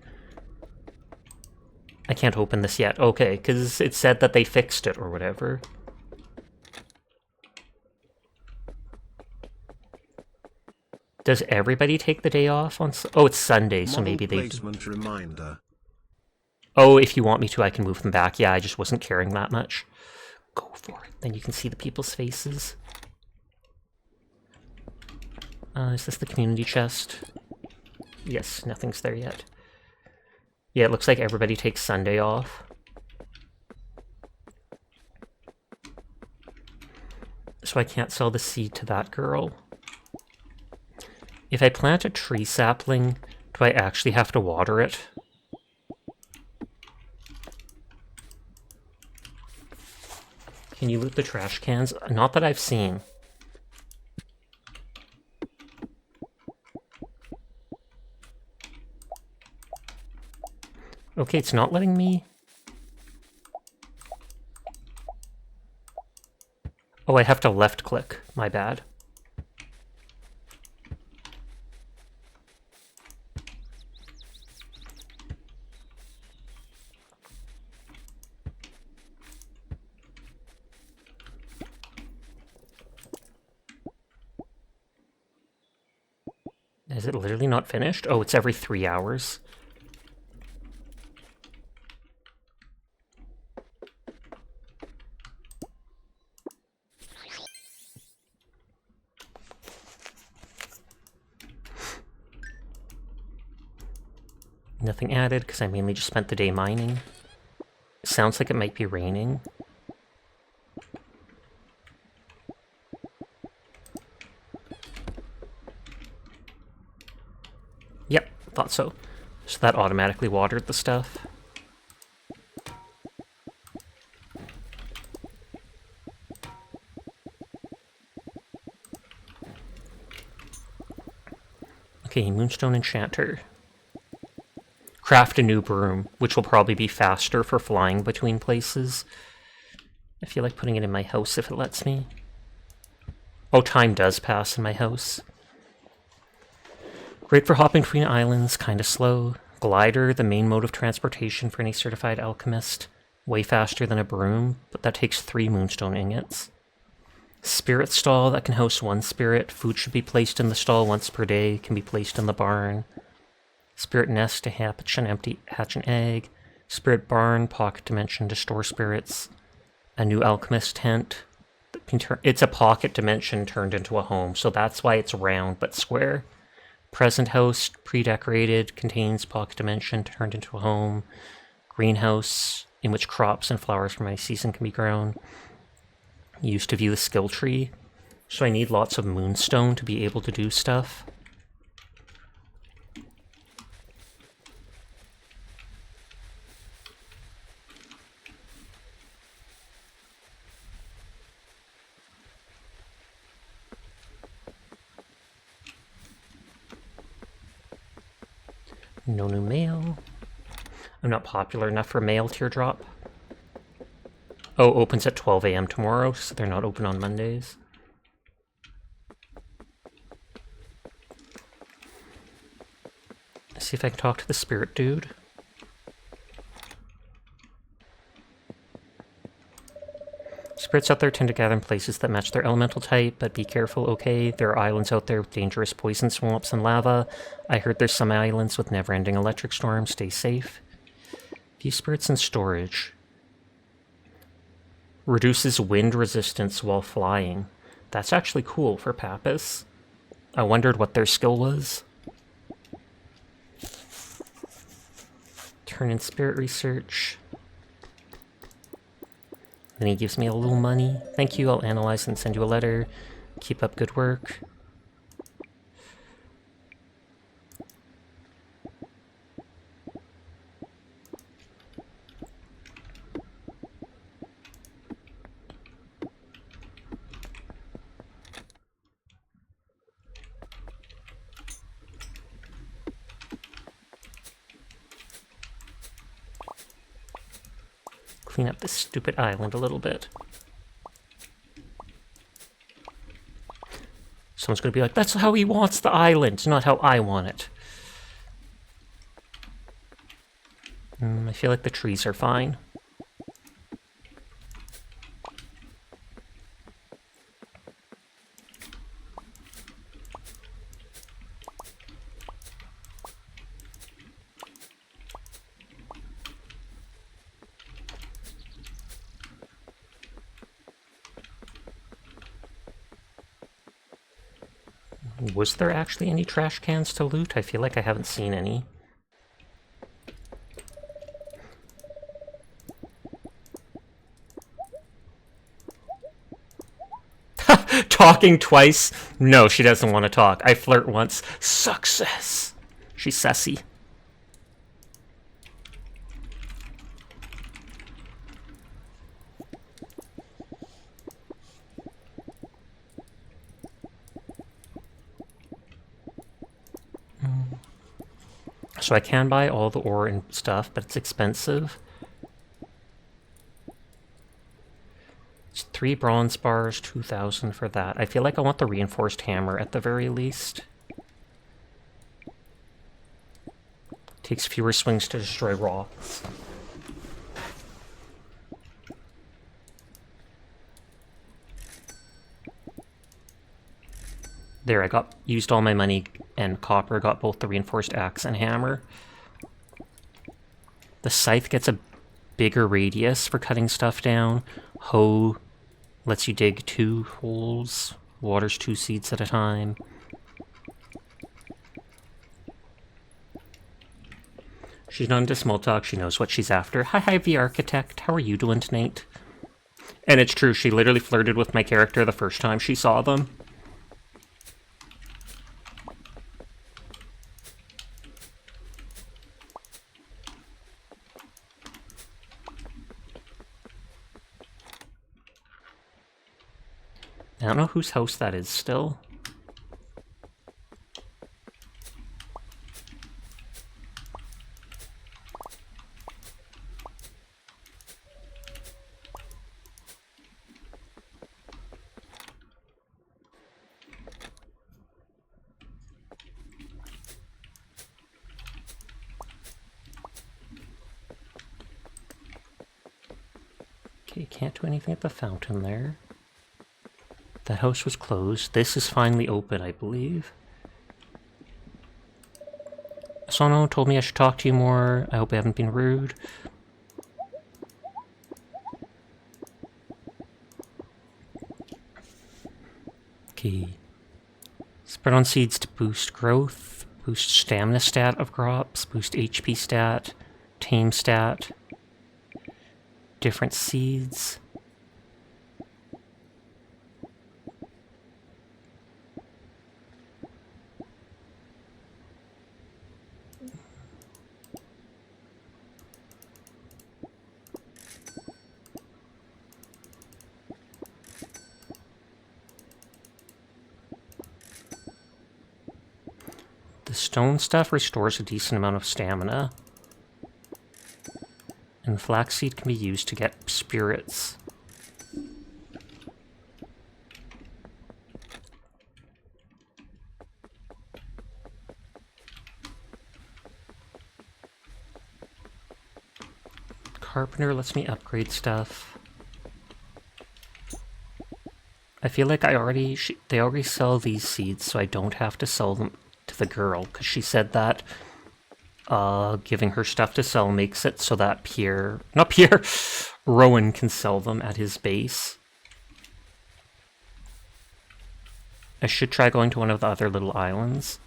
I can't open this yet. Okay, because it said that they fixed it or whatever. Does everybody take the day off on... Oh, it's Sunday, so maybe they... Placement reminder. Oh, if you want me to, I can move them back. Yeah, I just wasn't caring that much. Go for it. Then you can see the people's faces. Is this the community chest? Yes, nothing's there yet. Yeah, it looks like everybody takes Sunday off. So I can't sell the seed to that girl. If I plant a tree sapling, do I actually have to water it? Can you loot the trash cans? Not that I've seen. Okay, it's not letting me... Oh, I have to left click. My bad. Is it literally not finished? Oh, it's every 3 hours. Nothing added, because I mainly just spent the day mining. It sounds like it might be raining. Yep, thought so. So that automatically watered the stuff. Okay, Moonstone Enchanter. Craft a new broom, which will probably be faster for flying between places. I feel like putting it in my house if it lets me. Oh, time does pass in my house. Great for hopping between islands, kinda slow. Glider, the main mode of transportation for any certified alchemist. Way faster than a broom, but that takes 3 moonstone ingots. Spirit stall that can host 1 spirit. Food should be placed in the stall once per day, can be placed in the barn. Spirit nest to hatch an egg. Spirit barn, pocket dimension to store spirits. A new alchemist tent. It's a pocket dimension turned into a home, so that's why it's round but square. Present house, pre-decorated, contains pocket dimension turned into a home. Greenhouse, in which crops and flowers from any season can be grown. Used to view the skill tree, so I need lots of moonstone to be able to do stuff. No new mail. I'm not popular enough for mail teardrop. Oh, opens at 12 a.m. tomorrow, so they're not open on Mondays. Let's see if I can talk to the spirit dude. Spirits out there tend to gather in places that match their elemental type, but be careful, okay? There are islands out there with dangerous poison swamps and lava. I heard there's some islands with never-ending electric storms. Stay safe. Few spirits in storage. Reduces wind resistance while flying. That's actually cool for Pappas. I wondered what their skill was. Turn in spirit research. Then he gives me a little money. Thank you, I'll analyze and send you a letter. Keep up good work. Clean up this stupid island a little bit. Someone's going to be like, that's how he wants the island, not how I want it. I feel like the trees are fine. Was there actually any trash cans to loot? I feel like I haven't seen any. Talking twice? No, she doesn't want to talk. I flirt once. Success. She's sassy. So I can buy all the ore and stuff, but it's expensive. It's 3 bronze bars, 2,000 for that. I feel like I want the reinforced hammer at the very least. Takes fewer swings to destroy rocks. There, I used all my money and copper got both the reinforced axe and hammer. The scythe gets a bigger radius for cutting stuff down. Hoe lets you dig 2 holes, waters 2 seeds at a time. She's not into small talk, she knows what she's after. Hi, the architect, how are you doing tonight? And it's true, she literally flirted with my character the first time she saw them. I don't know whose house that is still. Okay, can't do anything at the fountain there. That house was closed. This is finally open, I believe. Sono told me I should talk to you more. I hope I haven't been rude. Okay. Spread on seeds to boost growth, boost stamina stat of crops, boost HP stat, tame stat, different seeds. The stone stuff restores a decent amount of stamina. And flaxseed can be used to get spirits. Carpenter lets me upgrade stuff. I feel like they already sell these seeds, so I don't have to sell them to the girl, because she said that giving her stuff to sell makes it so that Rowan can sell them at his base. I should try going to one of the other little islands.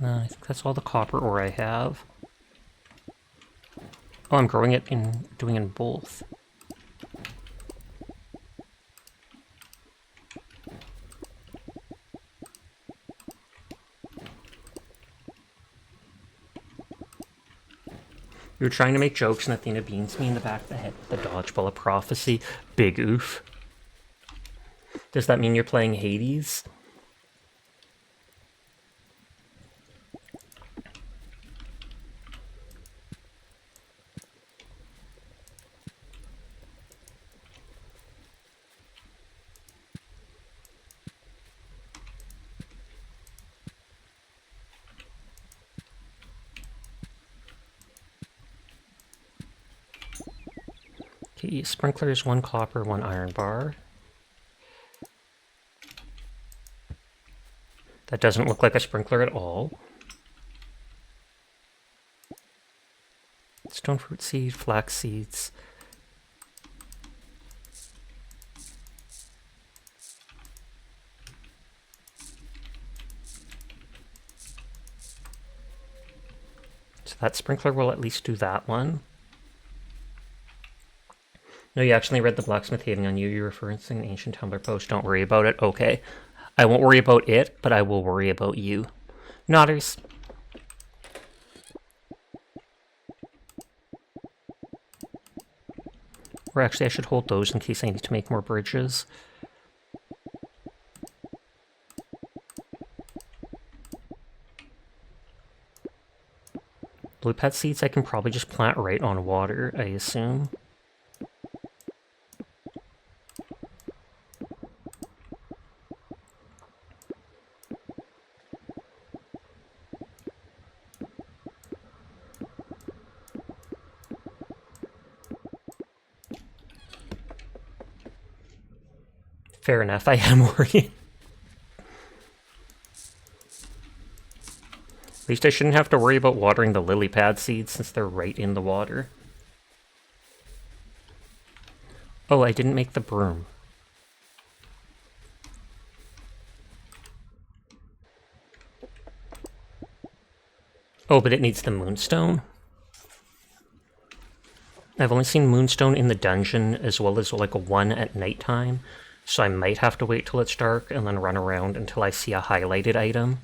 I think that's all the copper ore I have. Oh, I'm growing it doing in both. You were trying to make jokes and Athena beans me in the back of the head with the dodgeball of prophecy. Big oof. Does that mean you're playing Hades? Okay, sprinklers, 1 copper, 1 iron bar. That doesn't look like a sprinkler at all. Stone fruit seed, flax seeds. So that sprinkler will at least do that one. No, you actually read the blacksmith hating on you. You're referencing an ancient Tumblr post. Don't worry about it. Okay. I won't worry about it, but I will worry about you. Nodders. Or actually, I should hold those in case I need to make more bridges. Lily pad seeds I can probably just plant right on water, I assume. Fair enough, I am worried. At least I shouldn't have to worry about watering the lily pad seeds since they're right in the water. Oh, I didn't make the broom. Oh, but it needs the moonstone? I've only seen moonstone in the dungeon as well as like a one at nighttime, so I might have to wait till it's dark and then run around until I see a highlighted item.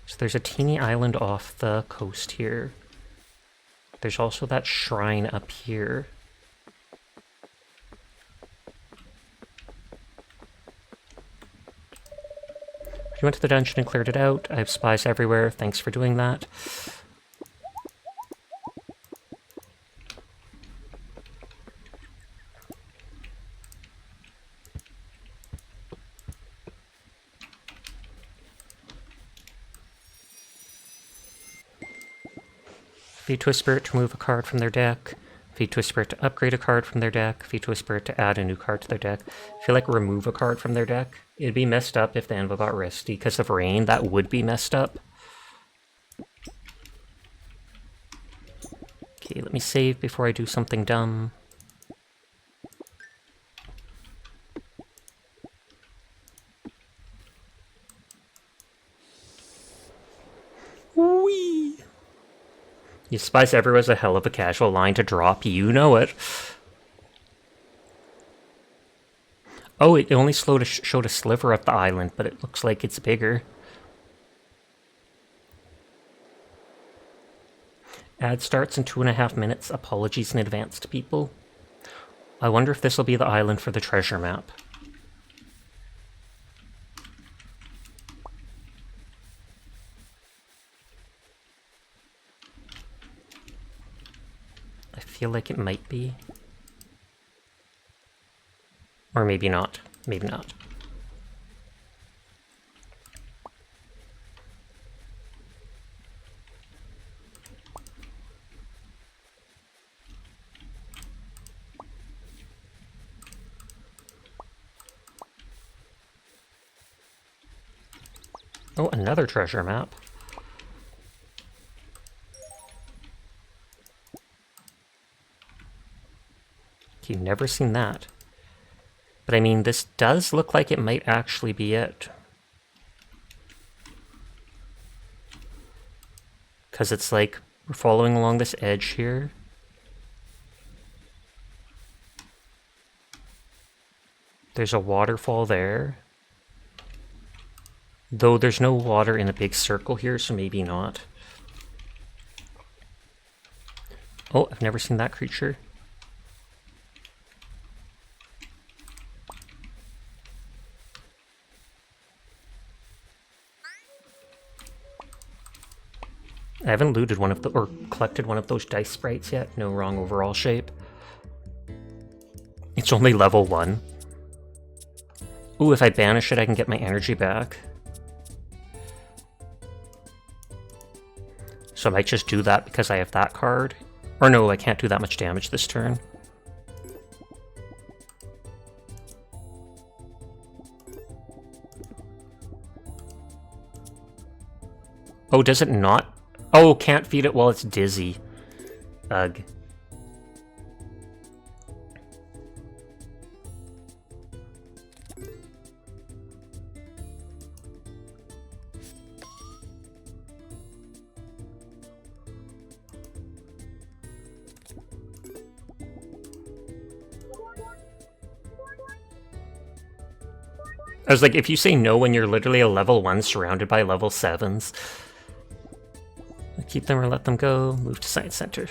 So there's a teeny island off the coast here. There's also that shrine up here. You went to the dungeon and cleared it out. I have spies everywhere. Thanks for doing that. Feed to a spirit to remove a card from their deck. Feed to a spirit to upgrade a card from their deck. Feed to a spirit to add a new card to their deck. I feel like remove a card from their deck. It'd be messed up if the anvil got risky because of rain. That would be messed up. Okay, let me save before I do something dumb. Whee! You spies everywhere is a hell of a casual line to drop. You know it. Oh, it only showed a sliver of the island, but it looks like it's bigger. Ad starts in 2.5 minutes. Apologies in advance to people. I wonder if this will be the island for the treasure map. I feel like it might be. Or maybe not. Maybe not. Oh, another treasure map. You've never seen that. But I mean, this does look like it might actually be it. Because it's like, we're following along this edge here. There's a waterfall there. Though there's no water in a big circle here, so maybe not. Oh, I've never seen that creature. I haven't looted one of the, or collected one of those dice sprites yet. No, wrong overall shape. It's only level 1. Ooh, if I banish it, I can get my energy back. So I might just do that because I have that card. Or no, I can't do that much damage this turn. Oh, does it not? Oh, can't feed it while it's dizzy. Ugh. I was like, if you say no when you're literally a level 1 surrounded by level 7s. Keep them or let them go. Move to science center.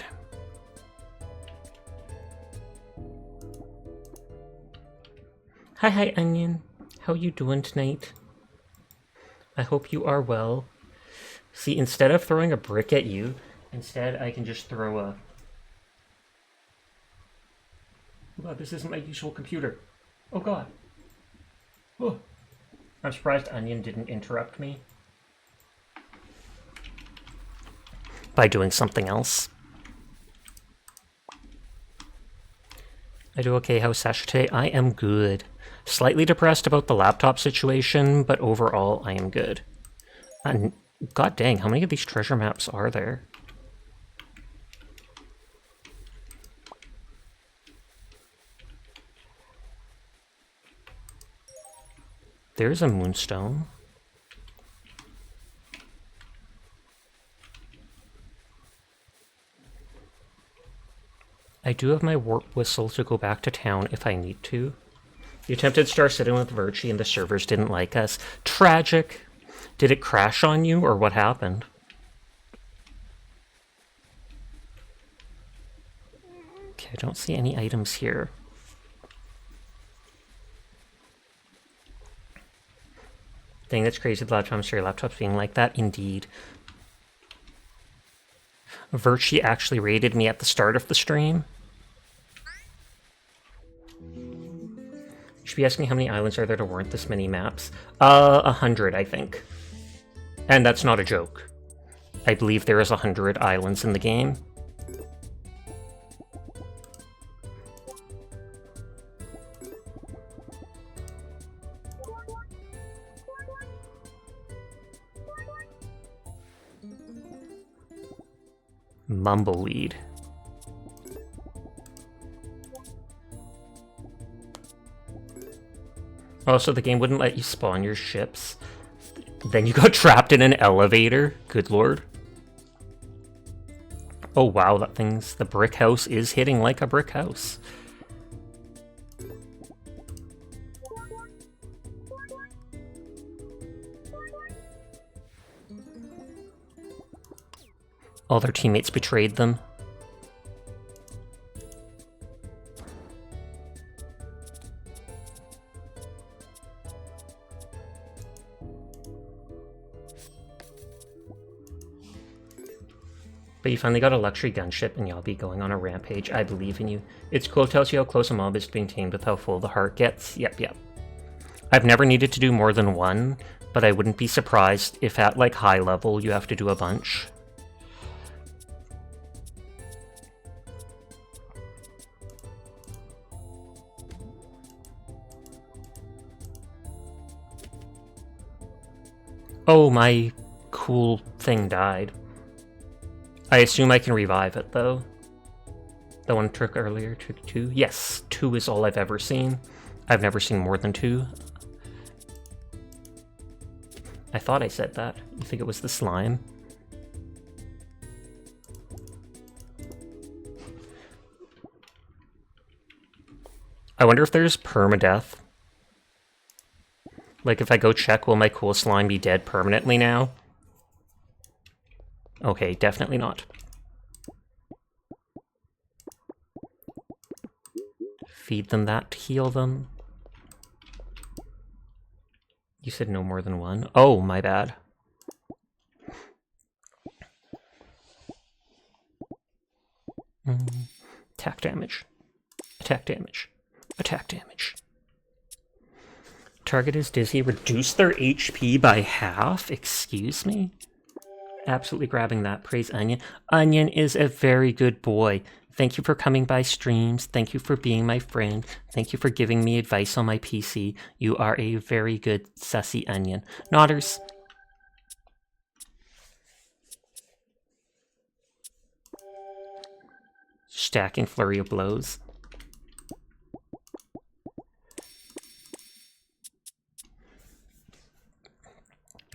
Hi, Onion. How you doing tonight? I hope you are well. See, instead of throwing a brick at you, instead I can just throw a... Oh god, this isn't my usual computer. Oh god. Oh. I'm surprised Onion didn't interrupt me by doing something else. I do okay. How's Sasha today? I am good. Slightly depressed about the laptop situation, but overall I am good. And god dang, how many of these treasure maps are there? There's a moonstone. I do have my warp whistle to go back to town if I need to. You attempted to start sitting with Virtue and the servers didn't like us. Tragic. Did it crash on you or what happened? Okay, I don't see any items here. Dang, that's crazy. The laptop, sorry, laptops being like that. Indeed. Virtue actually raided me at the start of the stream. You should be asking how many islands are there to warrant this many maps. 100, I think. And that's not a joke. I believe there is 100 islands in the game. Mumbleweed. Also, the game wouldn't let you spawn your ships. Then you got trapped in an elevator. Good lord. Oh wow, that thing's... the brick house is hitting like a brick house. All their teammates betrayed them. But you finally got a luxury gunship and you'll be going on a rampage. I believe in you. It's cool, tells you how close a mob is to being tamed with how full the heart gets. Yep. I've never needed to do more than one, but I wouldn't be surprised if at like high level you have to do a bunch. Oh, my cool thing died. I assume I can revive it, though. The one took earlier took 2. Yes, 2 is all I've ever seen. I've never seen more than 2. I thought I said that. You think it was the slime? I wonder if there's permadeath. Like, if I go check, will my cool slime be dead permanently now? Okay, definitely not. Feed them that to heal them. You said no more than 1. Oh, my bad. Attack damage. Attack damage. Attack damage. Target is dizzy. Reduce their HP by half? Excuse me? Absolutely grabbing that. Praise Onion. Onion is a very good boy. Thank you for coming by streams. Thank you for being my friend. Thank you for giving me advice on my PC. You are a very good sussy Onion. Nodders. Stacking flurry of blows.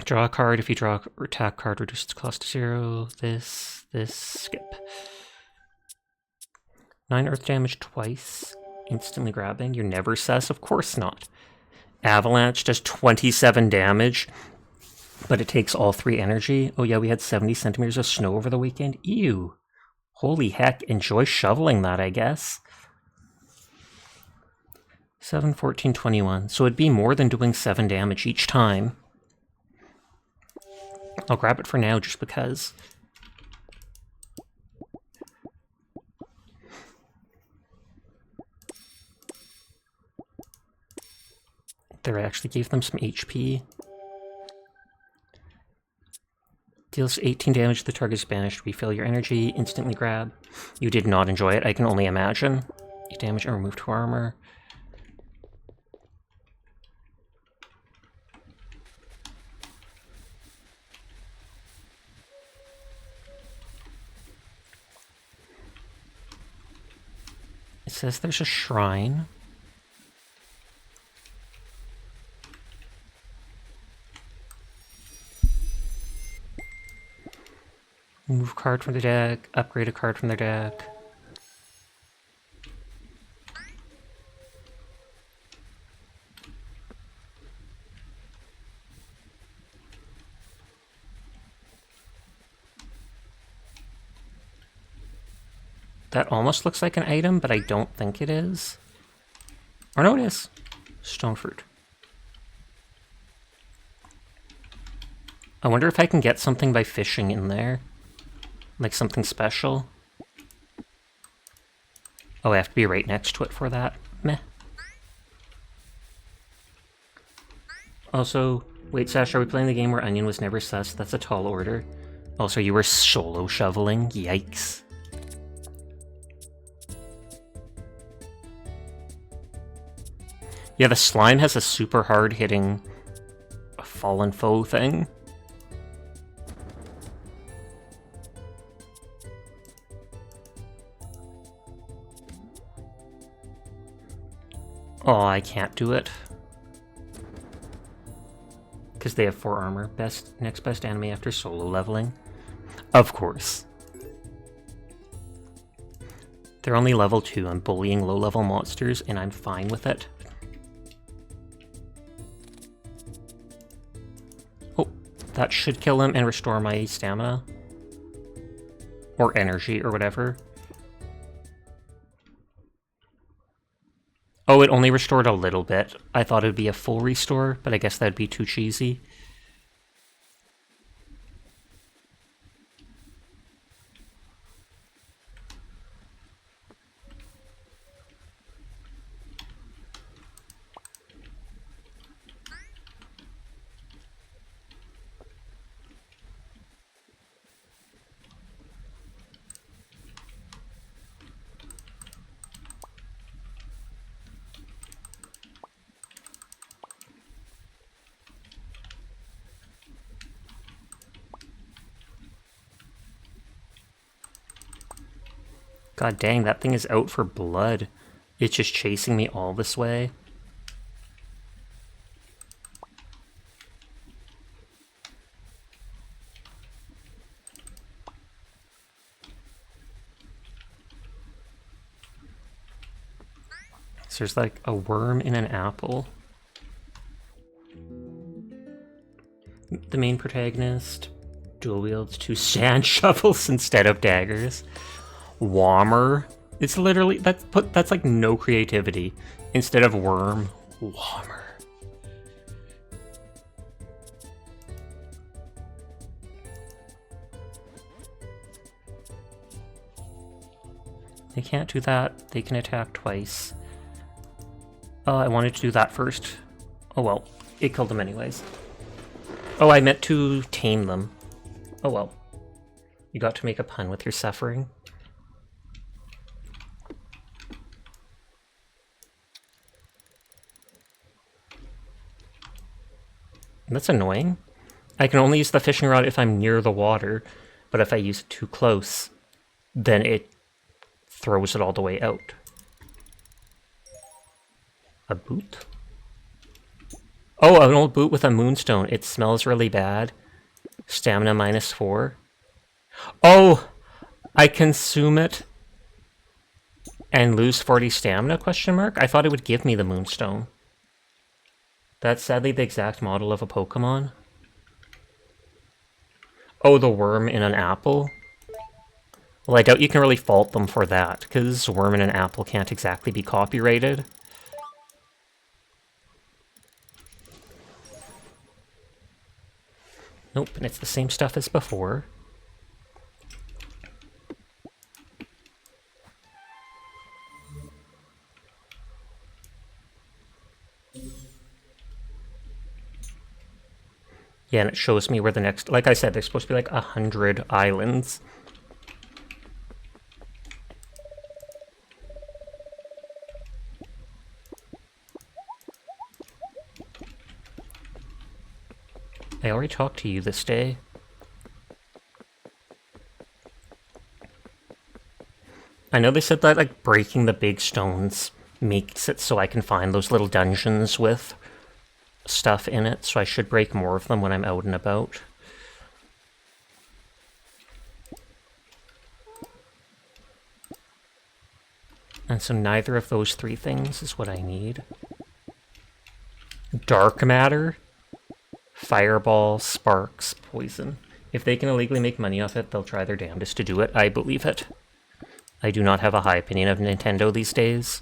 Draw a card. If you draw a attack card, reduce its cost to 0. This, skip. 9 earth damage twice. Instantly grabbing. You're never sus? Of course not. Avalanche does 27 damage, but it takes all 3 energy. Oh yeah, we had 70 centimeters of snow over the weekend. Ew. Holy heck, enjoy shoveling that, I guess. 7, 14, 21. So it'd be more than doing 7 damage each time. I'll grab it for now just because. There, I actually gave them some HP. Deals 18 damage to the target is banished. Refill your energy. Instantly grab. You did not enjoy it, I can only imagine. 8 damage and remove 2 armor. It says there's a shrine. Move card from the deck, upgrade a card from their deck. That almost looks like an item, but I don't think it is. Or no, it is. Stone fruit. I wonder if I can get something by fishing in there. Like something special. Oh, I have to be right next to it for that. Meh. Also, wait, Sash, are we playing the game where Onion was never sus? That's a tall order. Also, you were solo shoveling? Yikes. Yeah, the slime has a super hard-hitting fallen foe thing. Oh, I can't do it. Because they have 4 armor. Next best enemy after solo leveling. Of course. They're only level 2. I'm bullying low-level monsters, and I'm fine with it. Oh, that should kill him and restore my stamina. Or energy, or whatever. Oh, it only restored a little bit. I thought it would be a full restore, but I guess that'd be too cheesy. God dang, that thing is out for blood. It's just chasing me all this way. So there's like a worm in an apple. The main protagonist dual wields 2 sand shovels instead of daggers. Wommer. It's literally, that's like no creativity. Instead of worm, Wommer. They can't do that. They can attack twice. I wanted to do that first. Oh well, it killed them anyways. Oh, I meant to tame them. Oh well. You got to make a pun with your suffering. That's annoying. I can only use the fishing rod if I'm near the water, but if I use it too close, then it throws it all the way out. A boot? Oh, an old boot with a moonstone. It smells really bad. Stamina -4. Oh! I consume it and lose 40 stamina, question mark? I thought it would give me the moonstone. That's sadly the exact model of a Pokemon. Oh, the worm in an apple? Well, I doubt you can really fault them for that, because worm in an apple can't exactly be copyrighted. Nope, and it's the same stuff as before. Yeah, and it shows me where the next... Like I said, there's supposed to be like 100 islands. I already talked to you this day. I know they said that, like, breaking the big stones makes it so I can find those little dungeons with stuff in it, so I should break more of them when I'm out and about. And so neither of those three things is what I need. Dark matter, fireball, sparks, poison. If they can illegally make money off it, they'll try their damnedest to do it. I believe it. I do not have a high opinion of Nintendo these days.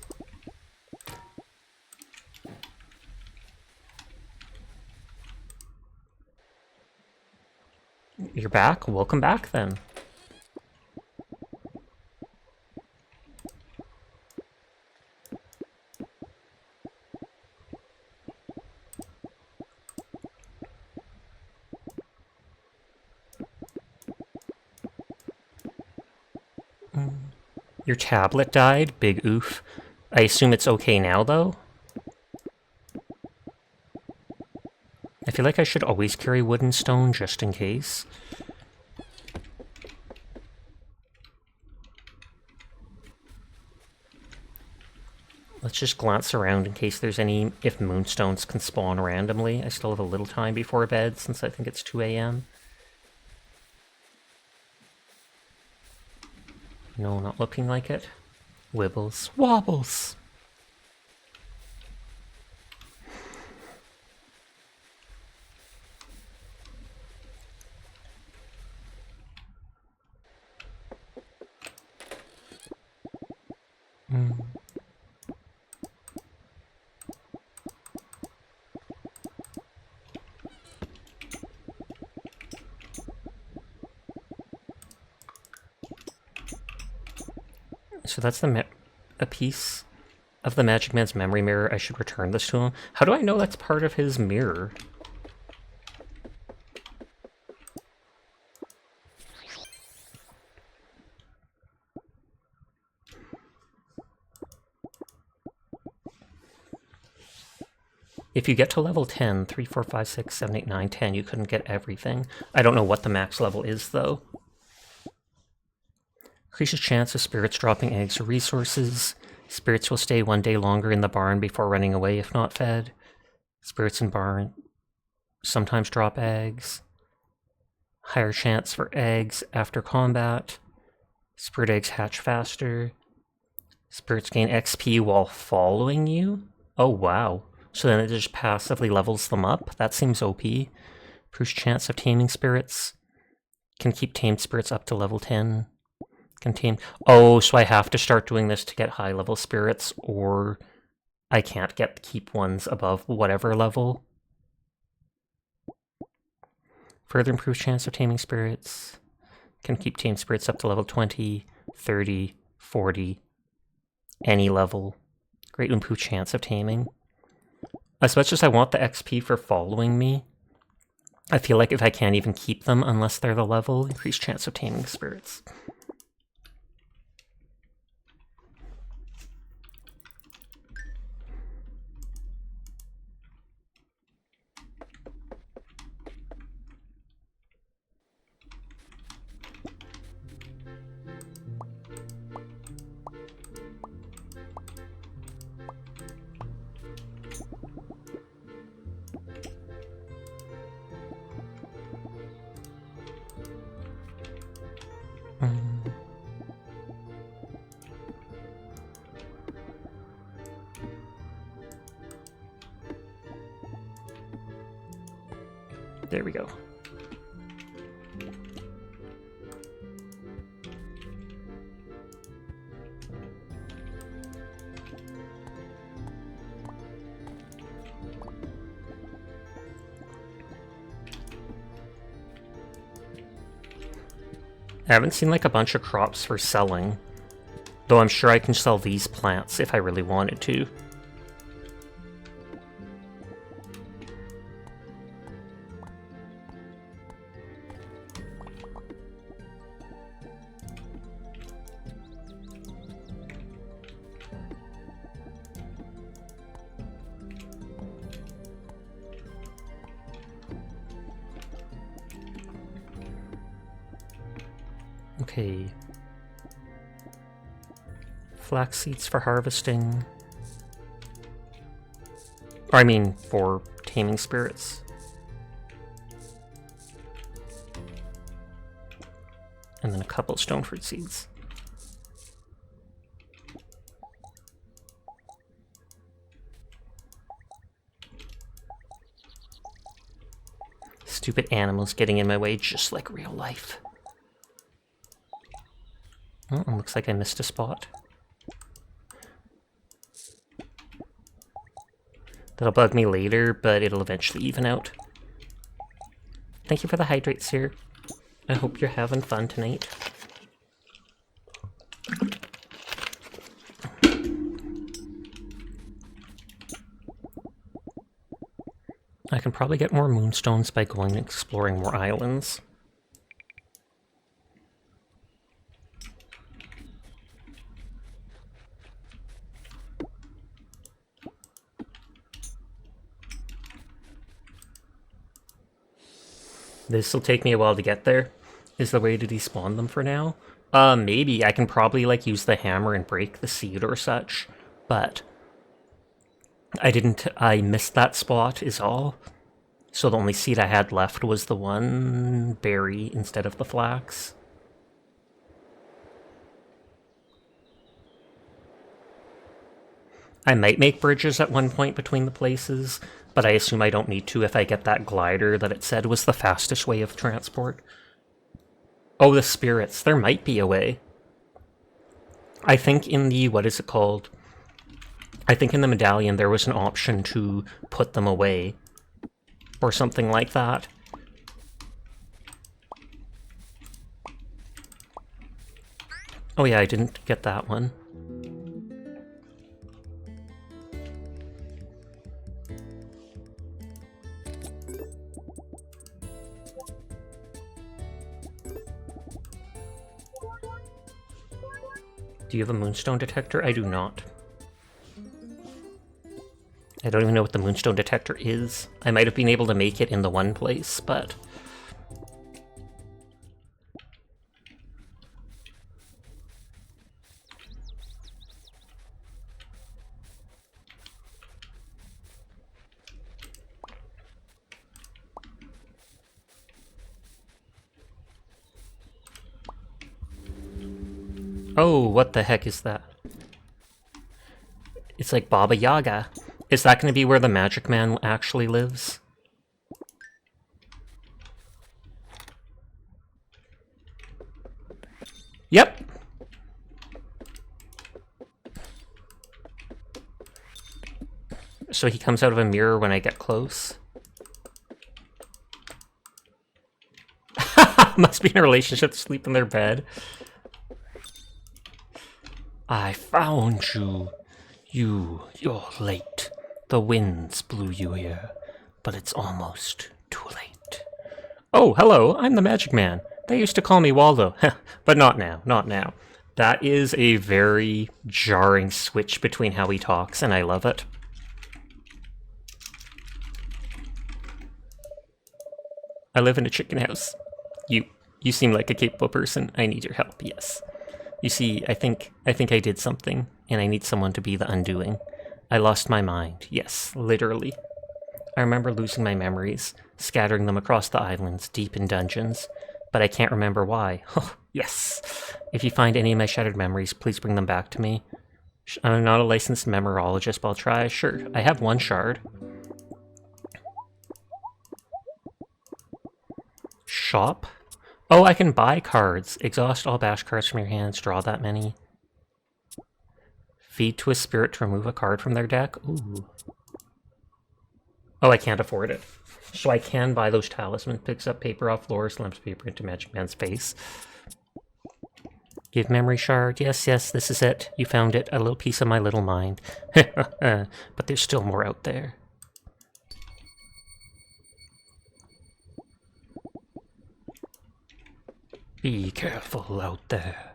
You're back? Welcome back, then. Your tablet died? Big oof. I assume it's okay now, though? I feel like I should always carry wood and stone, just in case. Let's just glance around in case there's any... If moonstones can spawn randomly. I still have a little time before bed, since I think it's 2 a.m. No, not looking like it. Wibbles. Wobbles! So that's a piece of the Magic Man's memory mirror. I should return this to him. How do I know that's part of his mirror? If you get to level 10, 3, 4, 5, 6, 7, 8, 9, 10, you couldn't get everything. I don't know what the max level is, though. Increases chance of spirits dropping eggs or resources. Spirits will stay 1 day longer in the barn before running away if not fed. Spirits in barn sometimes drop eggs. Higher chance for eggs after combat. Spirit eggs hatch faster. Spirits gain XP while following you? Oh, wow. So then it just passively levels them up? That seems OP. Improves chance of taming spirits. Can keep tamed spirits up to level 10. Contain. Oh, so I have to start doing this to get high level spirits, or I can't keep ones above whatever level. Further improves chance of taming spirits. Can keep tamed spirits up to level 20, 30, 40. Any level. Great improved chance of taming. As much as I want the XP for following me, I feel like if I can't even keep them unless they're the level, increased chance of taming spirits. There we go. I haven't seen like a bunch of crops for selling, though I'm sure I can sell these plants if I really wanted to. Okay. Flax seeds for harvesting. Or I mean, for taming spirits. And then a couple stone fruit seeds. Stupid animals getting in my way just like real life. Oh, it looks like I missed a spot. That'll bug me later, but it'll eventually even out. Thank you for the hydrates here. I hope you're having fun tonight. I can probably get more moonstones by going and exploring more islands. This'll take me a while to get there. Is the way to despawn them for now? Maybe. I can probably, like, use the hammer and break the seed or such. But I missed that spot is all. So the only seed I had left was the one berry instead of the flax. I might make bridges at one point between the places, but I assume I don't need to if I get that glider that it said was the fastest way of transport. Oh, the spirits. There might be a way. I think in the, what is it called? I think in the medallion there was an option to put them away. Or something like that. Oh yeah, I didn't get that one. Do you have a moonstone detector? I do not. I don't even know what the moonstone detector is. I might have been able to make it in the one place, but... Oh, what the heck is that? It's like Baba Yaga. Is that going to be where the Magic Man actually lives? Yep. So he comes out of a mirror when I get close. Must be in a relationship to sleep in their bed. I found you. You're late. The winds blew you here, but it's almost too late. Oh, hello, I'm the Magic Man. They used to call me Waldo, but not now, not now. That is a very jarring switch between how he talks, and I love it. I live in a chicken house. You seem like a capable person. I need your help, yes. You see, I think I did something, and I need someone to be the undoing. I lost my mind. Yes, literally. I remember losing my memories, scattering them across the islands, deep in dungeons, but I can't remember why. Oh, yes. If you find any of my shattered memories, please bring them back to me. I'm not a licensed memorologist, but I'll try. Sure, I have one shard. Shop? Oh, I can buy cards. Exhaust all bash cards from your hands. Draw that many. Feed to a spirit to remove a card from their deck. Ooh. Oh, I can't afford it. So I can buy those talismans. Picks up paper off floor, slams paper into Magic Man's face. Give memory shard. Yes, yes, this is it. You found it. A little piece of my little mind. But there's still more out there. Be careful out there.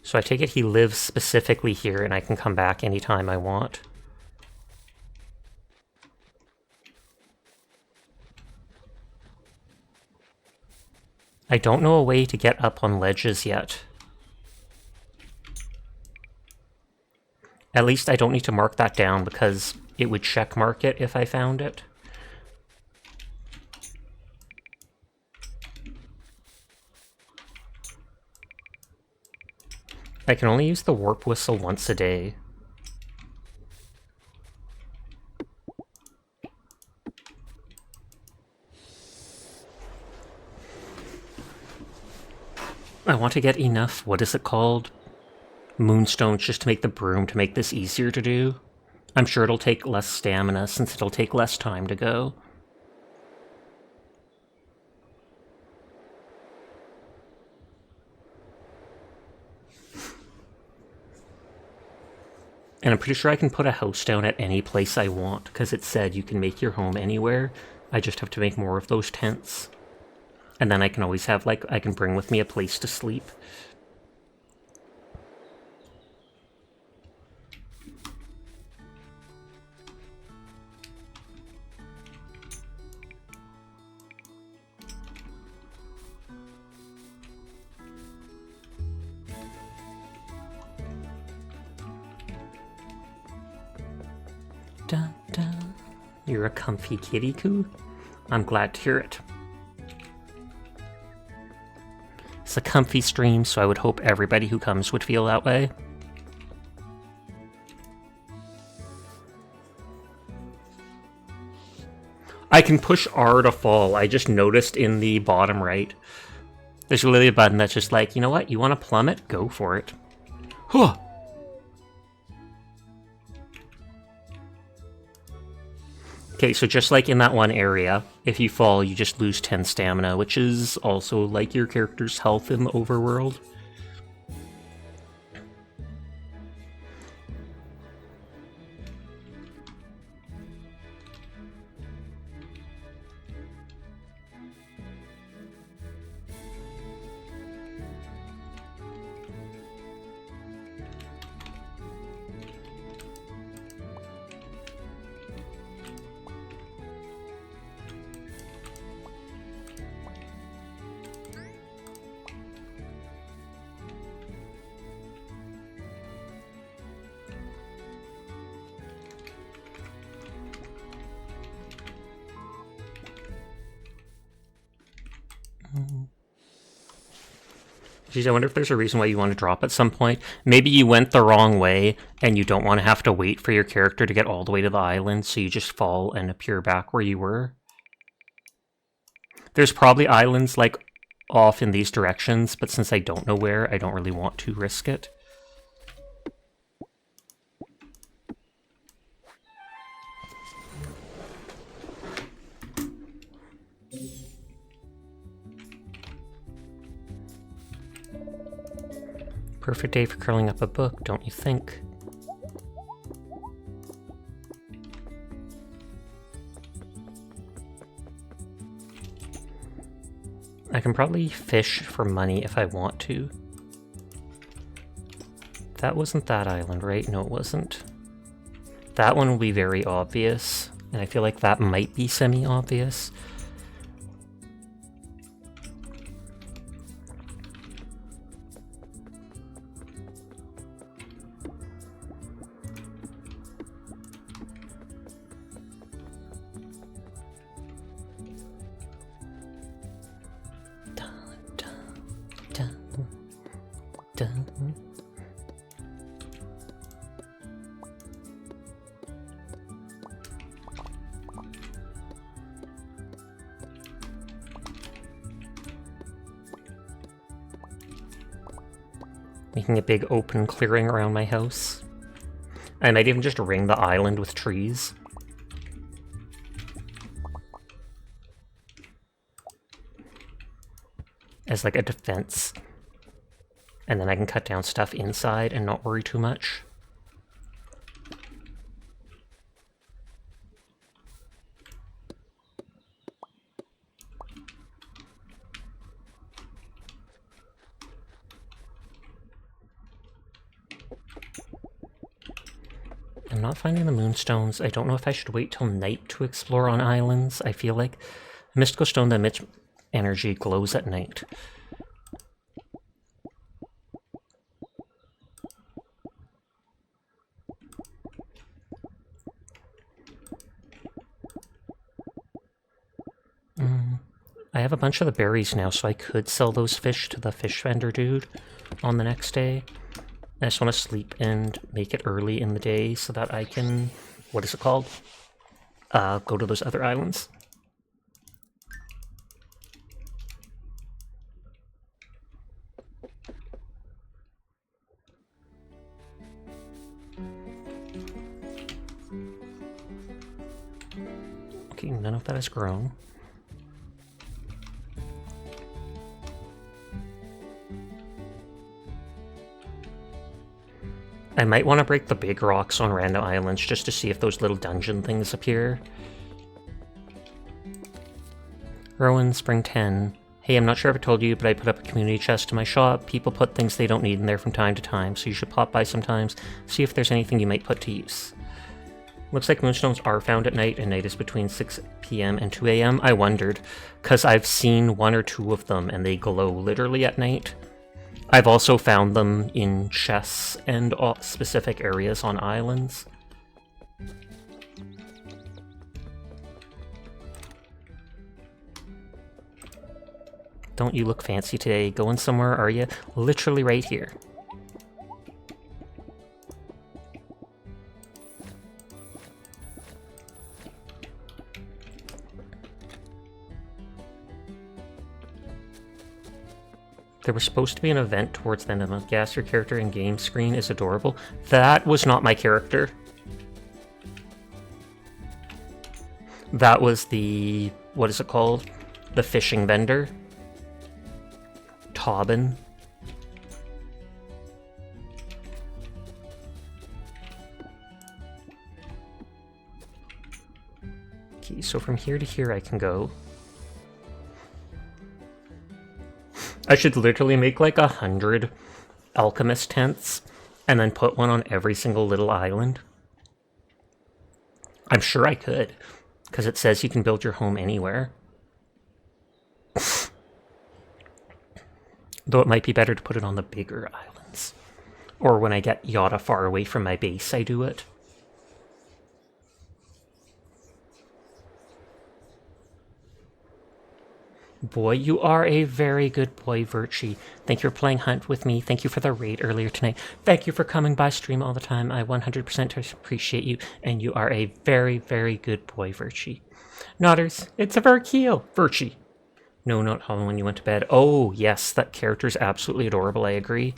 So I take it he lives specifically here and I can come back anytime I want. I don't know a way to get up on ledges yet. At least I don't need to mark that down because it would check mark it if I found it. I can only use the warp whistle once a day. I want to get enough, what is it called? Moonstones just to make the broom to make this easier to do. I'm sure it'll take less stamina since it'll take less time to go. And I'm pretty sure I can put a house down at any place I want, because it said you can make your home anywhere. I just have to make more of those tents. And then I can always have, like, I can bring with me a place to sleep. Dun, dun. You're a comfy kitty coo? I'm glad to hear it. It's a comfy stream, so I would hope everybody who comes would feel that way. I can push R to fall. I just noticed in the bottom right. There's literally a button that's just like, you know what? You want to plummet? Go for it. Huh. Okay, so just like in that one area, if you fall, you just lose 10 stamina, which is also like your character's health in the overworld. Geez, I wonder if there's a reason why you want to drop at some point. Maybe you went the wrong way, and you don't want to have to wait for your character to get all the way to the island, so you just fall and appear back where you were. There's probably islands, like, off in these directions, but since I don't know where, I don't really want to risk it. Perfect day for curling up a book, don't you think? I can probably fish for money if I want to. That wasn't that island, right? No, it wasn't. That one will be very obvious, and I feel like that might be semi-obvious. Making a big open clearing around my house. I might even just ring the island with trees. As like a defense. And then I can cut down stuff inside and not worry too much. I'm not finding the moonstones. I don't know if I should wait till night to explore on islands. I feel like a mystical stone that emits energy glows at night. I have a bunch of the berries now, so I could sell those fish to the fish vendor dude on the next day. I just want to sleep and make it early in the day so that I can, what is it called? Go to those other islands. Okay, none of that has grown. I might want to break the big rocks on random islands just to see if those little dungeon things appear. Rowan, Spring 10. Hey, I'm not sure if I told you, but I put up a community chest in my shop. People put things they don't need in there from time to time, so you should pop by sometimes, see if there's anything you might put to use. Looks like moonstones are found at night, and night is between 6 p.m. and 2 a.m. I wondered, because I've seen 1 or 2 of them, and they glow literally at night. I've also found them in chests and specific areas on islands. Don't you look fancy today? Going somewhere, are you? Literally right here. There was supposed to be an event towards the end of the month. Gas, your character in game screen is adorable. That was not my character. That was the... what is it called? The fishing vendor. Tobin. Okay, so from here to here I can go. I should literally make like 100 alchemist tents and then put one on every single little island. I'm sure I could, because it says you can build your home anywhere. Though it might be better to put it on the bigger islands. Or when I get Yada far away from my base, I do it. Boy, you are a very good boy, Virtue. Thank you for playing Hunt with me. Thank you for the raid earlier tonight. Thank you for coming by stream all the time. I 100% appreciate you, and you are a very, very good boy, Virtue. Nodders, it's a Verkeel, Virtue. No, not Holland when you went to bed. Oh, yes, that character is absolutely adorable, I agree.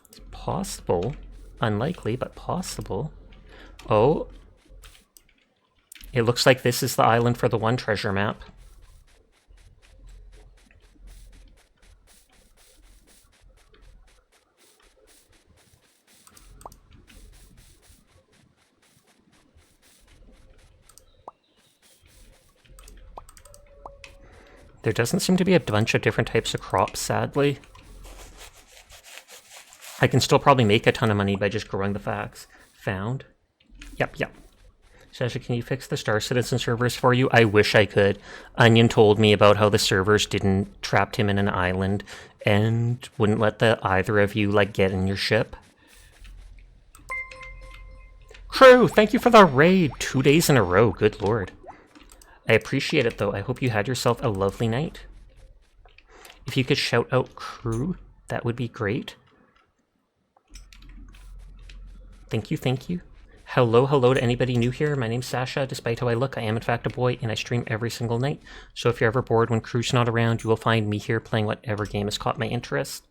It's possible. Unlikely, but possible. Oh. It looks like this is the island for the one treasure map. There doesn't seem to be a bunch of different types of crops, sadly. I can still probably make a ton of money by just growing the facts. Found. Yep. Sasha, can you fix the Star Citizen servers for you? I wish I could. Onion told me about how the servers trapped him in an island and wouldn't let either of you, like, get in your ship. Crew, thank you for the raid. 2 days in a row, good lord. I appreciate it, though. I hope you had yourself a lovely night. If you could shout out crew, that would be great. Thank you. Hello to anybody new here. My name's Sasha. Despite how I look, I am in fact a boy, and I stream every single night. So if you're ever bored when crew's not around, you will find me here playing whatever game has caught my interest.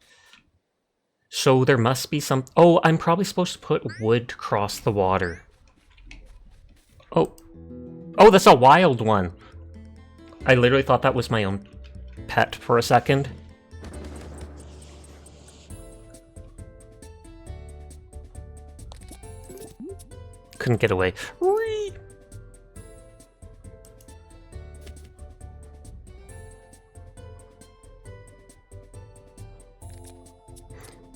So there must be some... Oh, I'm probably supposed to put wood to cross the water. Oh, that's a wild one. I literally thought that was my own pet for a second. Couldn't get away. Whee!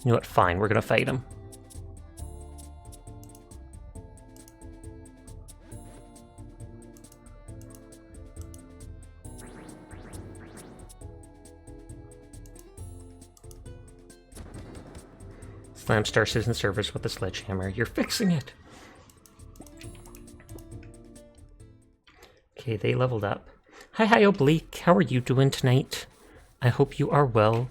You know what? Fine, we're gonna fight him. Slam Star Citizen Service with a sledgehammer. You're fixing it! Okay, they leveled up. Hi, Oblique. How are you doing tonight? I hope you are well.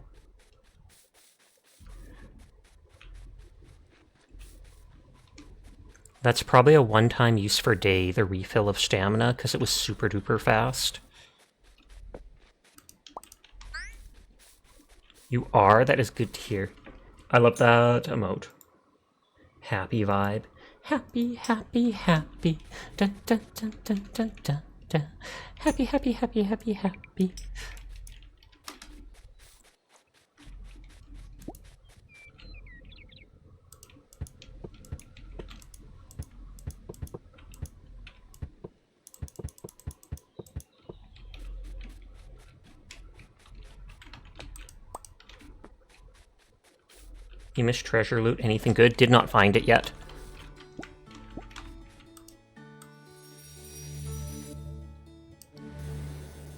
That's probably a one-time use for day, the refill of stamina, because it was super duper fast. You are? That is good to hear. I love that emote. Happy vibe. Happy, happy, happy. Da, da, da, da, da, da, da. Happy, happy, happy, happy, happy. You missed treasure loot. Anything good? Did not find it yet.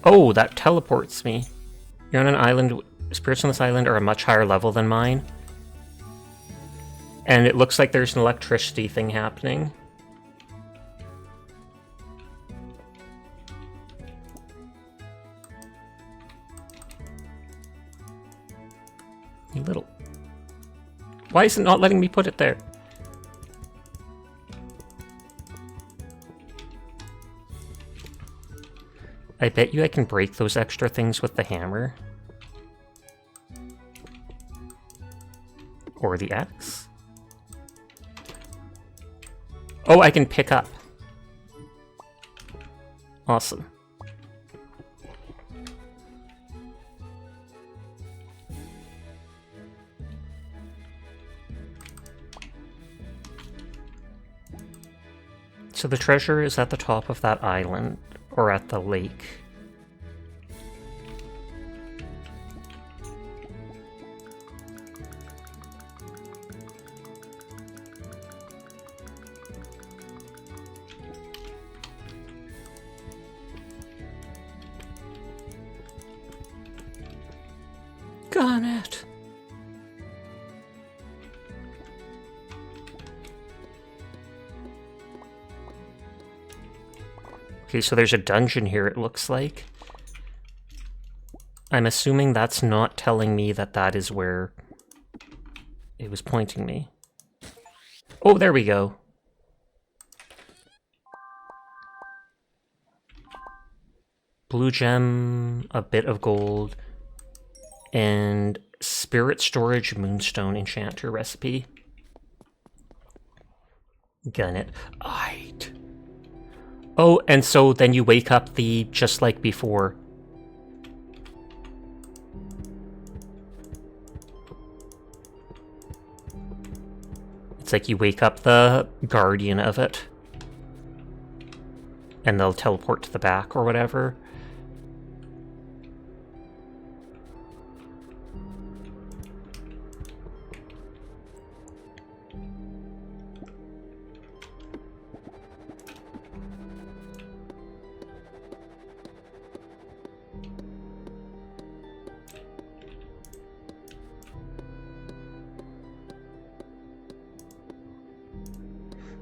Oh, that teleports me. You're on an island. Spirits on this island are a much higher level than mine. And it looks like there's an electricity thing happening. You little... Why is it not letting me put it there? I bet you I can break those extra things with the hammer. Or the axe. Oh, I can pick up. Awesome. So the treasure is at the top of that island, or at the lake. Got it! Okay, so there's a dungeon here, it looks like. I'm assuming that's not telling me that that is where it was pointing me. Oh, there we go. Blue gem, a bit of gold, and spirit storage moonstone enchanter recipe. Gun it. Aight. Oh, and so then you wake up the just like before. It's like you wake up the guardian of it. And they'll teleport to the back or whatever.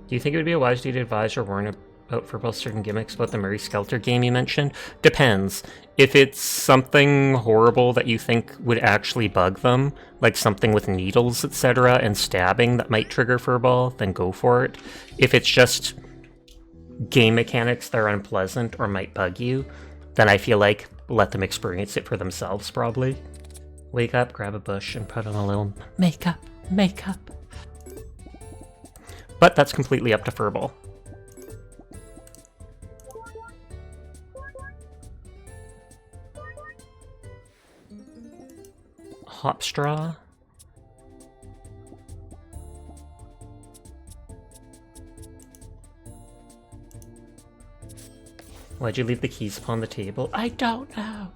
Do you think it would be a wise idea to advise or warn about for both certain gimmicks about the Murray Skelter game you mentioned? Depends. If it's something horrible that you think would actually bug them, like something with needles, etc., and stabbing that might trigger furball, then go for it. If it's just game mechanics that are unpleasant or might bug you, then I feel like let them experience it for themselves, probably. Wake up, grab a bush, and put on a little makeup. But that's completely up to furball. straw. Why'd you leave the keys upon the table? I don't know.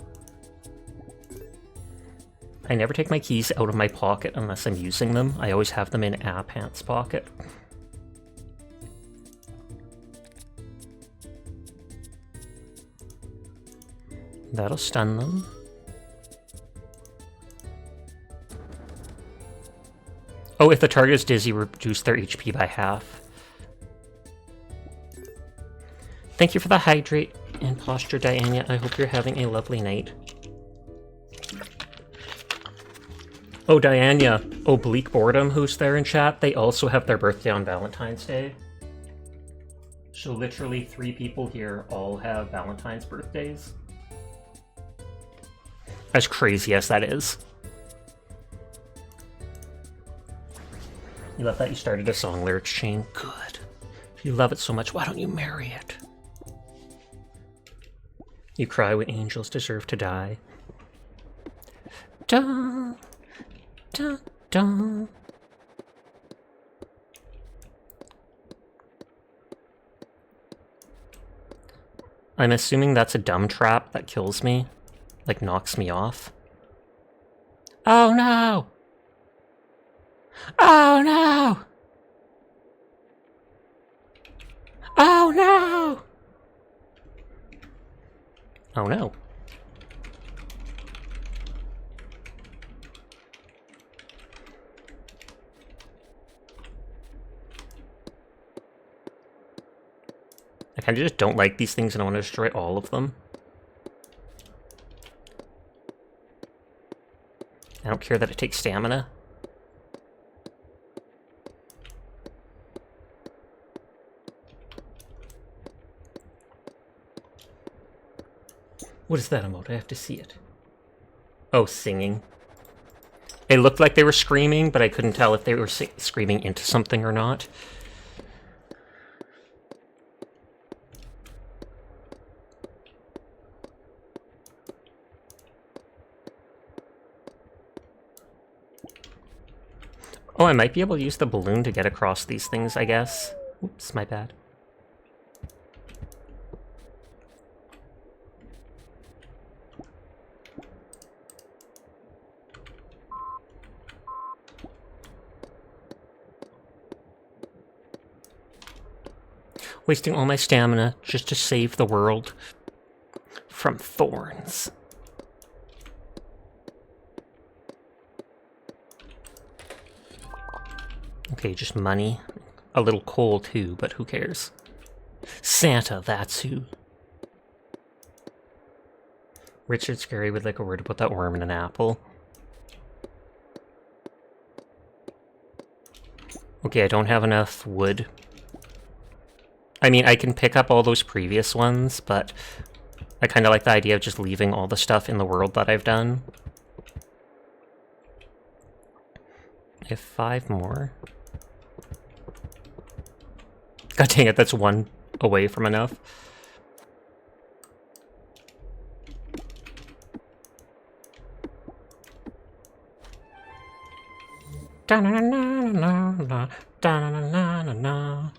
I never take my keys out of my pocket unless I'm using them. I always have them in a pants pocket. That'll stun them. Oh, if the target is dizzy, reduce their HP by half. Thank you for the hydrate and posture, Diana. I hope you're having a lovely night. Oh, Diana, Oblique Boredom, who's there in chat, they also have their birthday on Valentine's Day. So literally 3 people here all have Valentine's birthdays. As crazy as that is. You love that you started a song lyrics chain? Good. If you love it so much, why don't you marry it? You cry when angels deserve to die. Dun, dun, dun. I'm assuming that's a dumb trap that kills me. Like, knocks me off. Oh no! Oh no! Oh no! Oh no. I kind of just don't like these things and I want to destroy all of them. I don't care that it takes stamina. What is that emote? I have to see it. Oh, singing. It looked like they were screaming, but I couldn't tell if they were screaming into something or not. Oh, I might be able to use the balloon to get across these things, I guess. Oops, my bad. Wasting all my stamina just to save the world from thorns. Okay, just money. A little coal too, but who cares? Santa, that's who. Richard Scary would like a word about that worm and an apple. Okay, I don't have enough wood. I mean, I can pick up all those previous ones, but I kind of like the idea of just leaving all the stuff in the world that I've done. I have 5 more. God dang it, that's 1 away from enough. Da-na-na-na-na-na, da-na-na-na-na-na.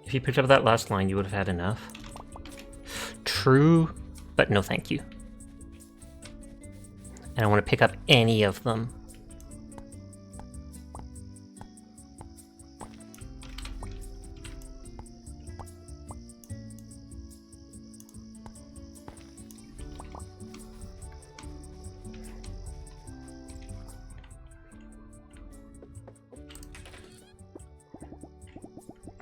If you picked up that last line, you would have had enough. True, but no thank you. I don't want to pick up any of them.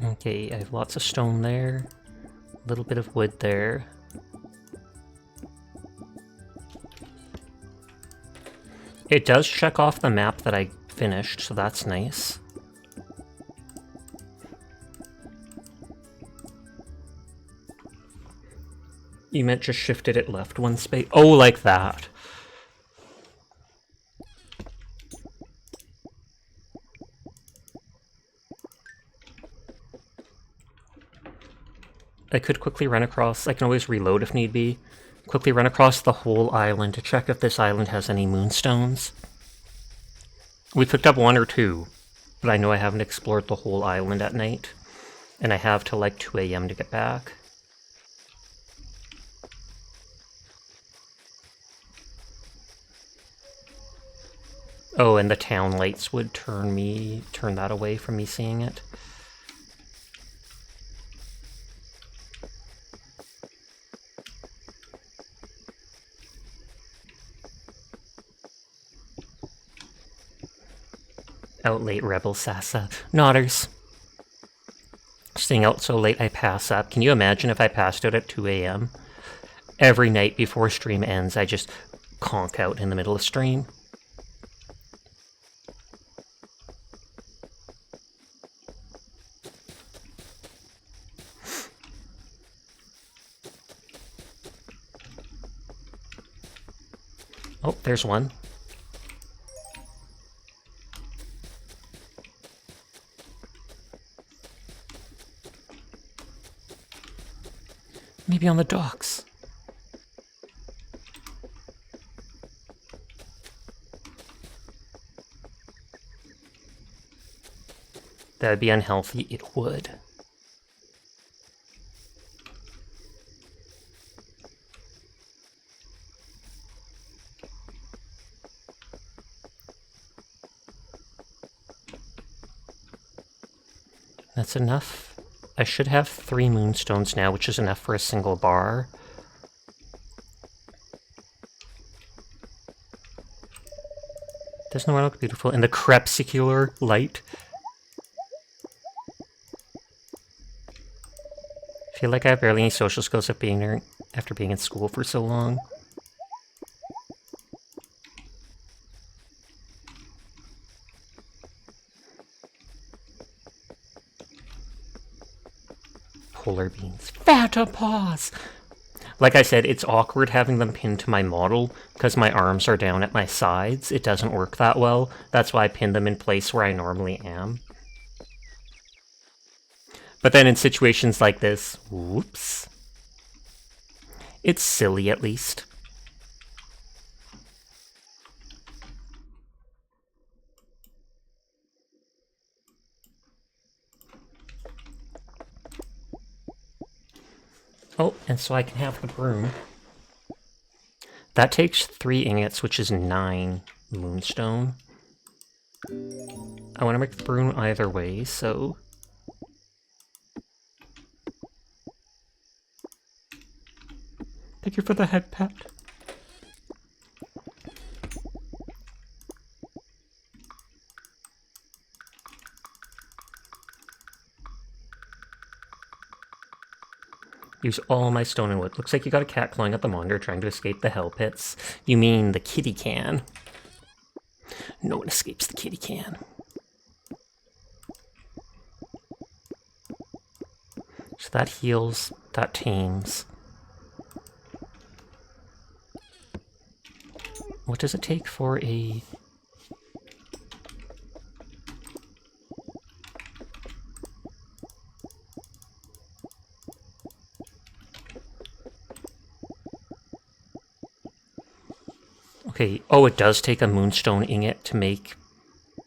Okay, I have lots of stone there. A little bit of wood there. It does check off the map that I finished, so that's nice. You meant just shifted it left one space? Oh, like that. I could quickly run across, I can always reload if need be, quickly run across the whole island to check if this island has any moonstones. We picked up 1 or 2, but I know I haven't explored the whole island at night, and I have till like 2 a.m. to get back. Oh, and the town lights would turn that away from me seeing it. Out late, Rebel Sassa. Nodders. Staying out so late I pass up. Can you imagine if I passed out at 2 a.m.? Every night before stream ends, I just conk out in the middle of stream. Oh, there's one. Maybe on the docks. That would be unhealthy. It would. That's enough. I should have 3 moonstones now, which is enough for a single bar. Doesn't it look beautiful? And the crepuscular light. I feel like I have barely any social skills of being there after being in school for so long. Polar beans. Fanta paws! Like I said, it's awkward having them pinned to my model because my arms are down at my sides. It doesn't work that well. That's why I pin them in place where I normally am. But then in situations like this, whoops. It's silly at least. Oh, and so I can have the broom. That takes 3 ingots, which is 9 moonstone. I want to make the broom either way, so... Thank you for the head pat. Use all my stone and wood. Looks like you got a cat clawing at the monitor trying to escape the hell pits. You mean the kitty can. No one escapes the kitty can. So that heals, that tames. What does it take for a... Okay, oh, it does take a moonstone ingot to make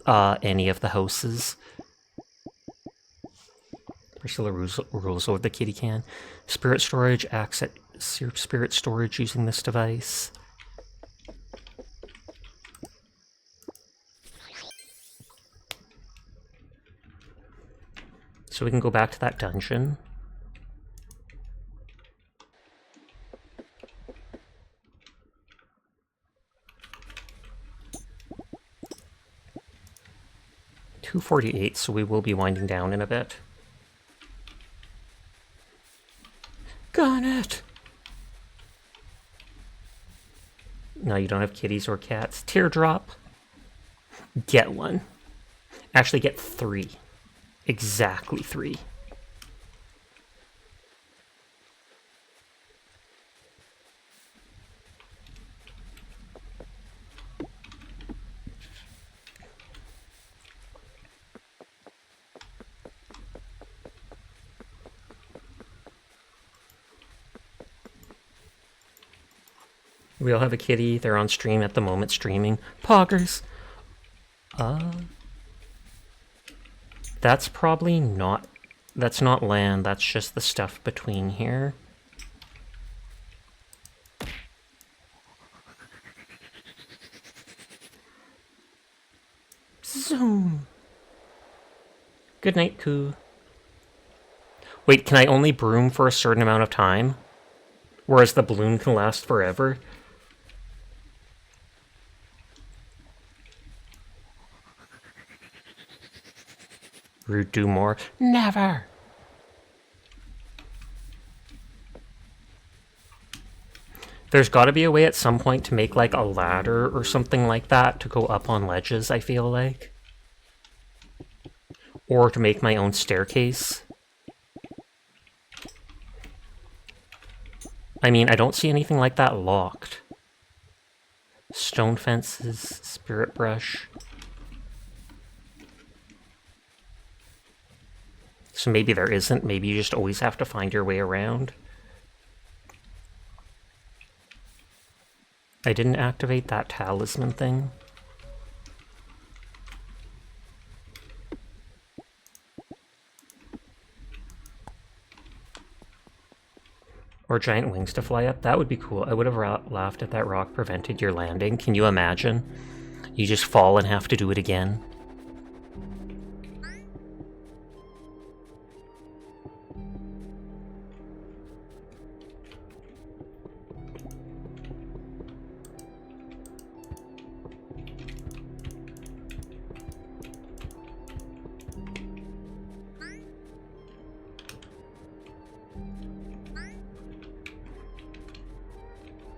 any of the houses. Priscilla rules over the kitty can. Spirit storage, access spirit storage using this device. So we can go back to that dungeon. .248, so we will be winding down in a bit. Got it! No, you don't have kitties or cats. Teardrop. Get one. Actually, get 3. Exactly 3. We all have a kitty. They're on stream at the moment, streaming. Poggers! That's probably not... That's not land, that's just the stuff between here. Zoom! Good night, Koo. Wait, can I only broom for a certain amount of time? Whereas the balloon can last forever? Rude, do more. Never! There's gotta be a way at some point to make, like, a ladder or something like that to go up on ledges, I feel like. Or to make my own staircase. I mean, I don't see anything like that locked. Stone fences, spirit brush. So maybe there isn't. Maybe you just always have to find your way around. I didn't activate that talisman thing. Or giant wings to fly up. That would be cool. I would have laughed if that rock prevented your landing. Can you imagine? You just fall and have to do it again.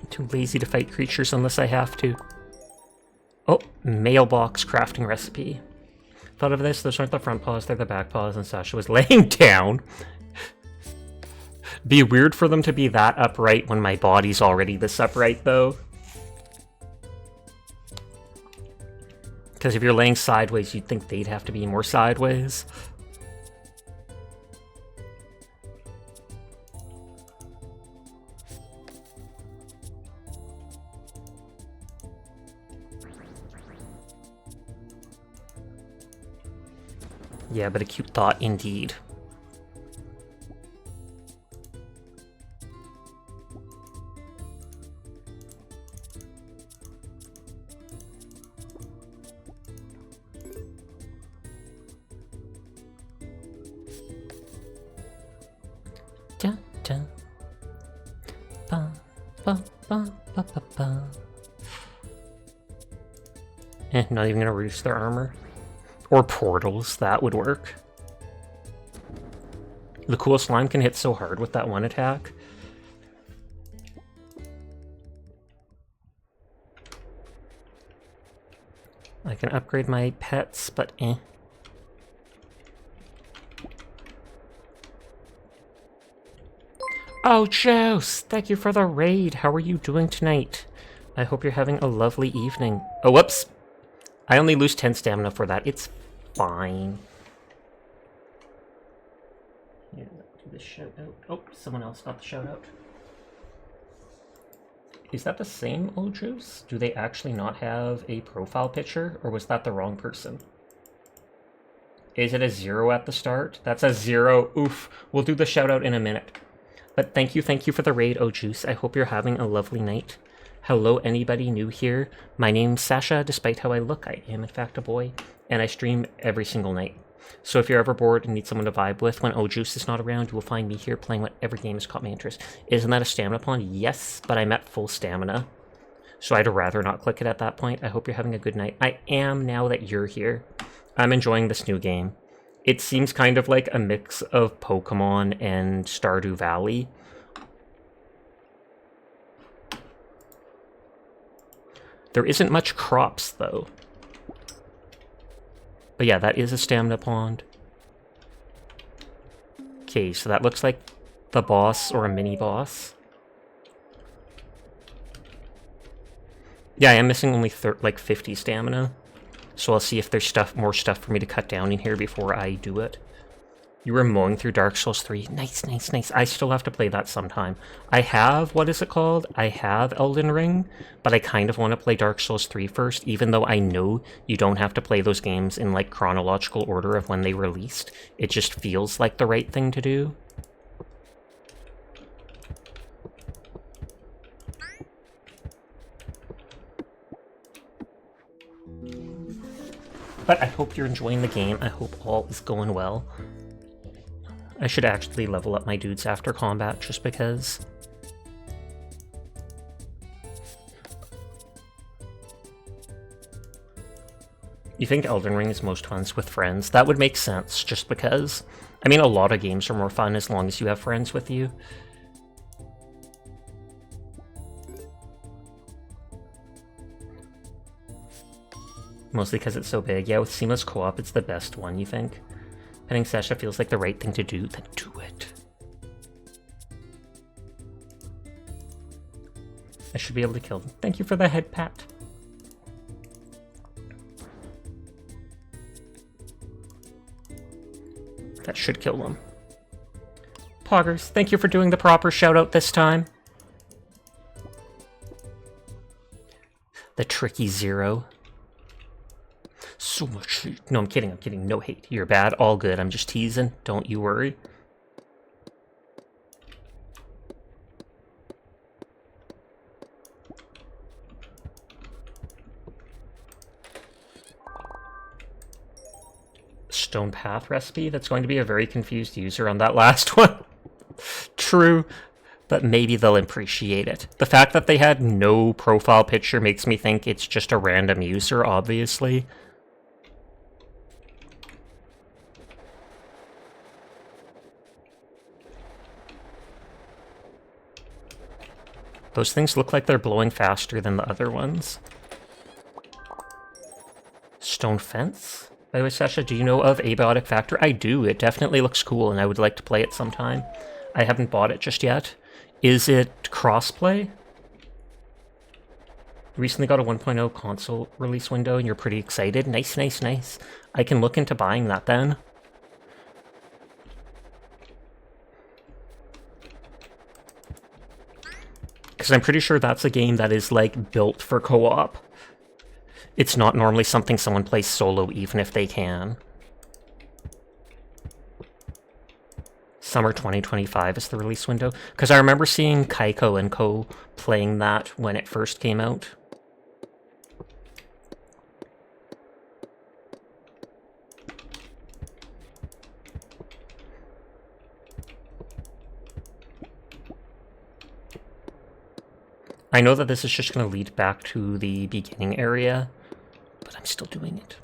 Too lazy to fight creatures unless I have to. Oh, mailbox crafting recipe. Thought of this, those aren't the front paws, they're the back paws, and Sasha was laying down. Be weird for them to be that upright when my body's already this upright, though. Because if you're laying sideways, you'd think they'd have to be more sideways. Yeah, but a cute thought indeed. Dun, dun. Ba, ba, ba, ba, ba, ba. Not even gonna reduce their armor. Or portals, that would work. The cool slime can hit so hard with that one attack. I can upgrade my pets, but eh. Oh, Juice! Thank you for the raid. How are you doing tonight? I hope you're having a lovely evening. Oh, whoops! I only lose 10 stamina for that. It's fine. Here, do the shout out. Oh, someone else got the shout out. Is that the same Ojos? Do they actually not have a profile picture, or was that the wrong person? Is it a 0 at the start? That's a 0. Oof. We'll do the shout out in a minute. But thank you for the raid, Ojuice. I hope you're having a lovely night. Hello, anybody new here? My name's Sasha, despite how I look. I am, in fact, a boy, and I stream every single night. So if you're ever bored and need someone to vibe with when Ojuice is not around, you will find me here playing whatever game has caught my interest. Isn't that a stamina pond? Yes, but I'm at full stamina. So I'd rather not click it at that point. I hope you're having a good night. I am now that you're here. I'm enjoying this new game. It seems kind of like a mix of Pokemon and Stardew Valley. There isn't much crops, though. But yeah, that is a stamina pond. Okay, so that looks like the boss or a mini-boss. Yeah, I am missing only like 50 stamina. So I'll see if there's more stuff for me to cut down in here before I do it. You were mowing through Dark Souls 3. Nice, nice, nice. I still have to play that sometime. I have, what is it called? I have Elden Ring, but I kind of want to play Dark Souls 3 first, even though I know you don't have to play those games in, like, chronological order of when they released. It just feels like the right thing to do. But I hope you're enjoying the game. I hope all is going well. I should actually level up my dudes after combat, just because. You think Elden Ring is most fun with friends? That would make sense, just because. I mean, a lot of games are more fun as long as you have friends with you. Mostly because it's so big. Yeah, with seamless co-op, it's the best one, you think? Petting Sasha feels like the right thing to do, then do it. I should be able to kill them. Thank you for the head pat. That should kill them. Poggers, thank you for doing the proper shout-out this time. The tricky zero. So much hate. No, I'm kidding, No hate. You're bad, all good. I'm just teasing. Don't you worry. Stone Path recipe? That's going to be a very confused user on that last one. True, but maybe they'll appreciate it. The fact that they had no profile picture makes me think it's just a random user, obviously. Those things look like they're blowing faster than the other ones. Stone Fence? By the way, Sasha, do you know of Abiotic Factor? I do. It definitely looks cool, and I would like to play it sometime. I haven't bought it just yet. Is it crossplay? Recently got a 1.0 console release window, and you're pretty excited. Nice, nice, nice. I can look into buying that then. Because I'm pretty sure that's a game that is, like, built for co-op. It's not normally something someone plays solo, even if they can. Summer 2025 is the release window. Because I remember seeing Kaiko and Co. playing that when it first came out. I know that this is just going to lead back to the beginning area, but I'm still doing it.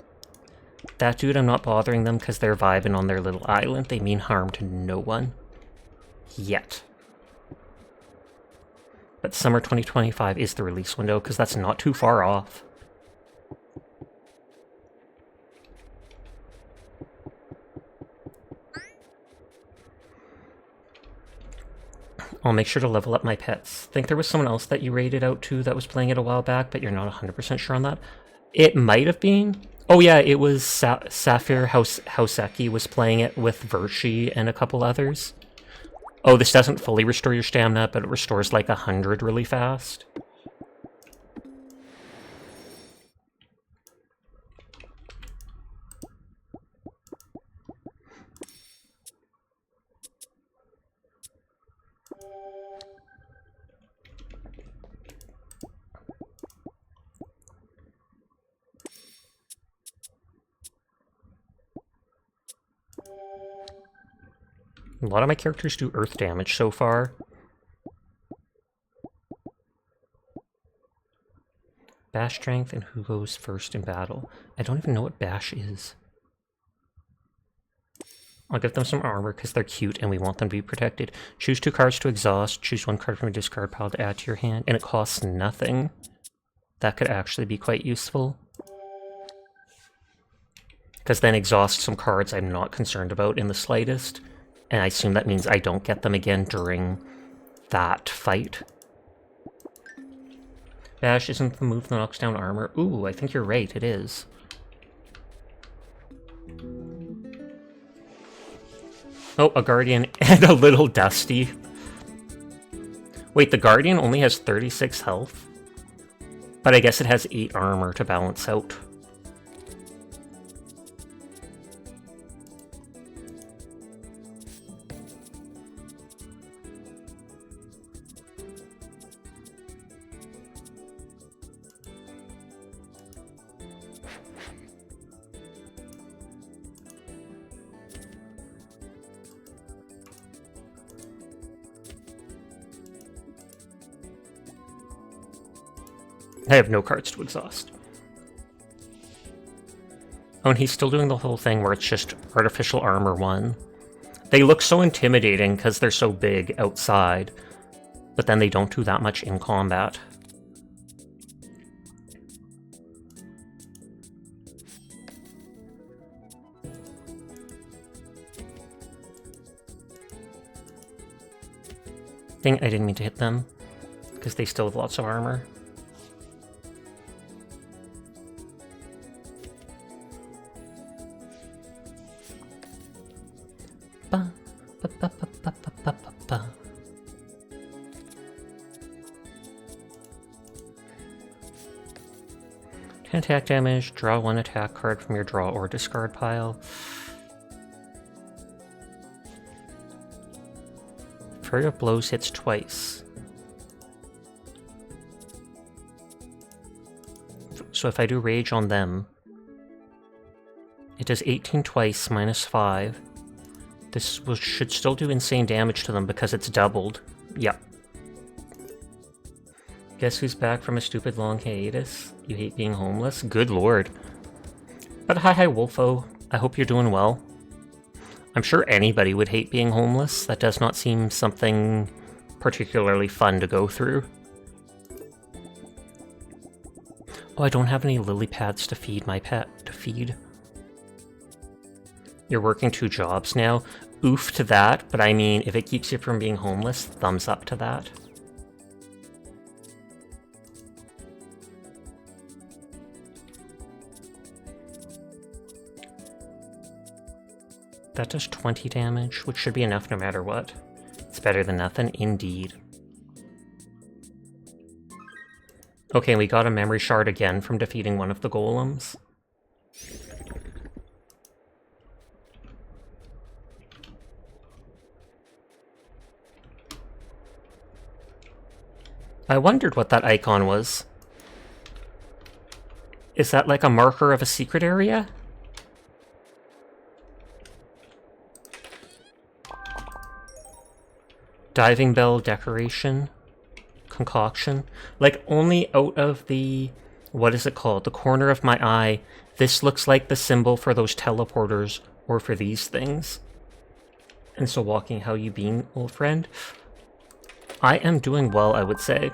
That dude, I'm not bothering them because they're vibing on their little island. They mean harm to no one. Yet. But summer 2025 is the release window because that's not too far off. I'll make sure to level up my pets. I think there was someone else that you rated out to that was playing it a while back, but you're not 100% sure on that. It might have been. Oh yeah, it was Sapphire Houseki was playing it with Virshi and a couple others. Oh, this doesn't fully restore your stamina, but it restores like 100 really fast. A lot of my characters do earth damage so far. Bash strength and who goes first in battle. I don't even know what bash is. I'll give them some armor because they're cute and we want them to be protected. Choose 2 cards to exhaust. Choose 1 card from your discard pile to add to your hand. And it costs nothing. That could actually be quite useful. Because then exhaust some cards I'm not concerned about in the slightest. And I assume that means I don't get them again during that fight. Bash isn't the move that knocks down armor. Ooh, I think you're right, it is. Oh, a Guardian and a little Dusty. Wait, the Guardian only has 36 health? But I guess it has 8 armor to balance out. I have no cards to exhaust. Oh, and he's still doing the whole thing where it's just artificial armor 1. They look so intimidating because they're so big outside, but then they don't do that much in combat. Dang, I didn't mean to hit them, because they still have lots of armor. Attack damage, draw 1 attack card from your draw or discard pile. Flurry of Blows hits twice. So if I do Rage on them, it does 18 twice, minus 5. This should still do insane damage to them because it's doubled. Yep. Guess who's back from a stupid long hiatus? You hate being homeless? Good lord. But hi Wolfo. I hope you're doing well. I'm sure anybody would hate being homeless. That does not seem something particularly fun to go through. Oh, I don't have any lily pads to feed my pet. You're working 2 jobs now? Oof to that, but I mean, if it keeps you from being homeless, thumbs up to that. That does 20 damage, which should be enough no matter what. It's better than nothing, indeed. Okay, we got a memory shard again from defeating one of the golems. I wondered what that icon was. Is that like a marker of a secret area? Diving bell decoration. Concoction. Like, only out of the... what is it called? The corner of my eye, this looks like the symbol for those teleporters, or for these things. And so walking, how you been, old friend? I am doing well, I would say.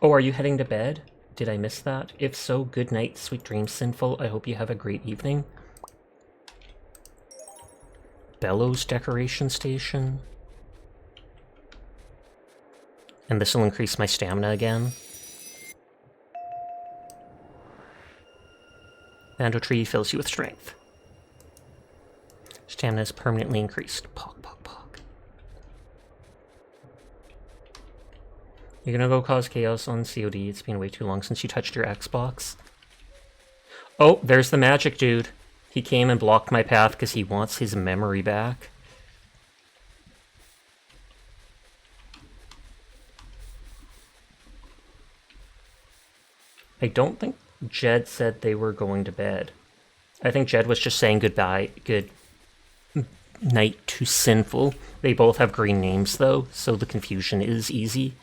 Oh, are you heading to bed? Did I miss that? If so, good night, sweet dreams, Sinful. I hope you have a great evening. Bellows decoration station. And this will increase my stamina again. Bando tree fills you with strength. Stamina is permanently increased. Pog, pog, pog. You're gonna go cause chaos on COD. It's been way too long since you touched your Xbox. Oh, there's the magic dude. He came and blocked my path because he wants his memory back. I don't think Jed said they were going to bed. I think Jed was just saying goodbye, good night to Sinful. They both have green names though, so the confusion is easy.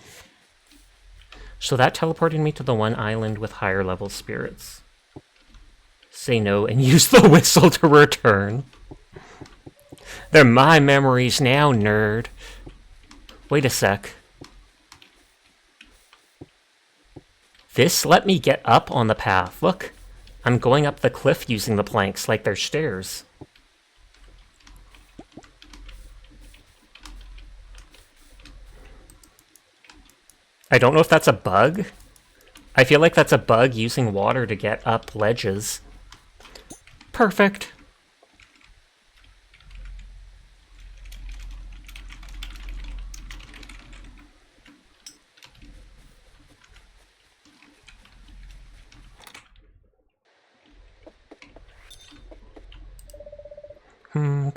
So that teleported me to the one island with higher level spirits. Say no and use the whistle to return. They're my memories now, nerd. Wait a sec. This let me get up on the path. Look, I'm going up the cliff using the planks like they're stairs. I don't know if that's a bug. I feel like that's a bug using water to get up ledges. Perfect.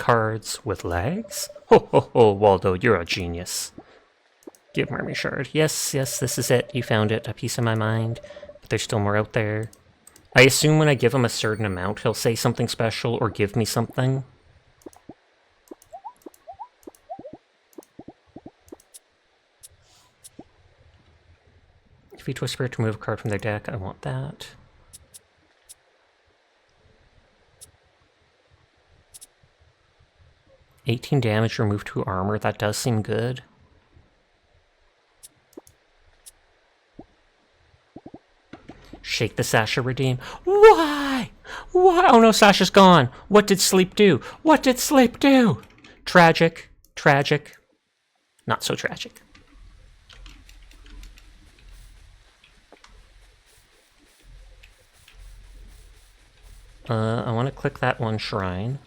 cards with legs? Ho ho ho, Waldo, you're a genius. Give Marmy Shard. Yes, yes, this is it. You found it. A piece of my mind. But there's still more out there. I assume when I give him a certain amount, he'll say something special or give me something. Defeat a spirit to remove a card from their deck. I want that. $18 damage, remove 2 armor. That does seem good. Shake the Sasha, redeem. Why? Why? Oh no, Sasha's gone. What did sleep do? What did sleep do? Tragic. Tragic. Not so tragic. I want to click that one shrine.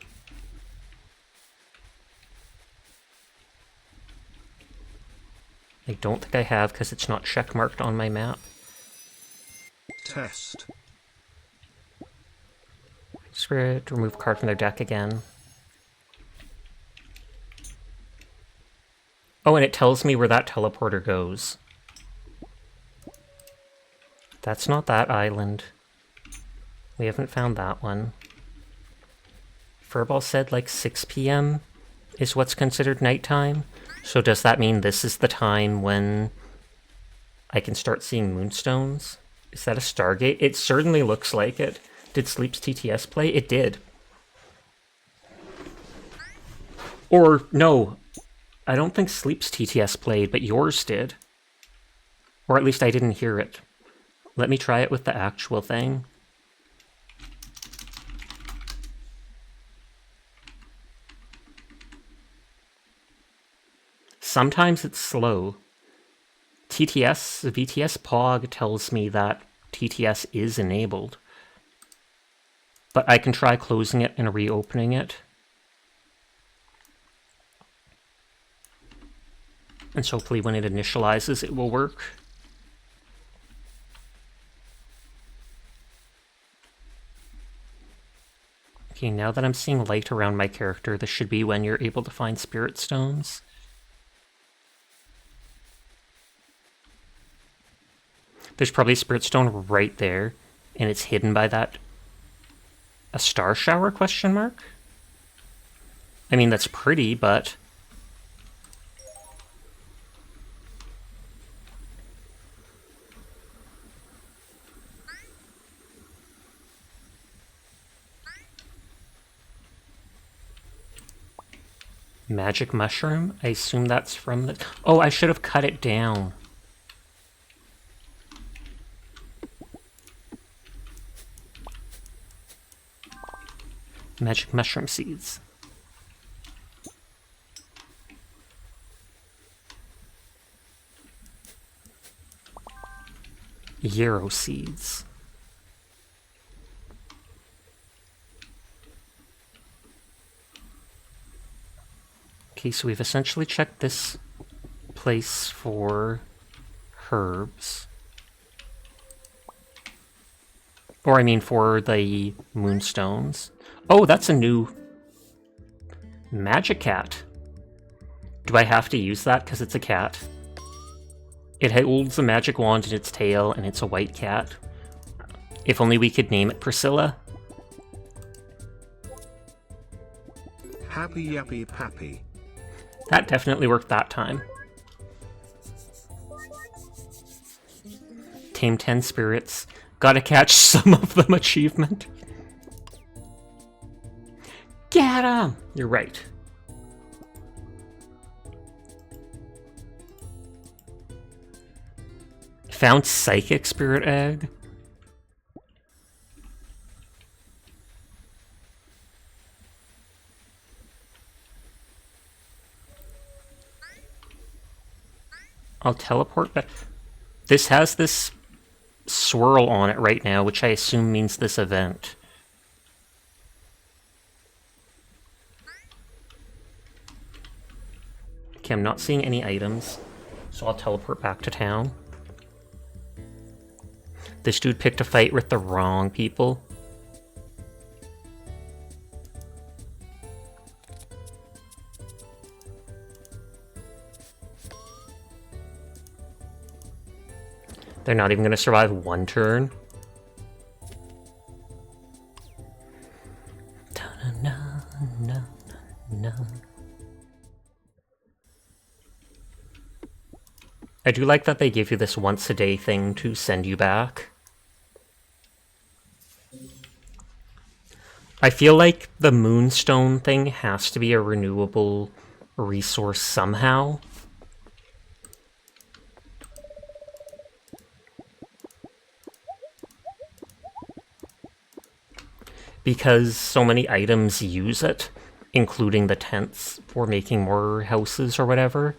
I don't think I have because it's not checkmarked on my map. Test. Spirit, remove a card from their deck again. Oh, and it tells me where that teleporter goes. That's not that island. We haven't found that one. Furball said like 6 p.m. is what's considered nighttime. So does that mean this is the time when I can start seeing moonstones? Is that a Stargate? It certainly looks like it. Did Sleep's TTS play? It did. Or, no. I don't think Sleep's TTS played, but yours did. Or at least I didn't hear it. Let me try it with the actual thing. Sometimes it's slow. TTS, the VTS POG tells me that TTS is enabled. But I can try closing it and reopening it. And so hopefully when it initializes, it will work. Okay, now that I'm seeing light around my character, this should be when you're able to find spirit stones. There's probably a spirit stone right there, and it's hidden by that... A star shower, question mark? I mean, that's pretty, but... Magic mushroom? I assume that's from the... Oh, I should have cut it down. Magic mushroom seeds. Yarrow seeds. Okay, so we've essentially checked this place for herbs. Or I mean for the moonstones. Oh, that's a new magic cat. Do I have to use that because it's a cat? It holds a magic wand in its tail and it's a white cat. If only we could name it Priscilla. Happy yappy pappy. That definitely worked that time. Tame 10 spirits. Gotta catch some of them achievement. Get 'em! You're right. Found Psychic Spirit Egg. I'll teleport back. This has this swirl on it right now, which I assume means this event. Okay, I'm not seeing any items, so I'll teleport back to town. This dude picked a fight with the wrong people. They're not even going to survive one turn. I do like that they give you this once-a-day thing to send you back. I feel like the Moonstone thing has to be a renewable resource somehow. Because so many items use it, including the tents for making more houses or whatever.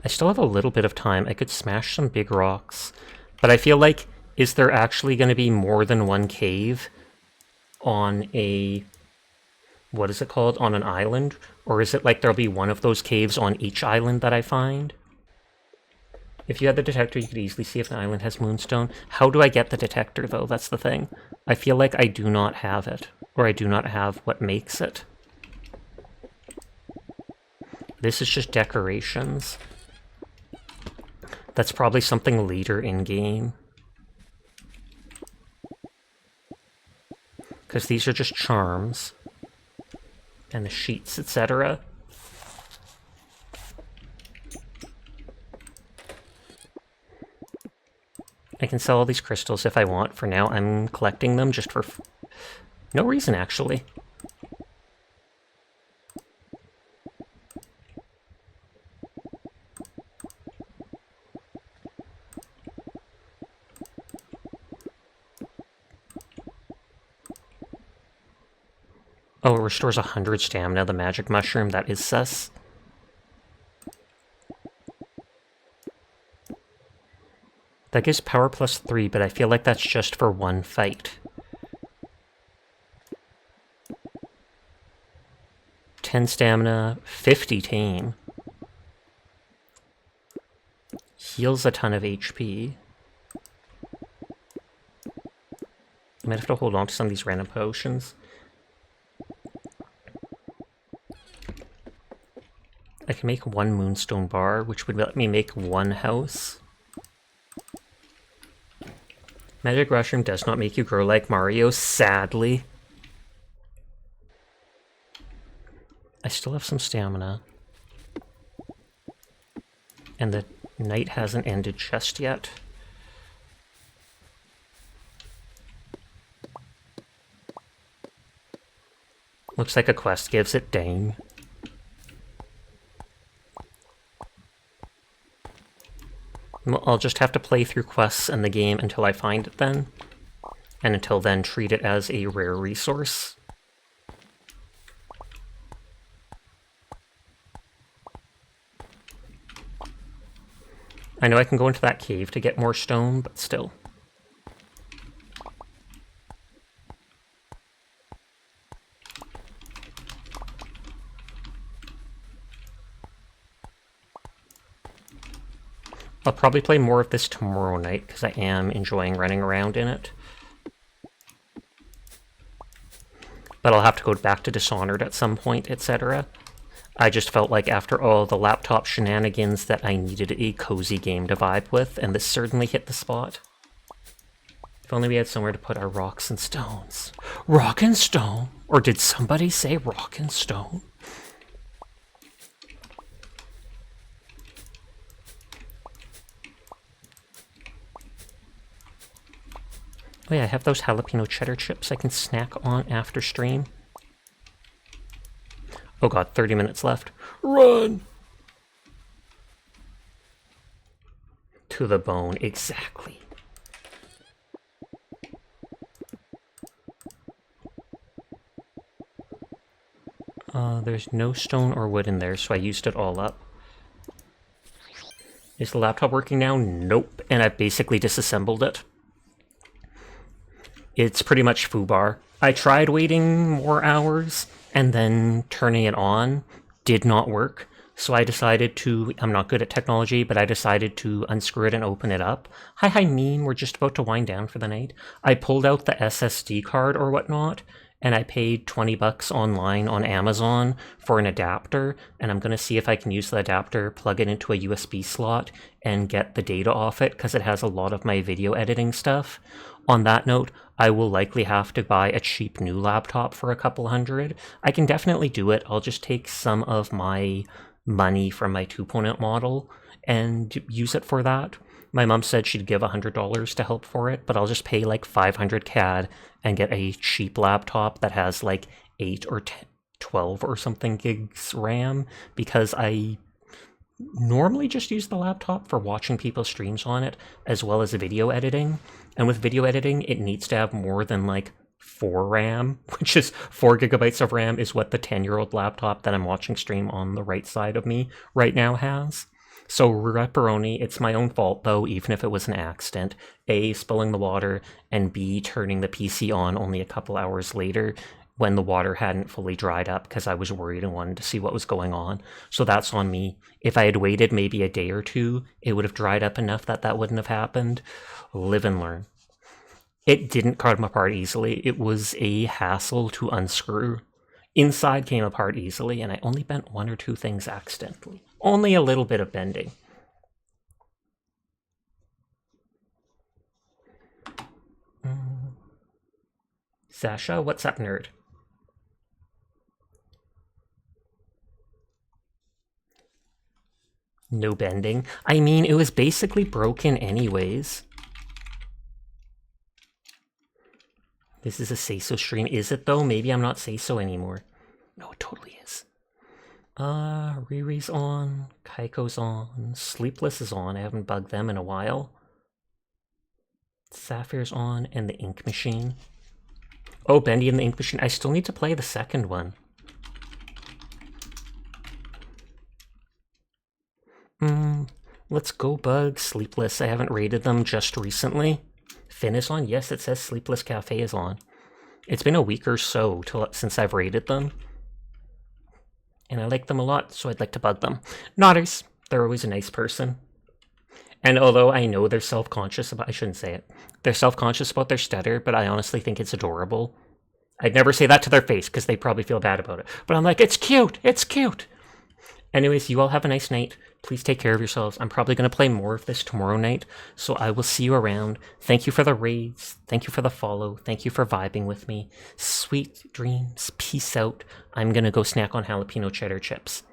I still have a little bit of time. I could smash some big rocks. But I feel like, is there actually going to be more than one cave on a... what is it called? On an island? Or is it like there'll be one of those caves on each island that I find? If you had the detector, you could easily see if the island has moonstone. How do I get the detector, though? That's the thing. I feel like I do not have it. Or I do not have what makes it. This is just decorations. That's probably something later in-game. Because these are just charms. And the sheets, etc. I can sell all these crystals if I want. For now, I'm collecting them just for no reason, actually. Oh, it restores 100 stamina, the magic mushroom. That is sus. That gives power plus 3, but I feel like that's just for one fight. 10 stamina, 50 tame. Heals a ton of HP. I might have to hold on to some of these random potions. I can make one moonstone bar, which would let me make one house. Magic mushroom does not make you grow like Mario, sadly. I still have some stamina. And the night hasn't ended just yet. Looks like a quest gives it, dang. I'll just have to play through quests in the game until I find it then. And until then, treat it as a rare resource. I know I can go into that cave to get more stone, but still. I'll probably play more of this tomorrow night, because I am enjoying running around in it. But I'll have to go back to Dishonored at some point, etc. I just felt like after all the laptop shenanigans that I needed a cozy game to vibe with, and this certainly hit the spot. If only we had somewhere to put our rocks and stones. Rock and stone? Or did somebody say rock and stone? Oh yeah, I have those jalapeno cheddar chips I can snack on after stream. Oh god, 30 minutes left. Run! To the bone, exactly. There's no stone or wood in there, so I used it all up. Is the laptop working now? Nope. And I've basically disassembled it. It's pretty much foobar. I tried waiting more hours and then turning it on. Did not work. So I decided to, I'm not good at technology, but I decided to unscrew it and open it up. Hi, meme, we're just about to wind down for the night. I pulled out the SSD card or whatnot, and I paid 20 bucks online on Amazon for an adapter, and I'm going to see if I can use the adapter, plug it into a USB slot, and get the data off it, because it has a lot of my video editing stuff. On that note, I will likely have to buy a cheap new laptop for a couple $100. I can definitely do it. I'll just take some of my money from my 2-point model and use it for that. My mom said she'd give $100 to help for it, but I'll just pay like 500 CAD and get a cheap laptop that has like 8 or 10, 12 or something gigs RAM, because I normally just use the laptop for watching people's streams on it, as well as video editing. And with video editing, it needs to have more than like 4 RAM, which is 4 gigabytes of RAM is what the 10-year-old laptop that I'm watching stream on the right side of me right now has. So ripperoni, it's my own fault though, even if it was an accident. A, spilling the water, and B, turning the PC on only a couple hours later when the water hadn't fully dried up because I was worried and wanted to see what was going on. So that's on me. If I had waited maybe a day or two, it would have dried up enough that that wouldn't have happened. Live and learn. It didn't come apart easily. It was a hassle to unscrew. Inside came apart easily, and I only bent 1 or 2 things accidentally. Only a little bit of bending. Sasha, what's up, nerd? No bending. I mean, it was basically broken anyways. This is a say-so stream. Is it though? Maybe I'm not say-so anymore. No, it totally is. Riri's on. Kaiko's on. Sleepless is on. I haven't bugged them in a while. Sapphire's on. And the Ink Machine. Oh, Bendy and the Ink Machine. I still need to play the second one. Let's go bug Sleepless. I haven't raided them just recently. Finn is on? Yes, it says Sleepless Cafe is on. It's been a week or so since I've raided them. And I like them a lot, so I'd like to bug them. Nodders. They're always a nice person. And although I know they're self-conscious about... I shouldn't say it. They're self-conscious about their stutter, but I honestly think it's adorable. I'd never say that to their face, because they probably feel bad about it. But I'm like, it's cute! It's cute! Anyways, you all have a nice night. Please take care of yourselves. I'm probably going to play more of this tomorrow night, so I will see you around. Thank you for the raids. Thank you for the follow. Thank you for vibing with me. Sweet dreams. Peace out. I'm going to go snack on jalapeno cheddar chips.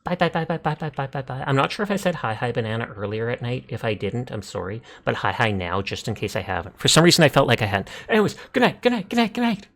Bye, bye, bye, bye, bye, bye, bye, bye, bye. I'm not sure if I said hi banana earlier at night. If I didn't, I'm sorry. But hi now, just in case I haven't. For some reason, I felt like I hadn't. Anyways, good night, good night, good night, good night.